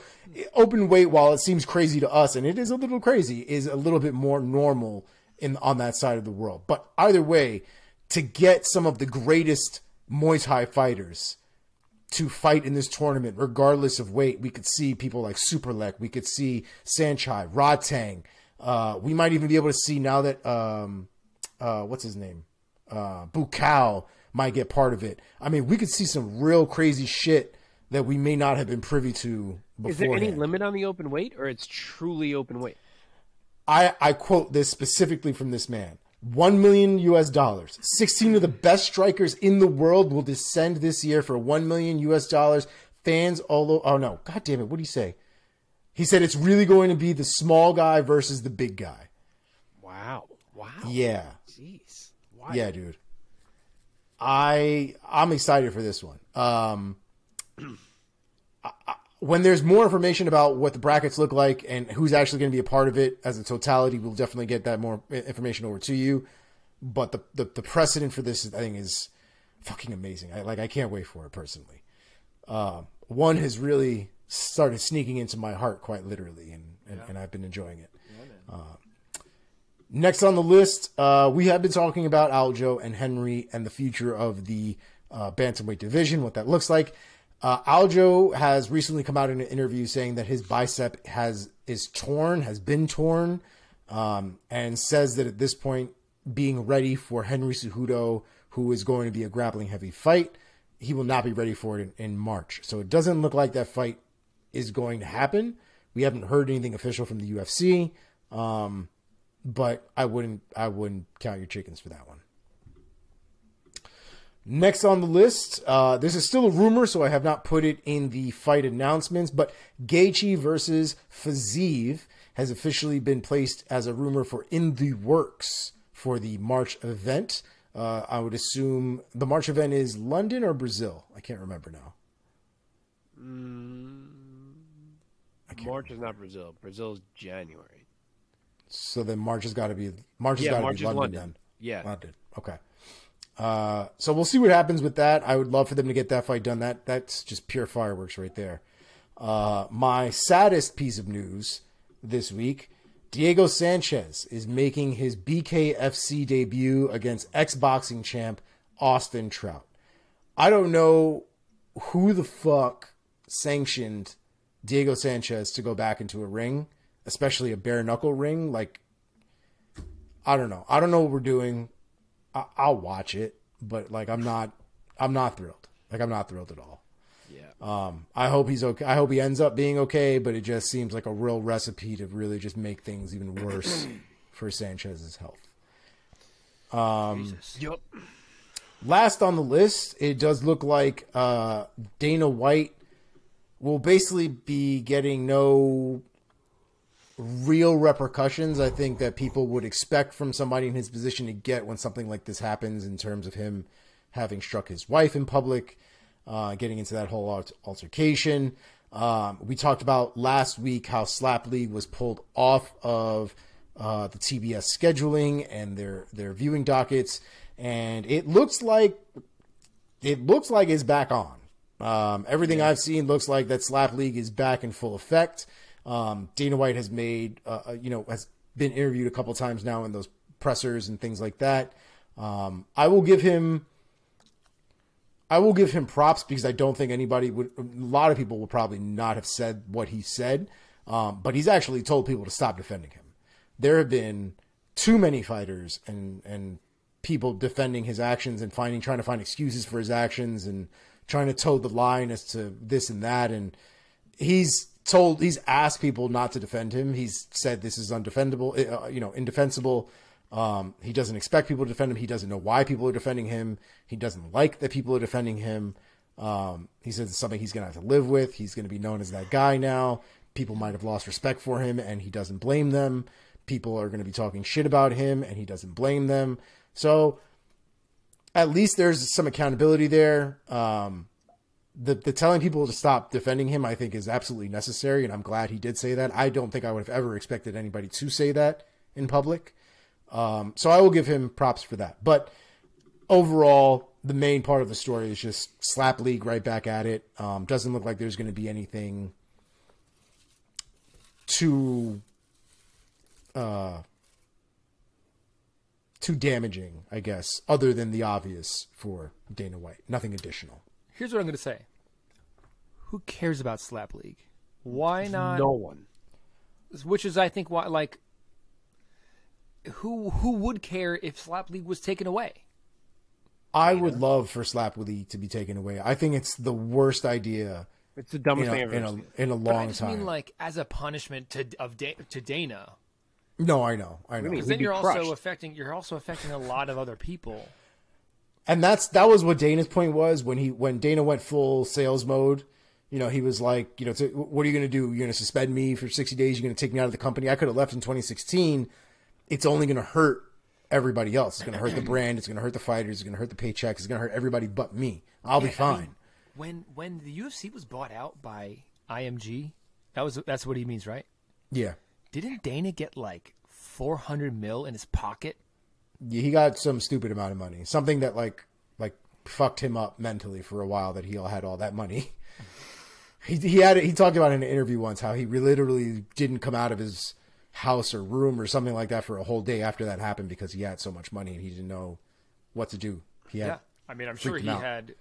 open weight, while it seems crazy to us, and it is a little crazy, is a little bit more normal on that side of the world. But either way, to get some of the greatest Muay Thai fighters to fight in this tournament, regardless of weight, we could see people like Superlek, we could see Sanchai, Rodtang. We might even be able to see now that, what's his name? Bukao might get part of it. I mean, we could see some real crazy shit that we may not have been privy to before. Is there any limit on the open weight, or it's truly open weight? I quote this specifically from this man. $1 million US. 16 of the best strikers in the world will descend this year for $1 million US. Fans all over. Oh no, God damn it! What did he say? He said it's really going to be the small guy versus the big guy. Wow! Yeah. Jeez. Why? Yeah, dude. I'm excited for this one. When there's more information about what the brackets look like and who's actually going to be a part of it as a totality, we'll definitely get that more information over to you. But the precedent for this, I think, is fucking amazing. I can't wait for it personally. One has really started sneaking into my heart quite literally, and I've been enjoying it. Yeah, next on the list, we have been talking about Aljo and Henry and the future of the bantamweight division, what that looks like. Aljo has recently come out in an interview saying that his bicep has been torn, and says that at this point, being ready for Henry Cejudo, who is going to be a grappling heavy fight, he will not be ready for it in March. So it doesn't look like that fight is going to happen. We haven't heard anything official from the UFC, but I wouldn't count your chickens for that one. Next on the list, this is still a rumor, so I have not put it in the fight announcements, but Gaethje versus Fiziev has officially been placed as a rumor for in the works for the March event. I would assume the March event is London or Brazil. I can't remember now. March is not Brazil. Brazil is January. So then March has got to be London then. Yeah. London. Okay. So we'll see what happens with that. I would love for them to get that fight done. That's just pure fireworks right there. My saddest piece of news this week, Diego Sanchez is making his BKFC debut against ex-boxing champ Austin Trout. I don't know who the fuck sanctioned Diego Sanchez to go back into a ring, especially a bare knuckle ring. Like, I don't know. I don't know what we're doing. I'll watch it, but like, I'm not thrilled. Like, I'm not thrilled at all. Yeah. I hope he's okay. I hope he ends up being okay, but it just seems like a real recipe to really just make things even worse for Sanchez's health. Jesus. Yep. Last on the list, it does look like Dana White will basically be getting no real repercussions, I think, that people would expect from somebody in his position to get when something like this happens, in terms of him having struck his wife in public, getting into that whole altercation. We talked about last week how Slap League was pulled off of the TBS scheduling and their viewing dockets, and it looks like it's back on. Everything I've seen looks like that Slap League is back in full effect. Dana White has made, has been interviewed a couple times now in those pressers and things like that. I will give him props, because I don't think a lot of people would probably not have said what he said. But he's actually told people to stop defending him. There have been too many fighters and people defending his actions and trying to find excuses for his actions and trying to toe the line as to this and that. And he's asked people not to defend him. He's said this is undefendable, indefensible. He doesn't expect people to defend him. He doesn't know why people are defending him. He doesn't like that people are defending him. He says it's something he's going to have to live with. He's going to be known as that guy now. People might have lost respect for him, and he doesn't blame them. People are going to be talking shit about him, and he doesn't blame them. So at least there's some accountability there. The telling people to stop defending him, I think, is absolutely necessary, and I'm glad he did say that. I don't think I would have ever expected anybody to say that in public. So I will give him props for that. But overall, the main part of the story is just Slap League right back at it. Doesn't look like there's going to be anything too damaging, I guess, other than the obvious for Dana White. Nothing additional. Here's what I'm going to say. Who cares about Slap League? Why not? No one. Which is, I think, why, like, who would care if Slap League was taken away? I would love for Slap League to be taken away. I think it's the worst idea. It's the dumbest thing I've ever seen. In a But I long just time. mean, like, as a punishment to Dana. No, I know. Because He'd then be you're crushed. also affecting a lot of other people. And that was what Dana's point was when Dana went full sales mode. He was like, what are you going to do? You're going to suspend me for 60 days? You're going to take me out of the company? I could have left in 2016. It's only going to hurt everybody else. It's going to hurt the brand. It's going to hurt the fighters. It's going to hurt the paychecks. It's going to hurt everybody but me. I'll be fine. I mean, when the UFC was bought out by IMG, that's what he means, right? Yeah. Didn't Dana get like $400 million in his pocket? Yeah, he got some stupid amount of money. Something that like fucked him up mentally for a while, that he had all that money. He talked about in an interview once how he literally didn't come out of his house or room or something like that for a whole day after that happened, because he had so much money and he didn't know what to do. I mean, I'm sure freaked he him out. had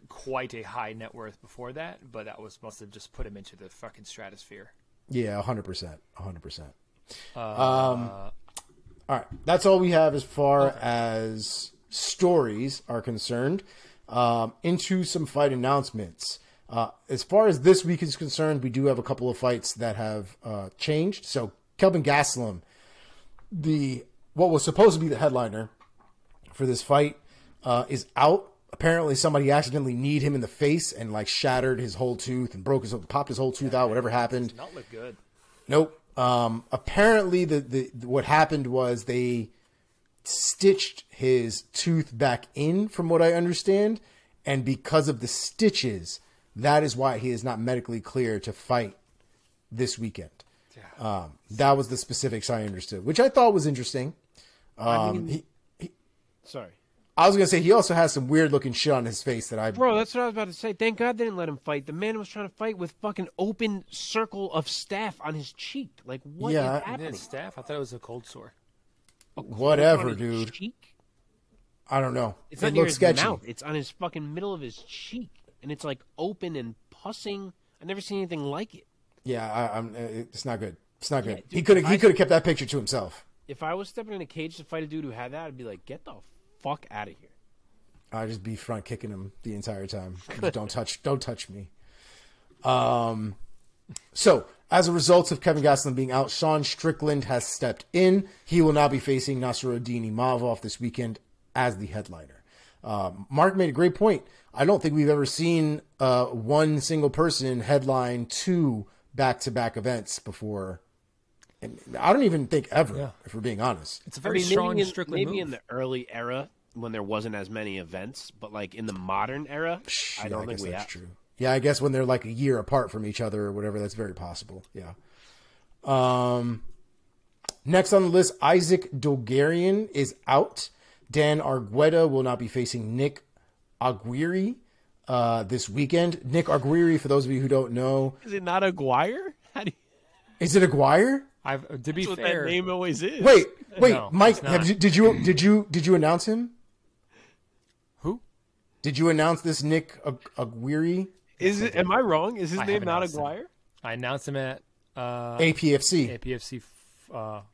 quite a high net worth before that, but that must have just put him into the fucking stratosphere. Yeah, 100%. 100%. All right. That's all we have as far as stories are concerned. Into some fight announcements. As far as this week is concerned, we do have a couple of fights that have changed. So Kelvin Gastelum, what was supposed to be the headliner for this fight, is out. Apparently somebody accidentally kneed him in the face and like shattered his whole tooth and popped his whole tooth out, whatever happened. Does not look good. Nope. Apparently what happened was they stitched his tooth back in, from what I understand, and because of the stitches, that is why he is not medically clear to fight this weekend. That was the specifics I understood, which I thought was interesting. Sorry. I was going to say, he also has some weird looking shit on his face that Bro, that's what I was about to say. Thank God they didn't let him fight. The man was trying to fight with fucking open circle of staph on his cheek. Like, what is happening? Staph? I thought it was a cold sore. Whatever, dude. Cheek? I don't know. It's not near his mouth. It's on his fucking middle of his cheek. And it's like open and pussing. I've never seen anything like it. Yeah, it's not good. It's not good. Dude, he could have kept that picture to himself. If I was stepping in a cage to fight a dude who had that, I'd be like, get the fuck out of here. I'd just be front kicking him the entire time. Don't touch me. So, as a result of Kevin Gastelum being out, Sean Strickland has stepped in. He will now be facing Nasruddin Imavov this weekend as the headliner. Mark made a great point. I don't think we've ever seen one single person headline two back-to-back events before. And I don't even think ever, if we're being honest. It's a very strong Strickland maybe move. In the early era when there wasn't as many events, but like in the modern era, I don't think we have. True. Yeah, I guess when they're like a year apart from each other or whatever, that's very possible. Yeah. Next on the list, Isaac Dogarian is out. Dan Argueta will not be facing Nick Aguirre this weekend. Nick Aguirre, for those of you who don't know, is it not Aguirre? Is it Aguirre? To be That's fair, what that name always is. Wait, No, Mike, did you announce him? Who? Did you announce this Nick Aguirre? Is it? Am I wrong? Is his I name have not announced him. Aguirre? I announced him at APFC. APFC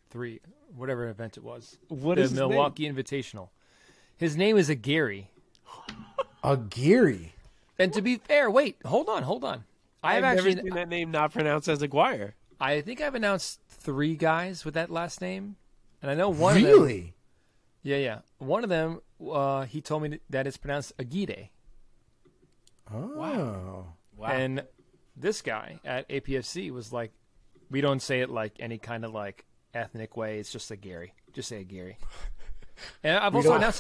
3, whatever event it was. What the is his Milwaukee Invitational. His name is Aguirre. Aguirre. And to be fair, wait, hold on. I've actually never seen that name not pronounced as Aguirre. I think I've announced 3 guys with that last name, and I know one of them. Really? Yeah. One of them, he told me that it's pronounced Aguirre. Oh. Wow. And this guy at APFC was like, we don't say it like any kind of like ethnic way. It's just Aguirre. Just say Aguirre. And I've also announced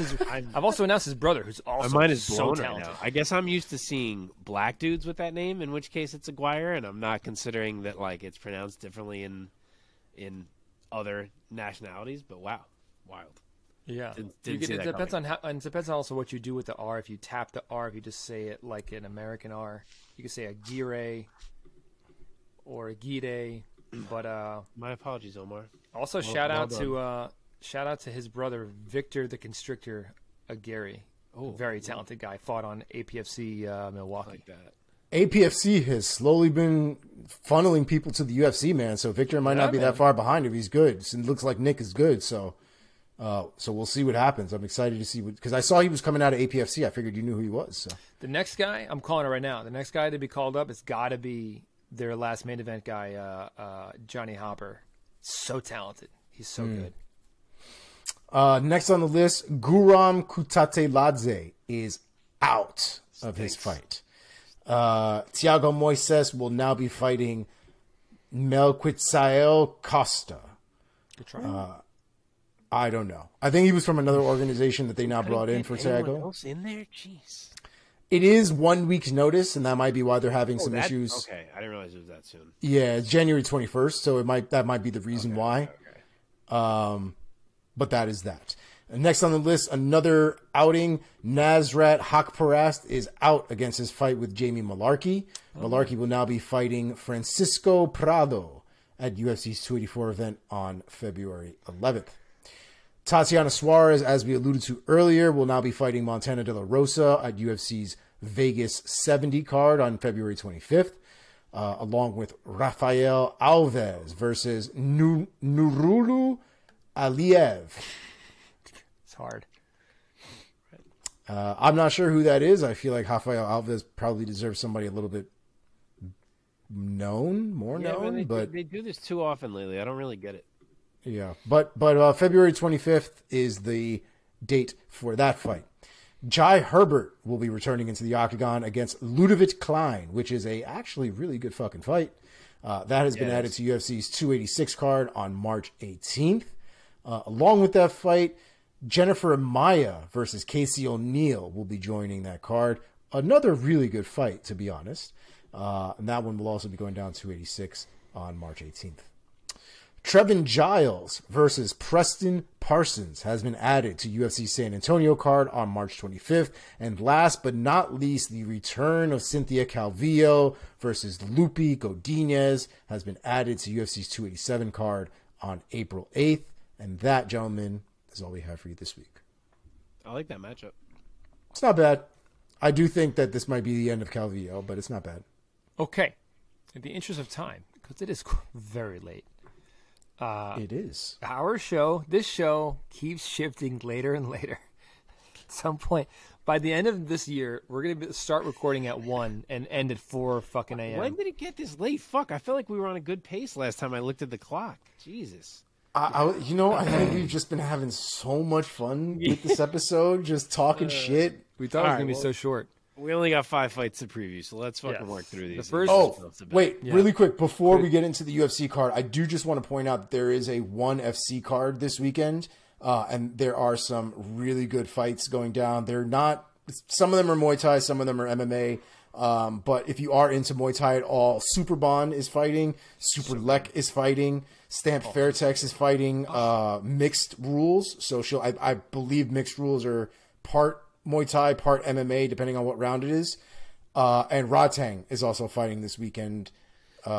his brother, who's also My mind is so blown right talented. now. I guess I'm used to seeing black dudes with that name, in which case it's Aguirre, and I'm not considering that like it's pronounced differently in other nationalities. But wow, wild. Yeah, Didn't see that it depends coming. on how, and it depends on also what you do with the R. If you tap the R, if you just say it like an American R, you can say Aguirre or Aguirre. But My apologies, Omar. also Well shout out to his brother Victor the Constrictor Aguirre. Oh, Very talented guy. Fought on APFC Milwaukee. like that. APFC has slowly been funneling people to the UFC, man. So Victor might not be that far behind if he's good. It looks like Nick is good. So we'll see what happens. I'm excited to see because I saw he was coming out of APFC. I figured you knew who he was. So The next guy, I'm calling it right now. The next guy to be called up, it's got to be their last main event guy, Johnny Hopper. So talented. He's so good. next on the list, Guram Kutateladze is out of his fight. Thiago Moises will now be fighting Melquitsael Costa. Good try. I don't know. I think he was from another organization that they now brought in for Anyone Thiago. else in there? Jeez. It is 1 week's notice, and that might be why they're having some issues. Okay, I didn't realize it was that soon. Yeah, it's January 21st, so that might be the reason why. Okay. But that is that. And next on the list, another outing. Nasrat Hakparast is out against his fight with Jamie Malarkey. Malarkey will now be fighting Francisco Prado at UFC's 284 event on February 11th. Tatiana Suarez, as we alluded to earlier, will now be fighting Montana De La Rosa at UFC's Vegas 70 card on February 25th, along with Rafael Alves versus Nurulu Aliyev. It's hard. I'm not sure who that is. I feel like Rafael Alves probably deserves somebody a little bit more known. But they do this too often lately. I don't really get it. Yeah, but February 25th is the date for that fight. Jai Herbert will be returning into the octagon against Ludovic Klein, which is a actually really good fucking fight. That has been added to UFC's 286 card on March 18th. Along with that fight, Jennifer Maya versus Casey O'Neill will be joining that card. Another really good fight, to be honest. And that one will also be going down 286 on March 18th. Trevin Giles versus Preston Parsons has been added to UFC San Antonio card on March 25th. And last but not least, the return of Cynthia Calvillo versus Lupi Godinez has been added to UFC's 287 card on April 8th. And that, gentlemen, is all we have for you this week. I like that matchup. It's not bad. I do think that this might be the end of Calvillo, but it's not bad. Okay. In the interest of time, because it is very late. It is. This show keeps shifting later and later. At some point, by the end of this year, we're going to start recording at 1 and end at 4 fucking a.m. When did it get this late? Fuck, I feel like we were on a good pace last time I looked at the clock. Jesus. I think we've just been having so much fun with this episode, just talking shit. We thought it was going to be so short. We only got 5 fights to preview, so let's fucking work through these. Really quick, before we get into the UFC card, I do just want to point out there is a ONE FC card this weekend, and there are some really good fights going down. They're not, some of them are Muay Thai, some of them are MMA, but if you are into Muay Thai at all, Superbon is fighting, Super Lek is fighting, Stamp Fairtex is fighting, mixed rules. So I believe mixed rules are part Muay Thai, part MMA, depending on what round it is. And Rodtang is also fighting this weekend at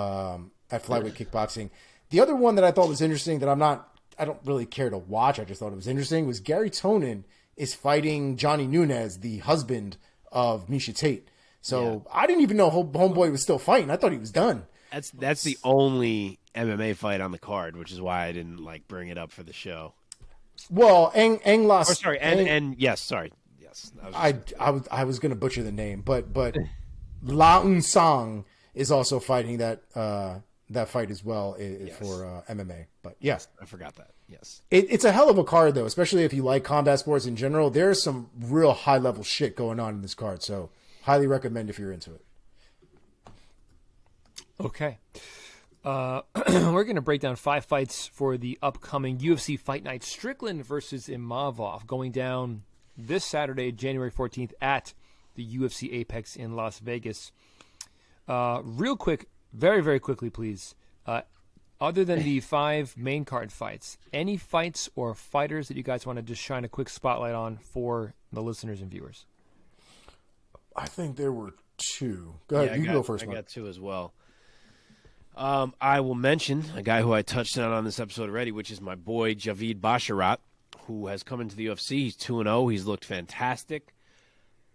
Flyweight Kickboxing. The other one that I thought was interesting that I don't really care to watch, I just thought it was interesting, was Gary Tonin is fighting Johnny Nunez, the husband of Miesha Tate. So I didn't even know Homeboy was still fighting. I thought he was done. That's the only MMA fight on the card, which is why I didn't bring it up for the show. Well, Eng lost. Yes. I was going to butcher the name, but Laun Sang is also fighting that fight as well for MMA. But yes, I forgot that. Yes, it's a hell of a card though, especially if you like combat sports in general. There's some real high level shit going on in this card, so highly recommend if you're into it. Okay. We're going to break down 5 fights for the upcoming UFC Fight Night. Strickland versus Imavov going down this Saturday, January 14th at the UFC Apex in Las Vegas. Real quick, very, very quickly, please. Other than the 5 main card fights, any fights or fighters that you guys want to just shine a quick spotlight on for the listeners and viewers? I think there were 2. Go ahead. You go first. I got 2 as well. I will mention a guy who I touched on this episode already, which is my boy Javid Basharat, who has come into the UFC. He's 2-0. He's looked fantastic.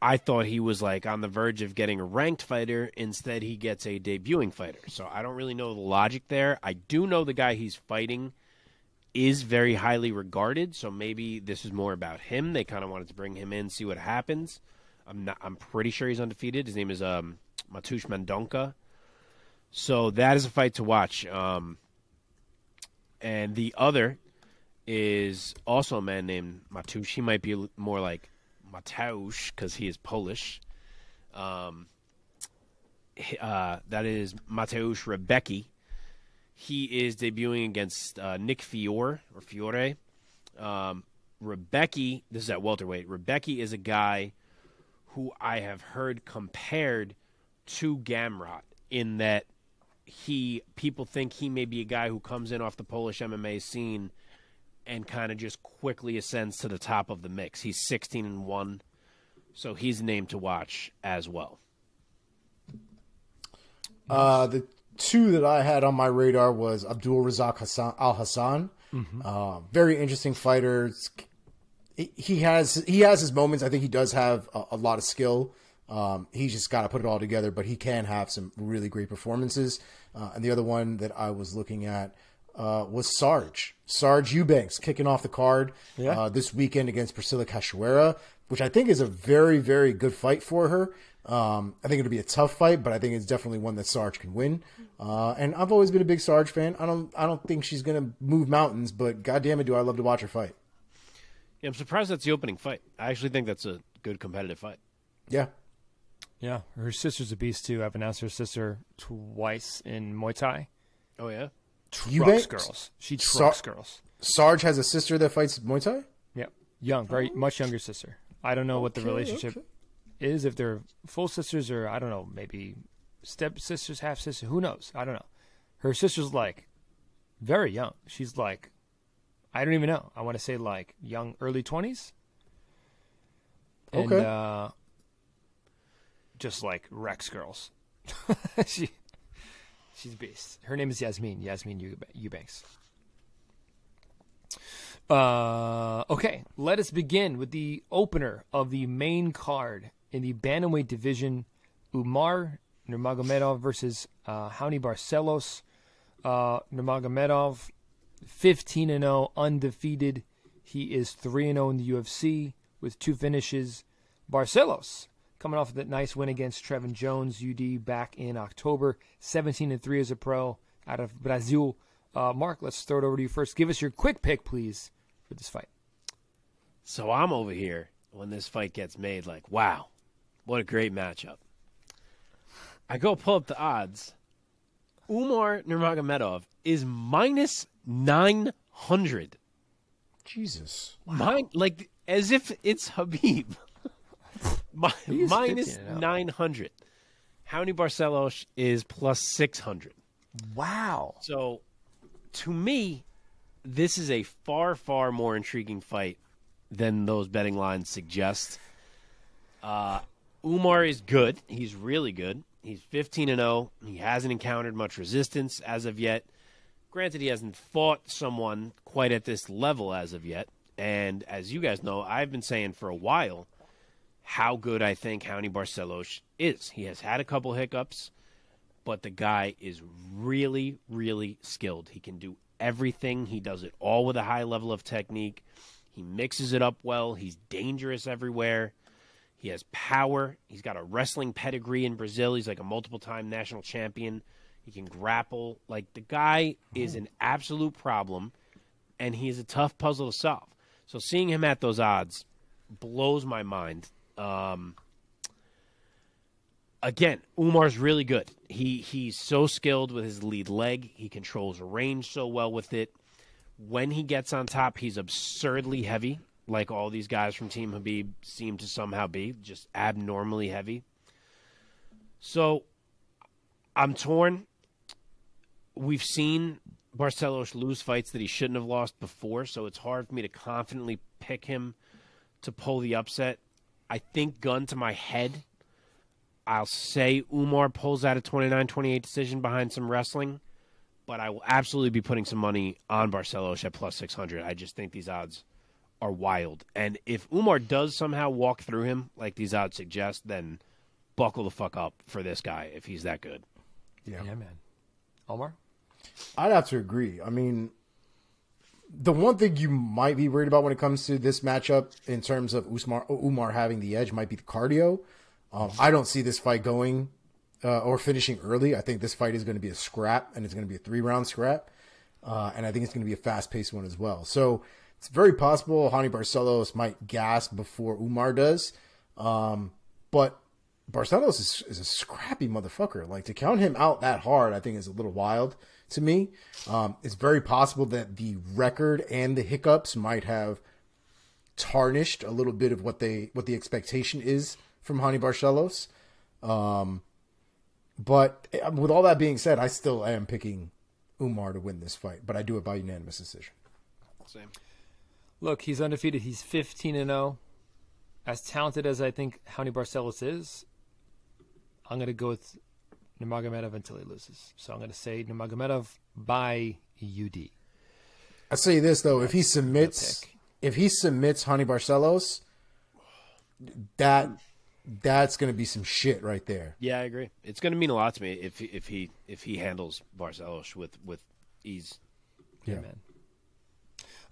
I thought he was on the verge of getting a ranked fighter. Instead, he gets a debuting fighter. So I don't really know the logic there. I do know the guy he's fighting is very highly regarded, so maybe this is more about him. They kind of wanted to bring him in, see what happens. I'm pretty sure he's undefeated. His name is Matush Mendonca. So that is a fight to watch. And the other is also a man named Matusz. He might be more like Mateusz because he is Polish. That is Mateusz Rebecki. He is debuting against Nick Fiore. Rebecki, this is at welterweight. Rebecki is a guy who I have heard compared to Gamrot in that people think he may be a guy who comes in off the Polish MMA scene and kind of just quickly ascends to the top of the mix. He's 16-1, so he's a name to watch as well. The 2 that I had on my radar was Abdul Razak Al Hassan. Mm-hmm. Very interesting fighter. He has his moments. I think he does have a lot of skill. He's just got to put it all together, but he can have some really great performances. And the other one that I was looking at was Sarge Eubanks kicking off the card this weekend against Priscilla Cachoeira, which I think is a very, very good fight for her. I think it'll be a tough fight, but I think it's definitely one that Sarge can win. And I've always been a big Sarge fan. I don't think she's going to move mountains, but goddamn it, do I love to watch her fight. Yeah, I'm surprised that's the opening fight. I actually think that's a good competitive fight. Yeah. Yeah, her sister's a beast too. I've announced her sister twice in Muay Thai. Oh yeah, Trucks girls. She trucks girls. Sarge has a sister that fights Muay Thai? Yep, young, very much younger sister. I don't know what the relationship is, if they're full sisters or I don't know, maybe step sisters, half sisters. Who knows? I don't know. Her sister's like very young. She's like, I don't even know. I want to say like young, early 20s. And, Okay. Just like Rex girls. She's a beast. Her name is Yasmin Eubanks. Okay, let us begin with the opener of the main card in the bantamweight division. Umar Nurmagomedov versus Raoni Barcelos. Nurmagomedov 15-0, undefeated. He is 3-0 in the UFC with 2 finishes. Barcelos coming off of that nice win against Trevin Jones, UD, back in October. 17-3 as a pro out of Brazil. Mark, let's throw it over to you first. Give us your quick pick, please, for this fight. So I'm over here when this fight gets made like, wow, what a great matchup. I go pull up the odds. Umar Nurmagomedov is minus 900. Jesus. Like as if it's Habib. Minus 15-0. 900. Raoni Barcelos is plus 600. Wow. So, to me, this is a far, far more intriguing fight than those betting lines suggest. Umar is good. He's really good. He's 15-0. He hasn't encountered much resistance as of yet. Granted, he hasn't fought someone quite at this level as of yet. And as you guys know, I've been saying for a while how good I think Raoni Barcelos is. He has had a couple hiccups, but the guy is really, really skilled. He can do everything. He does it all with a high level of technique. He mixes it up well. He's dangerous everywhere. He has power. He's got a wrestling pedigree in Brazil. He's like a multiple-time national champion. He can grapple. Like, the guy is an absolute problem, and he is a tough puzzle to solve. So seeing him at those odds blows my mind. Again, Umar's really good. He's so skilled with his lead leg. He controls range so well with it. When he gets on top, he's absurdly heavy, like all these guys from Team Habib seem to somehow be, just abnormally heavy. So I'm torn. We've seen Barcelos lose fights that he shouldn't have lost before, so it's hard for me to confidently pick him to pull the upset. I think, gun to my head, I'll say Umar pulls out a 29-28 decision behind some wrestling, but I will absolutely be putting some money on Barcelos at plus 600. I just think these odds are wild. And if Umar does somehow walk through him, like these odds suggest, then buckle the fuck up for this guy if he's that good. Yeah, man. Omar? I'd have to agree. I mean, the one thing you might be worried about when it comes to this matchup in terms of Umar having the edge might be the cardio. I don't see this fight going or finishing early. I think this fight is going to be a scrap, and it's going to be a 3-round scrap. And I think it's going to be a fast-paced one as well. So it's very possible Raoni Barcelos might gas before Umar does. But Barcelos is a scrappy motherfucker. Like, to count him out that hard, I think is a little wild to me. It's very possible that the record and the hiccups might have tarnished a little bit of what the expectation is from Raoni Barcelos. But with all that being said, I still am picking Umar to win this fight, but I do it by unanimous decision. Same. Look, he's undefeated. He's 15-0. As talented as I think Raoni Barcelos is, I'm going to go with Nurmagomedov until he loses. So I'm going to say Nurmagomedov by UD. I say this though, if he submits Raoni Barcelos, that that's going to be some shit right there. Yeah, I agree. It's going to mean a lot to me if he handles Barcelos with ease. Yeah, man.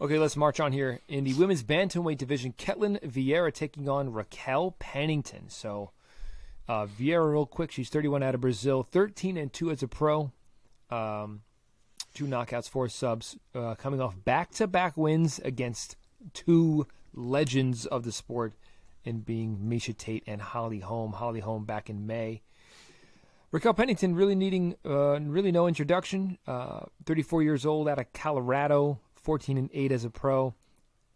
Okay, let's march on here. In the women's bantamweight division, Ketlin Vieira taking on Raquel Pennington. So, Vieira, real quick, she's 31 out of Brazil, 13-2 as a pro. 2 knockouts, 4 subs, coming off back-to-back wins against 2 legends of the sport, in being Miesha Tate and Holly Holm. Holly Holm back in May. Raquel Pennington really needing really no introduction. 34 years old, out of Colorado, 14-8 as a pro.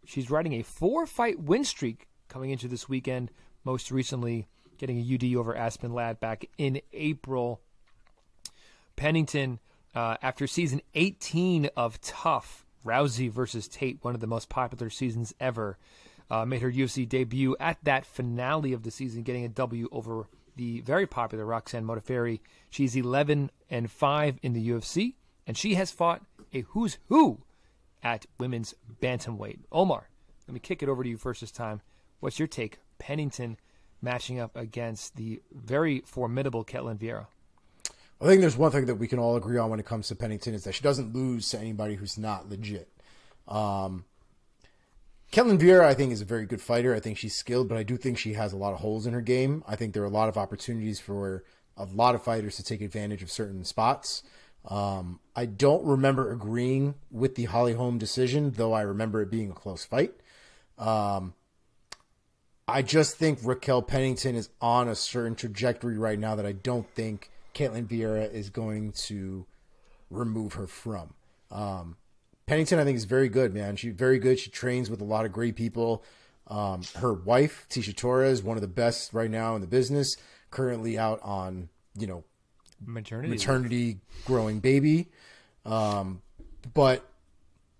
She's riding a 4-fight win streak coming into this weekend. Most recently, getting a UD over Aspen Ladd back in April. Pennington, after season 18 of Tough, Rousey versus Tate, one of the most popular seasons ever, made her UFC debut at that finale of the season, getting a W over the very popular Roxanne Modafferi. She's 11-5 in the UFC, and she has fought a who's who at women's bantamweight. Omar, let me kick it over to you first this time. What's your take? Pennington matching up against the very formidable Ketlin Vieira. I think there's one thing that we can all agree on when it comes to Pennington is that she doesn't lose to anybody who's not legit. Ketlin Vieira, I think, is a very good fighter. I think she's skilled, but I do think she has a lot of holes in her game. I think there are a lot of opportunities for a lot of fighters to take advantage of certain spots. I don't remember agreeing with the Holly Holm decision, though I remember it being a close fight. I just think Raquel Pennington is on a certain trajectory right now that I don't think Ketlin Vieira is going to remove her from. Pennington, I think, is very good, man. She's very good. She trains with a lot of great people. Her wife, Tisha Torres, one of the best right now in the business, currently out on, maternity growing baby. But,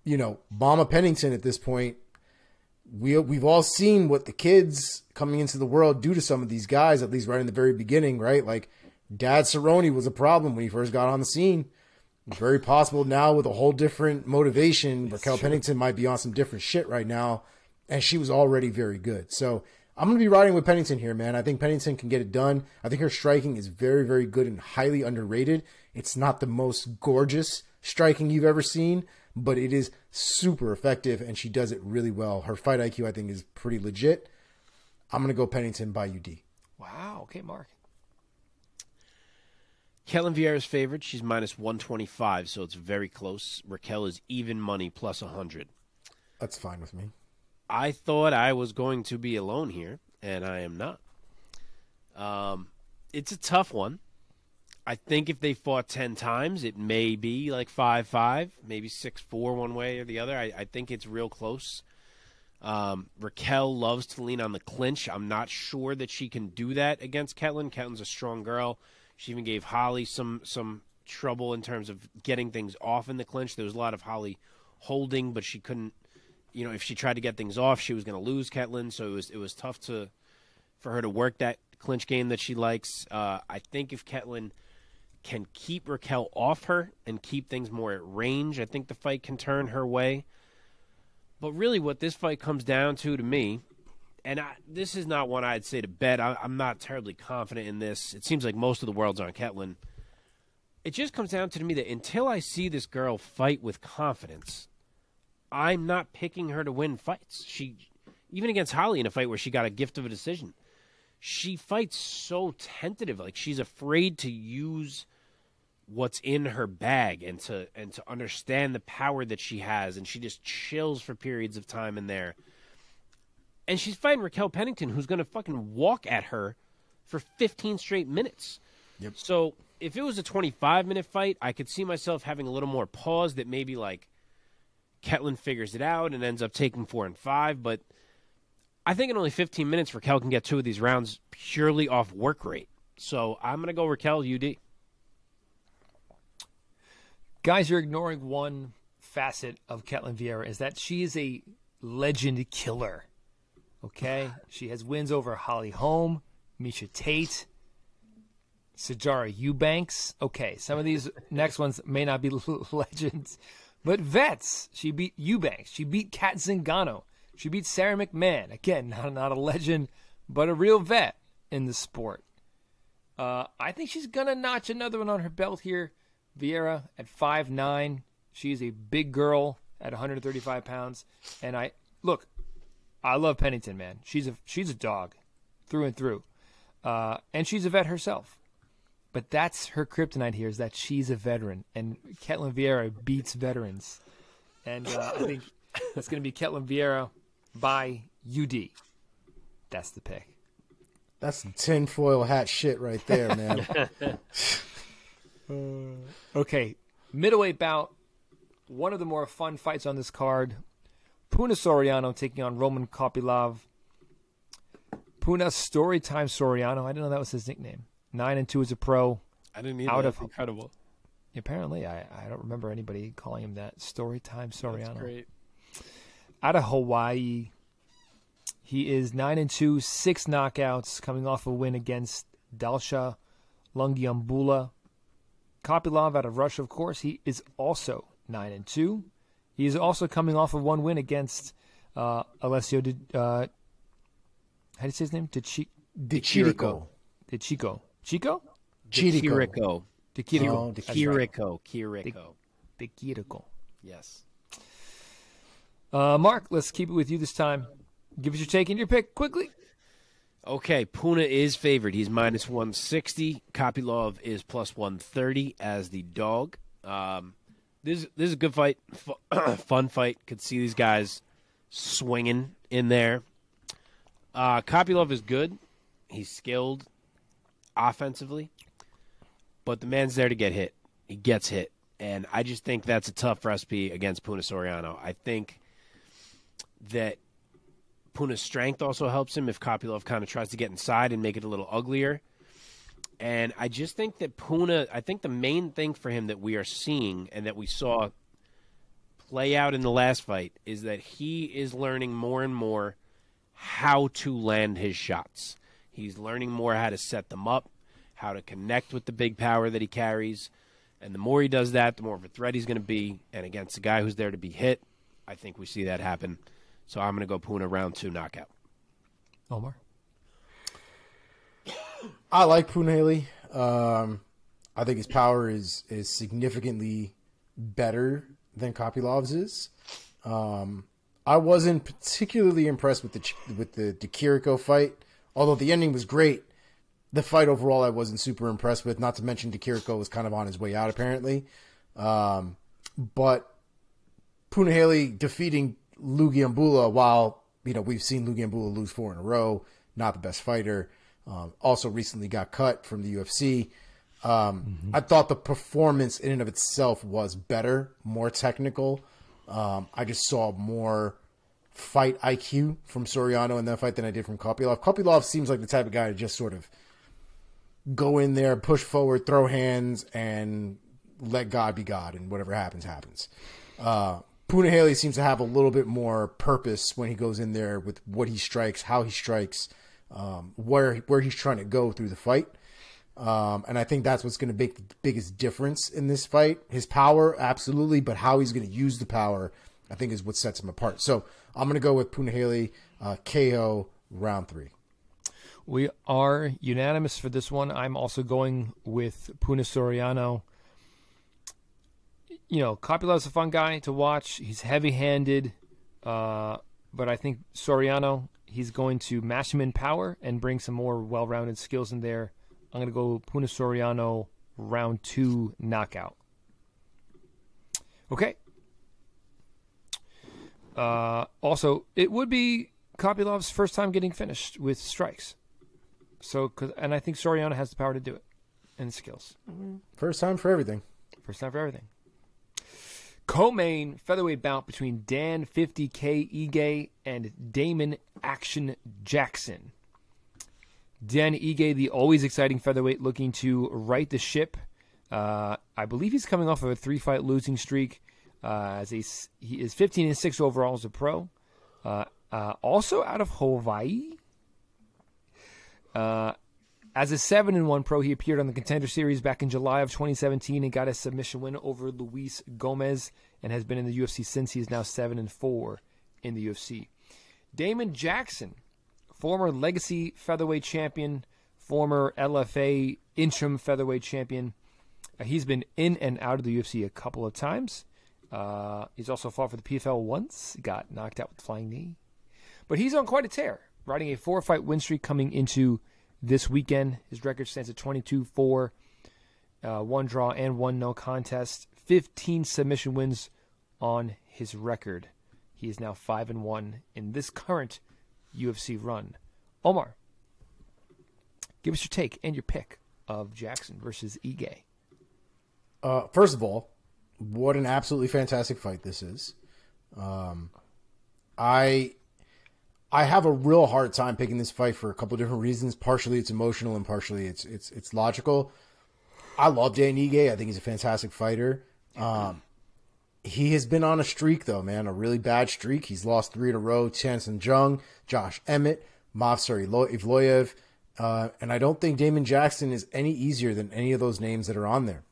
Mama Pennington at this point, we've all seen what the kids coming into the world do to some of these guys, at least right in the very beginning, right? Like, Dad Cerrone was a problem when he first got on the scene. It's very possible now with a whole different motivation, Raquel Pennington might be on some different shit right now, and she was already very good. So I'm going to be riding with Pennington here, man. I think Pennington can get it done. I think her striking is very, very good and highly underrated. It's not the most gorgeous striking you've ever seen, but it is super effective, and she does it really well. Her fight IQ, I think, is pretty legit. I'm going to go Pennington by UD. Wow. Okay, Mark. Ketlin Vieira's favored. She's minus 125, so it's very close. Raquel is even money plus 100. That's fine with me. I thought I was going to be alone here, and I am not. It's a tough one. I think if they fought 10 times, it may be like 5-5, maybe 6-4 one way or the other. I think it's real close. Raquel loves to lean on the clinch. I'm not sure that she can do that against Ketlin. Ketlin's a strong girl. She even gave Holly some trouble in terms of getting things off in the clinch. There was a lot of Holly holding, but she couldn't. If she tried to get things off, she was going to lose Ketlin. So it was tough for her to work that clinch game that she likes. I think if Ketlin can keep Raquel off her and keep things more at range, I think the fight can turn her way. But really, what this fight comes down to me. And this is not one I'd say to bet. I'm not terribly confident in this. It seems like most of the world's on Ketlin. It just comes down to me that until I see this girl fight with confidence, I'm not picking her to win fights. Even against Holly in a fight where she got a gift of a decision, she fights so tentative. Like, she's afraid to use what's in her bag and to understand the power that she has, and she just chills for periods of time in there. And she's fighting Raquel Pennington, who's going to fucking walk at her for 15 straight minutes. Yep. So if it was a 25-minute fight, I could see myself having a little more pause that maybe, like, Ketlin figures it out and ends up taking 4 and 5. But I think in only 15 minutes, Raquel can get 2 of these rounds purely off work rate. So I'm going to go Raquel UD. Guys, you're ignoring one facet of Ketlin Vieira, is that she is a legend killer. Okay, she has wins over Holly Holm, Miesha Tate, Sijara Eubanks. Okay, some of these next ones may not be legends, but vets. She beat Eubanks. She beat Kat Zingano. She beat Sarah McMahon. Again, not a legend, but a real vet in the sport. I think she's going to notch another one on her belt here. Vieira at 5'9". She is a big girl at 135 pounds. And I love Pennington, man. She's a dog through and through. And she's a vet herself. But that's her kryptonite here, is that she's a veteran. And Ketlen Vieira beats veterans. And I think that's going to be Ketlen Vieira by UD. That's the pick. That's the tinfoil hat shit right there, man. Okay, middleweight bout. One of the more fun fights on this card. Puna Soriano taking on Roman Kopylov. Puna Storytime Soriano. I didn't know that was his nickname. 9-2 as a pro. I didn't either. That's incredible. Apparently, I don't remember anybody calling him that. Storytime Soriano. That's great. Out of Hawaii. He is 9-2, 6 knockouts, coming off a win against Dalsha Lungiambula. Kopylov out of Russia, of course. He is also 9-2. He is also coming off of one win against Alessio. How do you say his name? DiCirico. Chico? Chirico. DiCirico. Chirico. Yes. Mark, let's keep it with you this time. Give us your take and your pick quickly. Okay, Puna is favored. He's minus 160. Kopylov is plus 130 as the dog. This is a good fight, fun fight. Could see these guys swinging in there. Kopylov is good. He's skilled offensively, but the man's there to get hit. He gets hit, and I just think that's a tough recipe against Puna Soriano. I think that Puna's strength also helps him if Kopylov kind of tries to get inside and make it a little uglier. And I just think that Puna, I think the main thing for him that we are seeing and that we saw play out in the last fight is that he is learning more and more how to land his shots. He's learning more how to set them up, how to connect with the big power that he carries. And the more he does that, the more of a threat he's going to be. And against a guy who's there to be hit, I think we see that happen. So I'm going to go Puna round 2 knockout. Omar? I like Punahele. I think his power is significantly better than Kopylov's is. I wasn't particularly impressed with the DiCirico fight, although the ending was great. The fight overall I wasn't super impressed with, not to mention DiCirico was kind of on his way out apparently. But Punahele defeating Lungiambula, while we've seen Lungiambula lose 4 in a row, not the best fighter. Also recently got cut from the UFC. I thought the performance in and of itself was better, more technical. I just saw more fight IQ from Soriano in that fight than I did from Kopylov. Kopylov seems like the type of guy to just sort of go in there, push forward, throw hands, and let God be God, and whatever happens, happens. Punahele seems to have a little bit more purpose when he goes in there with what he strikes, how he strikes, where he's trying to go through the fight. And I think that's what's going to make the biggest difference in this fight. His power, absolutely, but how he's going to use the power, I think, is what sets him apart. So I'm going to go with Punahele, KO, round 3. We are unanimous for this one. I'm also going with Puna Soriano. Kopylov's a fun guy to watch. He's heavy-handed, but I think Soriano, he's going to match him in power and bring some more well-rounded skills in there. I'm going to go Puna Soriano, round 2 knockout. Okay. Also, it would be Kopylov's first time getting finished with strikes. And I think Soriano has the power to do it and skills. First time for everything. First time for everything. Co-main featherweight bout between Dan 50K Ige and Damon Action Jackson. Dan Ige, the always exciting featherweight, looking to right the ship. I believe he's coming off of a 3-fight losing streak. He is 15-6 overall as a pro. Also out of Hawaii. As a 7-1 pro, he appeared on the Contender Series back in July of 2017 and got a submission win over Luis Gomez and has been in the UFC since. He is now 7-4 in the UFC. Damon Jackson, former Legacy featherweight champion, former LFA interim featherweight champion. He's been in and out of the UFC a couple of times. He's also fought for the PFL once, got knocked out with a flying knee. But he's on quite a tear, riding a 4-fight win streak coming into this weekend. His record stands at 22-4, 1 draw and 1 no contest, 15 submission wins on his record. He is now 5-1 in this current UFC run. Omar, give us your take and your pick of Jackson versus Ige. First of all, what an absolutely fantastic fight this is. I have a real hard time picking this fight for a couple of different reasons. Partially it's emotional and partially it's logical. I love Dan Ige. I think he's a fantastic fighter. He has been on a streak though, man, a really bad streak. He's lost 3 in a row. Chanson Jung, Josh Emmett, Movsar Evloev. And I don't think Damon Jackson is any easier than any of those names that are on there.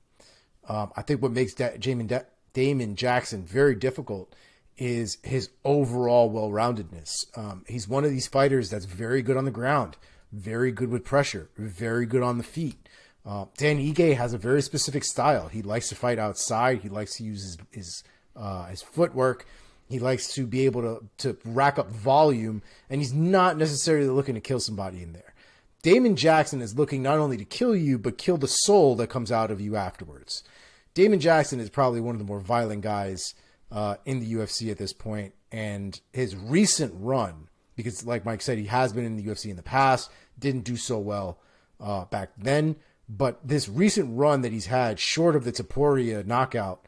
I think what makes Damon Jackson very difficult is his overall well-roundedness. He's one of these fighters that's very good on the ground, very good with pressure, very good on the feet. Dan Ige has a very specific style. He likes to fight outside. He likes to use his footwork. He likes to be able to rack up volume, and he's not necessarily looking to kill somebody in there. Damon Jackson is looking not only to kill you, but kill the soul that comes out of you afterwards. Damon Jackson is probably one of the more violent guys in the UFC at this point, and his recent run, because like Mike said, he has been in the UFC in the past, didn't do so well back then, but this recent run that he's had, short of the Topuria knockout,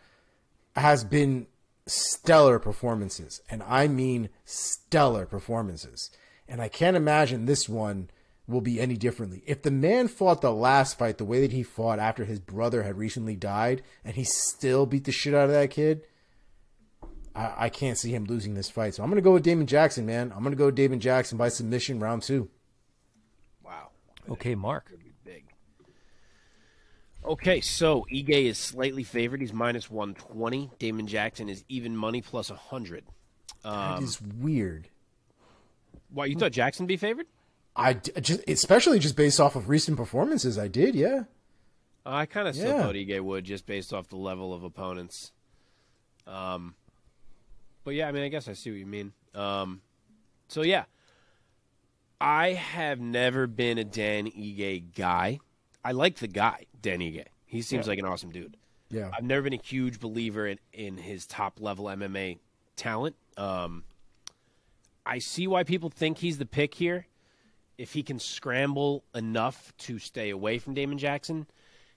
has been stellar performances, and I mean stellar performances. And I can't imagine this one will be any differently. If the man fought the last fight the way that he fought after his brother had recently died, and he still beat the shit out of that kid, I can't see him losing this fight. So I'm going to go with Damon Jackson, man. I'm going to go with Damon Jackson by submission, round 2. Wow. Okay, Mark. Could be big. Okay, so Ige is slightly favored. He's minus 120. Damon Jackson is even money plus 100. That is weird. Why, you thought Jackson would be favored? Especially just based off of recent performances, I did, yeah. I kind of still thought Ige would, just based off the level of opponents. But yeah, I mean, I guess I see what you mean. So yeah, I have never been a Dan Ige guy. I like the guy, Dan Ige. He seems like an awesome dude. Yeah, I've never been a huge believer in his top level MMA talent. I see why people think he's the pick here. If he can scramble enough to stay away from Damon Jackson,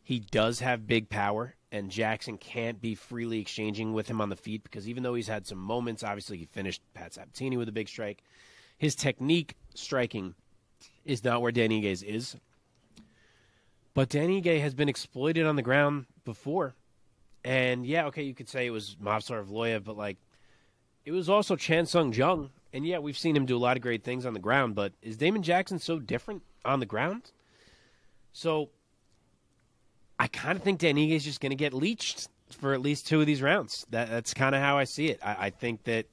he does have big power, and Jackson can't be freely exchanging with him on the feet because even though he's had some moments, obviously he finished Pat Sabatini with a big strike, his technique striking is not where Dan Ige's is. But Dan Ige has been exploited on the ground before. And yeah, okay, you could say it was Movsar Evloev, but like it was also Chanson Jung. And yeah, we've seen him do a lot of great things on the ground, but is Damon Jackson so different on the ground? So I kind of think Dan Ige is just going to get leached for at least 2 of these rounds. That's kind of how I see it. I think that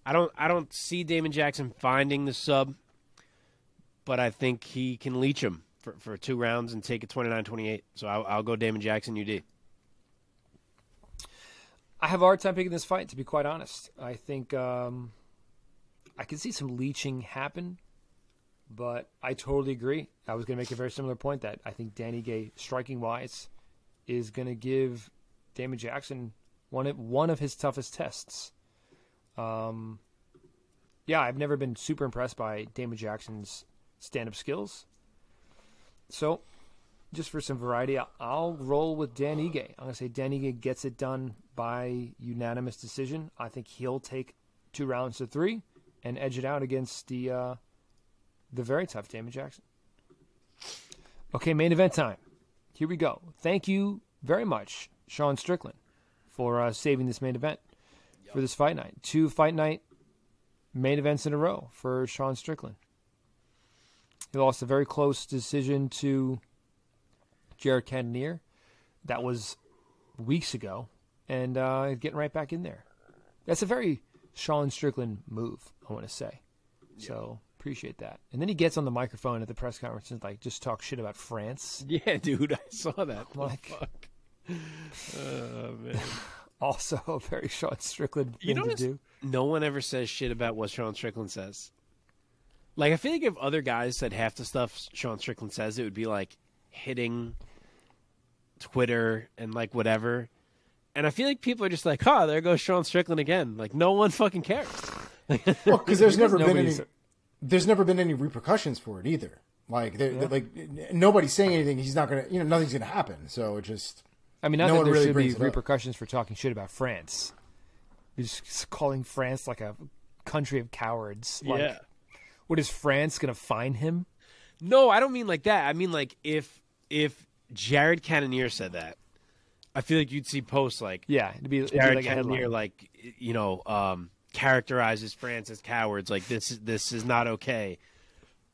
I don't see Damon Jackson finding the sub, but I think he can leech him for 2 rounds and take it 29-28. So I'll go Damon Jackson, UD. I have a hard time picking this fight, to be quite honest. I think I can see some leeching happen, but I totally agree. I was going to make a very similar point that I think Dan Ige, striking-wise, is going to give Damon Jackson one of his toughest tests. Yeah, I've never been super impressed by Damon Jackson's stand-up skills. So, just for some variety, I'll roll with Dan Ige. I'm going to say Dan Ige gets it done by unanimous decision. I think he'll take 2 rounds to 3 and edge it out against the very tough Damon Jackson. Okay, main event time. Here we go. Thank you very much, Sean Strickland, for saving this main event for this fight night. 2 fight night main events in a row for Sean Strickland. He lost a very close decision to Jared Cannonier. That was weeks ago, and getting right back in there. That's a very Sean Strickland move, I want to say. So Appreciate that. And then he gets on the microphone at the press conference and like just talk shit about France. Yeah, dude, I saw that. Like, fuck. Oh, man. Also a very Sean Strickland thing to do. No one ever says shit about what Sean Strickland says. Like, I feel like if other guys said half the stuff Sean Strickland says, it would be like hitting Twitter and like whatever. And I feel like people are just like, there goes Sean Strickland again. Like, no one fucking cares. Well, because there's never been any repercussions for it either. Like, like nobody's saying anything. He's not gonna, nothing's gonna happen. So it just, I mean, not no that one there really should be brings it up. repercussions for talking shit about France. You're just calling France like a country of cowards. Like, Yeah. what is France gonna fine him? No, I don't mean like that. I mean like if Jared Cannonier said that, I feel like you'd see posts like It'd be Jared like a Cannonier headline. like characterizes France as cowards. Like this is not okay.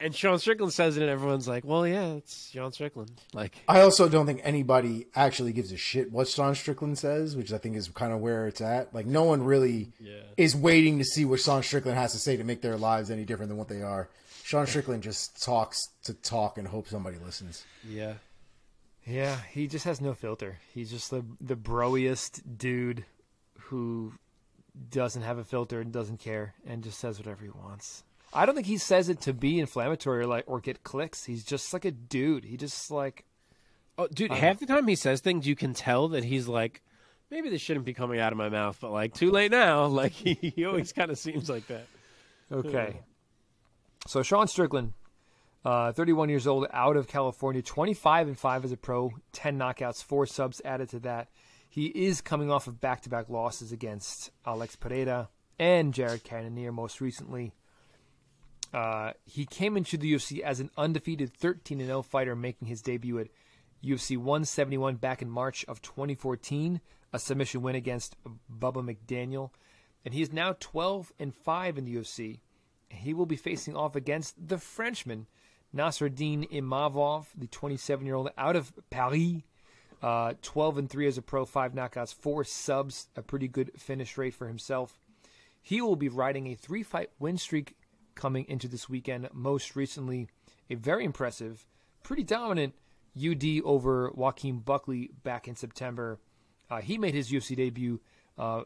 And Sean Strickland says it, and everyone's like, "Well, yeah, it's Sean Strickland." Like, I also don't think anybody actually gives a shit what Sean Strickland says, which I think is kind of where it's at. Like, no one really is waiting to see what Sean Strickland has to say to make their lives any different than what they are. Sean Strickland just talks to talk and hope somebody listens. yeah, Yeah, he just has no filter. He's just the broiest dude who doesn't have a filter and doesn't care and just says whatever he wants. I don't think he says it to be inflammatory or get clicks. He's just like a dude. He just like, oh, dude, half the time he says things, you can tell that he's like, maybe this shouldn't be coming out of my mouth, but like, too late now. Like he always kind of seems like that. okay. So Sean Strickland, 31 years old, out of California, 25-5 as a pro, 10 knockouts, 4 subs added to that. He is coming off of back-to-back losses against Alex Pereira and Jared Cannonier most recently. He came into the UFC as an undefeated 13-0 fighter, making his debut at UFC 171 back in March of 2014, a submission win against Bubba McDaniel. And he is now 12-5 in the UFC. He will be facing off against the Frenchman, Nasruddin Imavov, the 27-year-old out of Paris. 12-3 as a pro, 5 knockouts, 4 subs, a pretty good finish rate for himself. He will be riding a 3-fight win streak coming into this weekend. Most recently, a very impressive, pretty dominant UD over Joaquin Buckley back in September. He made his UFC debut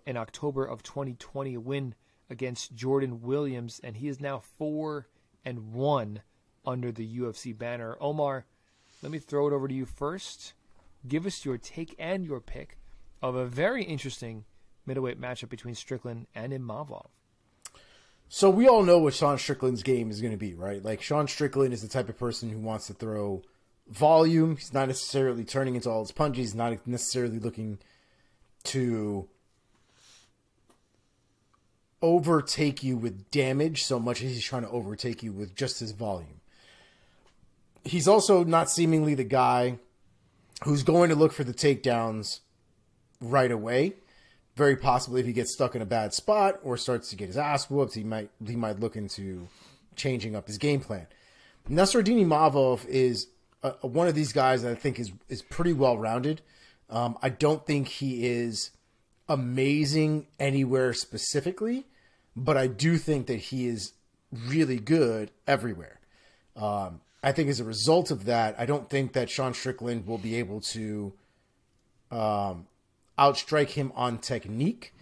in October of 2020, a win against Jordan Williams, and he is now 4-1 under the UFC banner. Omar, let me throw it over to you first. Give us your take and your pick of a very interesting middleweight matchup between Strickland and Imavov. So we all know what Sean Strickland's game is going to be, right? Like, Sean Strickland is the type of person who wants to throw volume. He's not necessarily turning into all his punches. He's not necessarily looking to overtake you with damage so much as he's trying to overtake you with just his volume. He's also not seemingly the guy who's going to look for the takedowns right away. Very possibly if he gets stuck in a bad spot or starts to get his ass whooped, he might look into changing up his game plan. Nasruddin Imavov is one of these guys that I think is pretty well-rounded. I don't think he is amazing anywhere specifically, but I do think that he is really good everywhere. I think as a result of that, I don't think that Sean Strickland will be able to outstrike him on technique.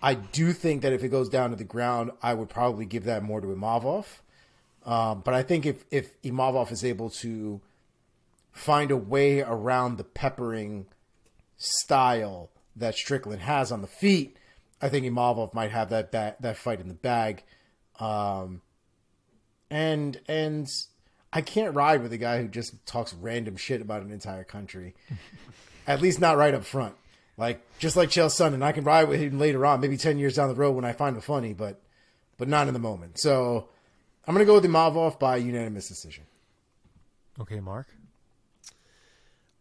I do think that if it goes down to the ground, I would probably give that more to Imavov. But I think if Imavov is able to find a way around the peppering style that Strickland has on the feet, I think Imavov might have that fight in the bag. And I can't ride with a guy who just talks random shit about an entire country. At least not right up front. Like, just like Chael Sonnen, I can ride with him later on, maybe 10 years down the road when I find him funny, but not in the moment. So I'm going to go with Imavov by unanimous decision. Okay, Mark.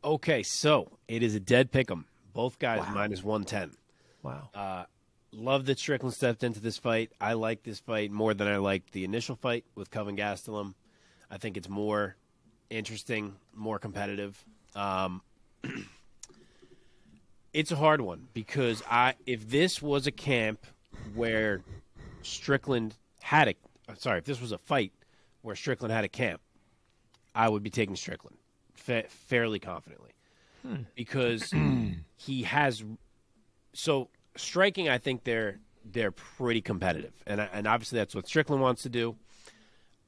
Okay, so it is a dead pick'em. Both guys minus 110. Wow. Love that Strickland stepped into this fight. I like this fight more than I liked the initial fight with Kelvin Gastelum. I think it's more interesting, more competitive. It's a hard one because if this was a camp where Strickland if this was a fight where Strickland had a camp, I would be taking Strickland fairly confidently because he has. So striking, I think they're pretty competitive, and obviously that's what Strickland wants to do.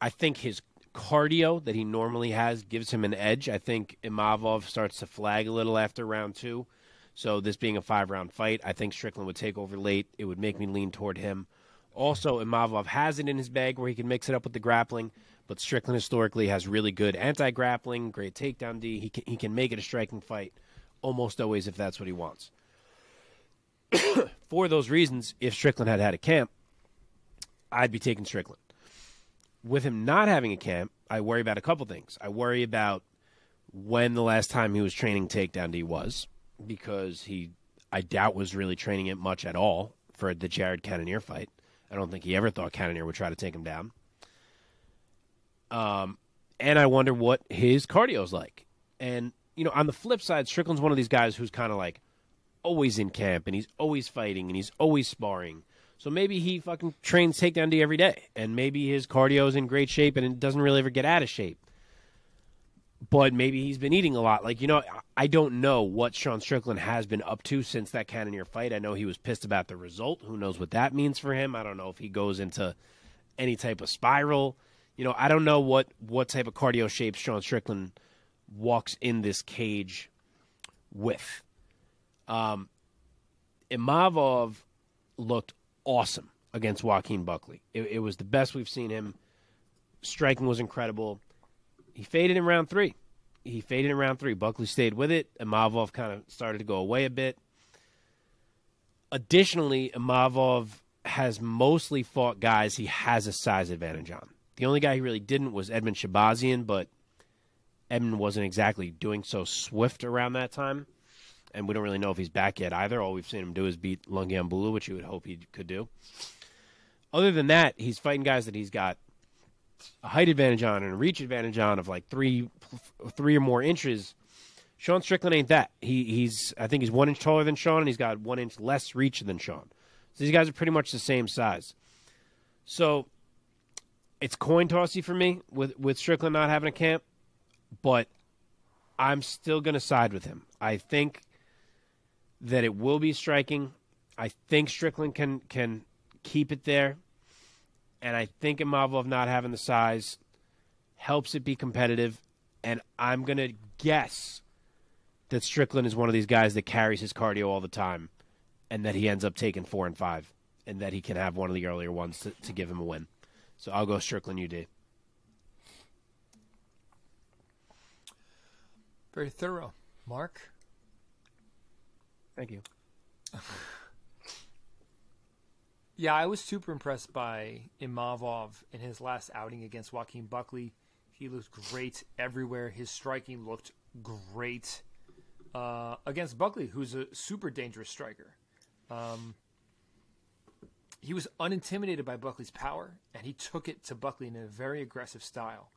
I think his cardio that he normally has gives him an edge. I think Imavov starts to flag a little after round 2. So this being a 5-round fight, I think Strickland would take over late. It would make me lean toward him. Also, Imavov has it in his bag where he can mix it up with the grappling, but Strickland historically has really good anti-grappling, great takedown D. He can make it a striking fight almost always if that's what he wants. For those reasons, if Strickland had a camp, I'd be taking Strickland. With him not having a camp, I worry about a couple things. I worry about when the last time he was training takedown D was, because I doubt was really training it much at all for the Jared Cannonier fight. I don't think he ever thought Cannonier would try to take him down. And I wonder what his cardio is like. And, on the flip side, Strickland's one of these guys who's kind of like always in camp, and he's always fighting, and he's always sparring. So maybe he fucking trains takedown D every day, and maybe his cardio is in great shape and it doesn't really ever get out of shape. But maybe he's been eating a lot. I don't know what Sean Strickland has been up to since that Cannonier fight. I know he was pissed about the result. Who knows what that means for him? I don't know if he goes into any type of spiral. I don't know what type of cardio shape Sean Strickland walks in this cage with. Imavov looked awesome against Joaquin Buckley. It was the best we've seen him. Striking was incredible. He faded in round 3. Buckley stayed with it. Imavov kind of started to go away a bit. Additionally, Imavov has mostly fought guys he has a size advantage on. The only guy he really didn't was Edmund Shabazian, but Edmund wasn't exactly doing so swift around that time. And we don't really know if he's back yet either. All we've seen him do is beat Lungian Bulu, which you would hope he could do. Other than that, he's fighting guys that he's got a height advantage on and a reach advantage on of like three or more inches. Sean Strickland ain't that. I think he's 1 inch taller than Sean, and he's got 1 inch less reach than Sean. So these guys are pretty much the same size. So it's coin tossy for me with Strickland not having a camp, but I'm still going to side with him. I think that it will be striking. I think Strickland can keep it there. And I think Imavov not having the size helps it be competitive. And I'm going to guess that Strickland is one of these guys that carries his cardio all the time and that he ends up taking 4 and 5 and that he can have one of the earlier ones to give him a win. So I'll go Strickland UD. Very thorough. Mark? Thank you. Yeah, I was super impressed by Imavov in his last outing against Joaquin Buckley. He looked great everywhere. His striking looked great against Buckley, who's a super dangerous striker. He was unintimidated by Buckley's power, and he took it to Buckley in a very aggressive style.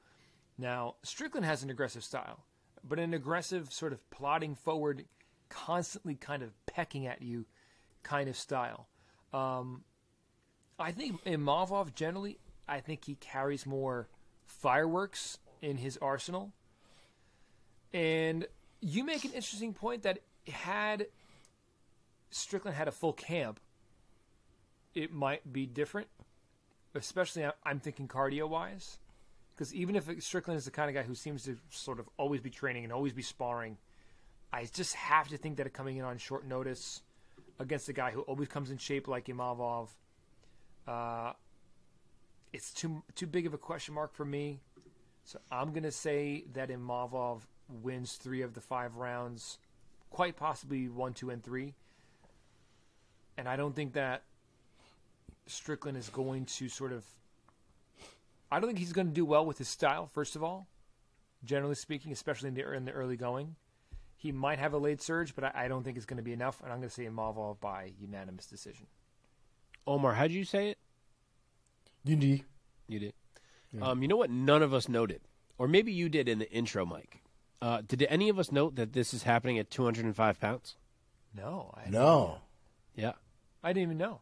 Now, Strickland has an aggressive style, but an aggressive sort of plodding forward, constantly kind of pecking at you kind of style. I think Imavov generally, I think he carries more fireworks in his arsenal. And you make an interesting point that had Strickland had a full camp, it might be different. Especially, I'm thinking cardio-wise. Because even if Strickland is the kind of guy who seems to sort of always be training and always be sparring, I just have to think that coming in on short notice against a guy who always comes in shape like Imavov, it's too big of a question mark for me. So I'm going to say that Imavov wins 3 of the 5 rounds, quite possibly 1, 2, and 3. And I don't think that Strickland is going to I don't think he's going to do well with his style, first of all, generally speaking, especially in the early going. He might have a late surge, but I don't think it's going to be enough, and I'm going to say Imavov by unanimous decision. Omar, how'd you say it? UD. You did. Yeah. You know what none of us noted? Or maybe you did in the intro, Mike. Did any of us note that this is happening at 205 pounds? No. No. Yeah. I didn't even know.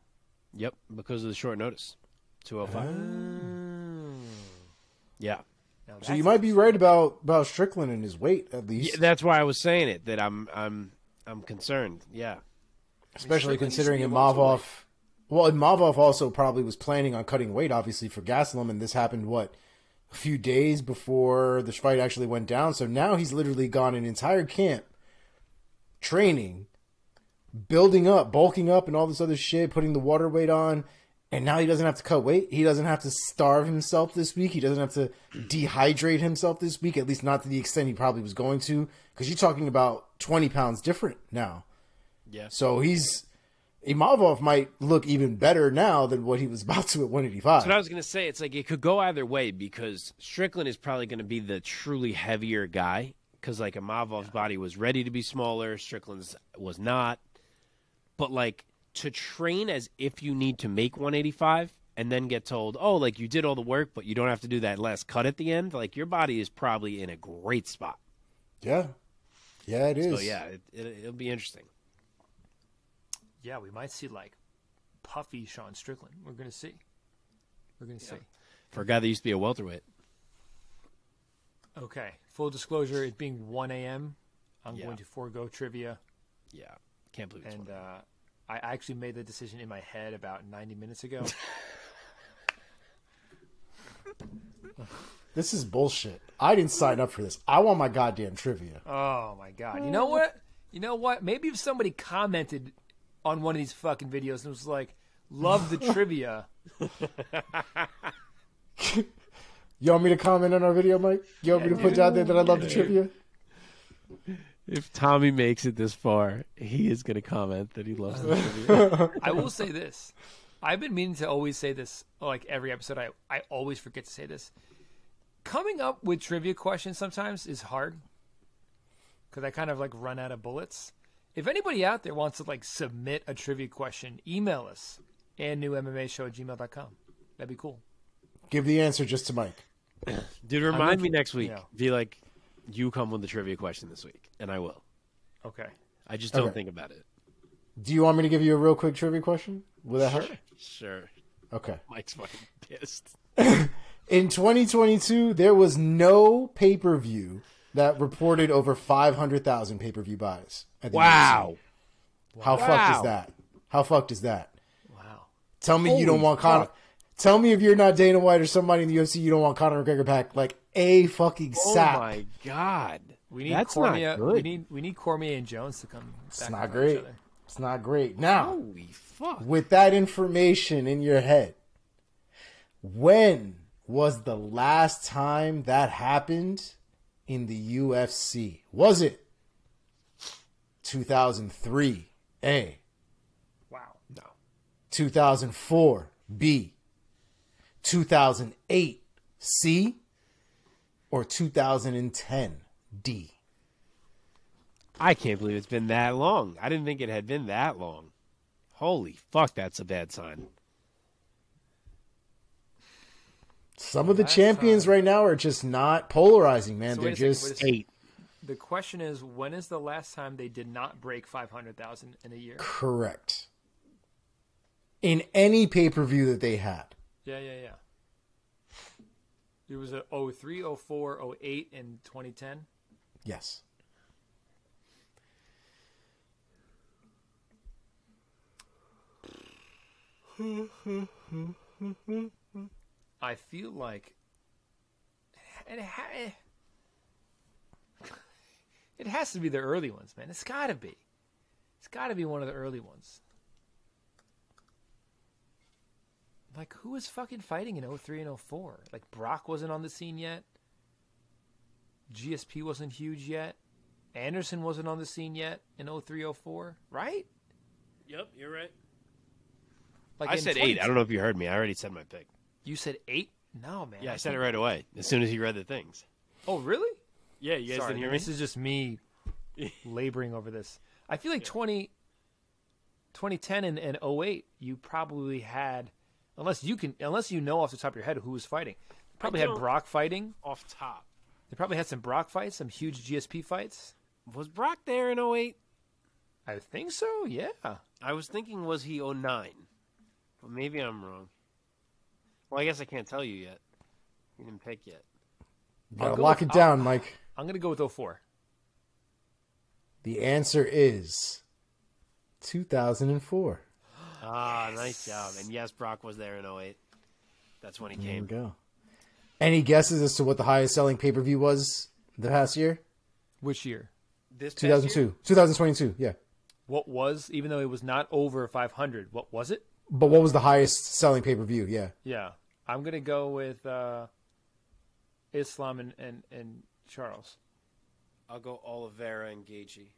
Yep, because of the short notice. 205. Yeah. Now, So you that's might be right about Strickland and his weight, at least. Yeah, that's why I was saying it. That I'm concerned. Yeah. Especially Strickland used to considering be a welterweight. Imavov. Well, Imavov also probably was planning on cutting weight, obviously, for Gastelum, and this happened, a few days before the fight actually went down. So now he's literally gone an entire camp training, building up, bulking up, and all this other shit, putting the water weight on, and now he doesn't have to cut weight. He doesn't have to starve himself this week. He doesn't have to dehydrate himself this week, at least not to the extent he probably was going to, because you're talking about 20 pounds different now. Yeah. So Imavov might look even better now than what he was about to at 185. So what I was going to say, it's like it could go either way because Strickland is probably going to be the truly heavier guy because like Imavov's body was ready to be smaller, Strickland's was not. But like to train as if you need to make 185 and then get told, oh, like you did all the work, but you don't have to do that last cut at the end, like your body is probably in a great spot. Yeah. Yeah, it is. So yeah, it'll be interesting. Yeah, we might see like puffy Sean Strickland. We're gonna see. See. For a guy that used to be a welterweight. Okay. Full disclosure: it being 1 a.m., I'm Yeah. going to forego trivia, Yeah. Can't believe it's and one. I actually made the decision in my head about 90 minutes ago. This is bullshit. I didn't sign up for this. I want my goddamn trivia. Oh my god! You know what? Maybe if somebody commented on one of these fucking videos and was like, "Love the trivia." You want me to comment on our video, Mike? You want me to put down there that I love the trivia? If Tommy makes it this far, he is going to comment that he loves the trivia. I will say this. I've been meaning to always say this, like every episode. I always forget to say this. Coming up with trivia questions sometimes is hard because I kind of like run out of bullets. If anybody out there wants to like submit a trivia question, email us andnewmmashow@gmail.com. That'd be cool. Give the answer just to Mike. Dude, remind me next week. yeah. Be like, you come with the trivia question this week, and I will. Okay. I just don't Okay. think about it. Do you want me to give you a real quick trivia question? Will that help? Sure. Okay. Mike's fucking pissed. In 2022, there was no pay-per-view that reported over 500,000 pay-per-view buys. At the Wow. UFC. How fucked is that? How fucked is that? Wow. Tell me you don't Holy want Conor. fuck. Tell me if you're not Dana White or somebody in the UFC, you don't want Conor McGregor back like a fucking Oh sack. my god. We need That's Cormier. not good. We need Cormier and Jones to come. It's not great. It's not great. Now, Holy fuck. with that information in your head, when was the last time that happened in the UFC? Was it 2003? A. Wow. No. 2004? B. 2008? C. Or 2010? D. I can't believe it's been that long. I didn't think it had been that long. Holy fuck, that's a bad sign. Some of the Last champions time. right now are just not polarizing, man. So They're wait a second, just wait a second. 8. The question is, when is the last time they did not break 500,000 in a year? correct. In any pay-per-view that they had. Yeah. It was a 03, 04, 08, and 2010. Yes. I feel like it has to be the early ones, man. It's got to be. It's got to be one of the early ones. Like, who was fucking fighting in 03 and 04? Like, Brock wasn't on the scene yet. GSP wasn't huge yet. Anderson wasn't on the scene yet in 03, 04, right? Yep, you're right. Like I in said 8. 20 I don't know if you heard me. I already said my pick. You said 8? No, man. Yeah, I said it right away. As soon as you read the things. Oh, really? Yeah, you guys Sorry, didn't hear man, me? this is just me laboring over this. I feel like 2010 and 08, you probably had, unless you know off the top of your head who was fighting. You probably had don't. Brock fighting. Off top. They probably had some Brock fights, some huge GSP fights. Was Brock there in 08? I think so, yeah. I was thinking, was he 09? But maybe I'm wrong. Well, I guess I can't tell you yet. You didn't pick yet. Gotta lock it down, Mike. I'm going to go with 04. The answer is 2004. Ah, nice job. And yes, Brock was there in 08. That's when he There we came. go. Any guesses as to what the highest selling pay-per-view was the past year? Which year? This past year? 2002. 2022, yeah. What was, even though it was not over 500, what was it? But what was the highest selling pay-per-view? Yeah. Yeah. I'm going to go with Islam and Charles. I'll go Oliveira and Gaethje.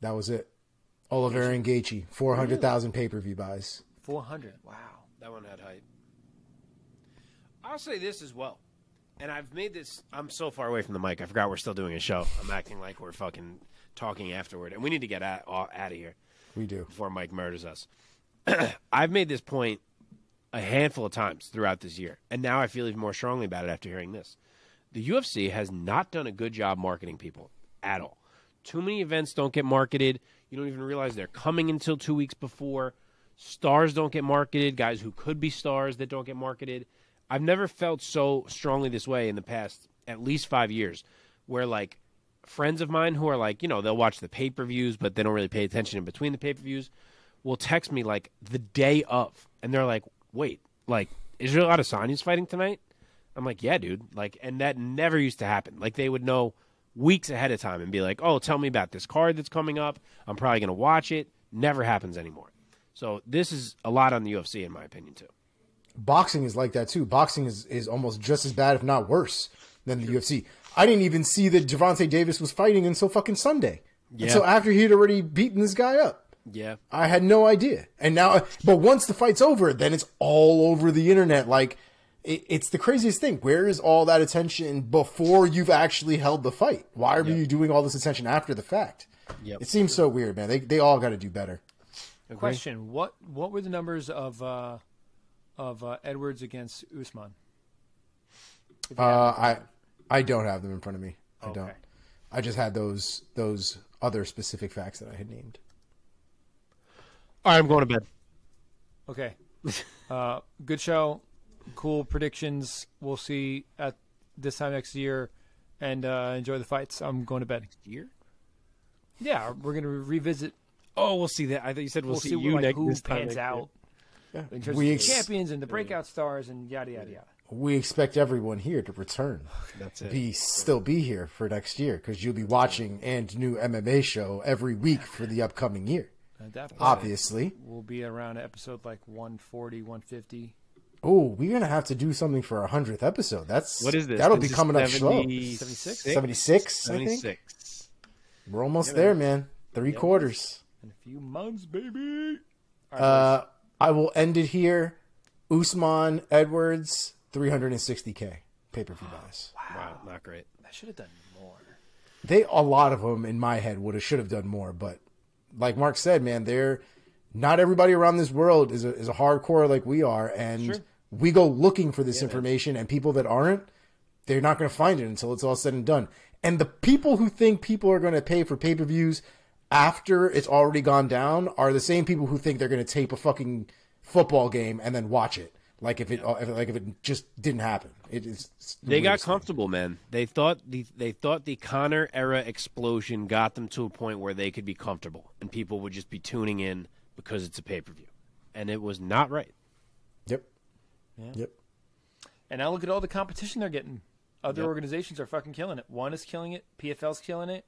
That was it. Oliveira and Gaethje, 400,000 pay-per-view buys. 400. Wow. That one had hype. I'll say this as well. And I've made this. I'm so far away from the mic. I forgot we're still doing a show. I'm acting like we're fucking talking afterward. And we need to get out of here We do. before Mike murders us. I've made this point a handful of times throughout this year. And now I feel even more strongly about it after hearing this. The UFC has not done a good job marketing people at all. Too many events don't get marketed. You don't even realize they're coming until 2 weeks before. Stars don't get marketed. Guys who could be stars that don't get marketed. I've never felt so strongly this way in the past at least 5 years, where like friends of mine who are like, you know, they'll watch the pay-per-views, but they don't really pay attention in between the pay-per-views, will text me like the day of, and they're like, wait, like Israel Adesanya's fighting tonight? I'm like, yeah, dude. Like, and that never used to happen. Like, they would know weeks ahead of time and be like, oh, tell me about this card that's coming up. I'm probably going to watch it. Never happens anymore. So this is a lot on the UFC, in my opinion, too. Boxing is like that, too. Boxing is almost just as bad, if not worse, than the UFC. I didn't even see that Gervonta Davis was fighting until fucking Sunday. Yeah. Until after he'd already beaten this guy up. Yeah. I had no idea. And now, but once the fight's over, then it's all over the internet. Like, it's the craziest thing. Where is all that attention before you've actually held the fight? Why are you doing all this attention after the fact? Yep. It seems so weird, man. They all got to do better. Question: What were the numbers of Edwards against Usman? I don't have them in front of me. I Okay. don't. I just had those other specific facts that I had named. All right, I'm going to bed. Okay. Good show. Cool predictions. We'll see at this time next year, and enjoy the fights. I'm going to bed. Year? Yeah, we're gonna revisit. Oh, we'll see that. I thought you said we'll see you like, next who this time pans next year. out in terms We of the champions and the breakout stars and yada yada yada. We expect everyone here to return. That's it. Still be here for next year because you'll be watching and new MMA show every week for the upcoming year. At that point, Obviously. we'll be around episode like 140, 150. Oh, we're gonna have to do something for our 100th episode. What is this? That'll This be is coming up slow. 76? 76, I think. 76. We're almost there, man. 3 quarters. In a few months, baby. I will end it here. Usman Edwards, 360K pay-per-view buys. Wow, not great. I should have done more. A lot of them in my head should have done more, but like Mark said, man, not everybody around this world is a hardcore like we are, and we go looking for this information, and people that aren't, they're not going to find it until it's all said and done. And the people who think people are going to pay for pay-per-views after it's already gone down are the same people who think they're going to tape a fucking football game and then watch it. Like if it just didn't happen. They got comfortable, man. They thought the Conor era explosion got them to a point where they could be comfortable and people would just be tuning in because it's a pay-per-view. And it was not right. Yep. Yeah. Yep. And now look at all the competition they're getting. Other organizations are fucking killing it. One is killing it. PFL's killing it.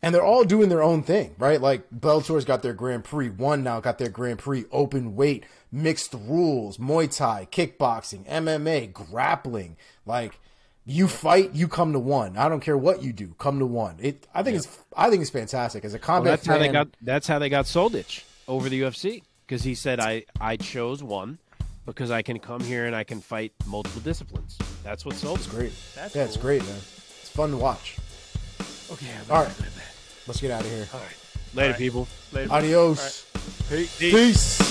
And they're all doing their own thing, right? Like Bellator's got their Grand Prix. One now got their Grand Prix open weight, mixed rules, Muay Thai, kickboxing, MMA, grappling. Like you fight, you come to one. I don't care what you do, come to one. I think it's fantastic as a combat fan. That's how they got Soldich over the UFC because he said I chose one because I can come here and I can fight multiple disciplines. That's what sold. It's great. That's It's cool. great, man. It's fun to watch. Okay. All right, let's get out of here. Later, people. Later. Adios. Peace. Peace.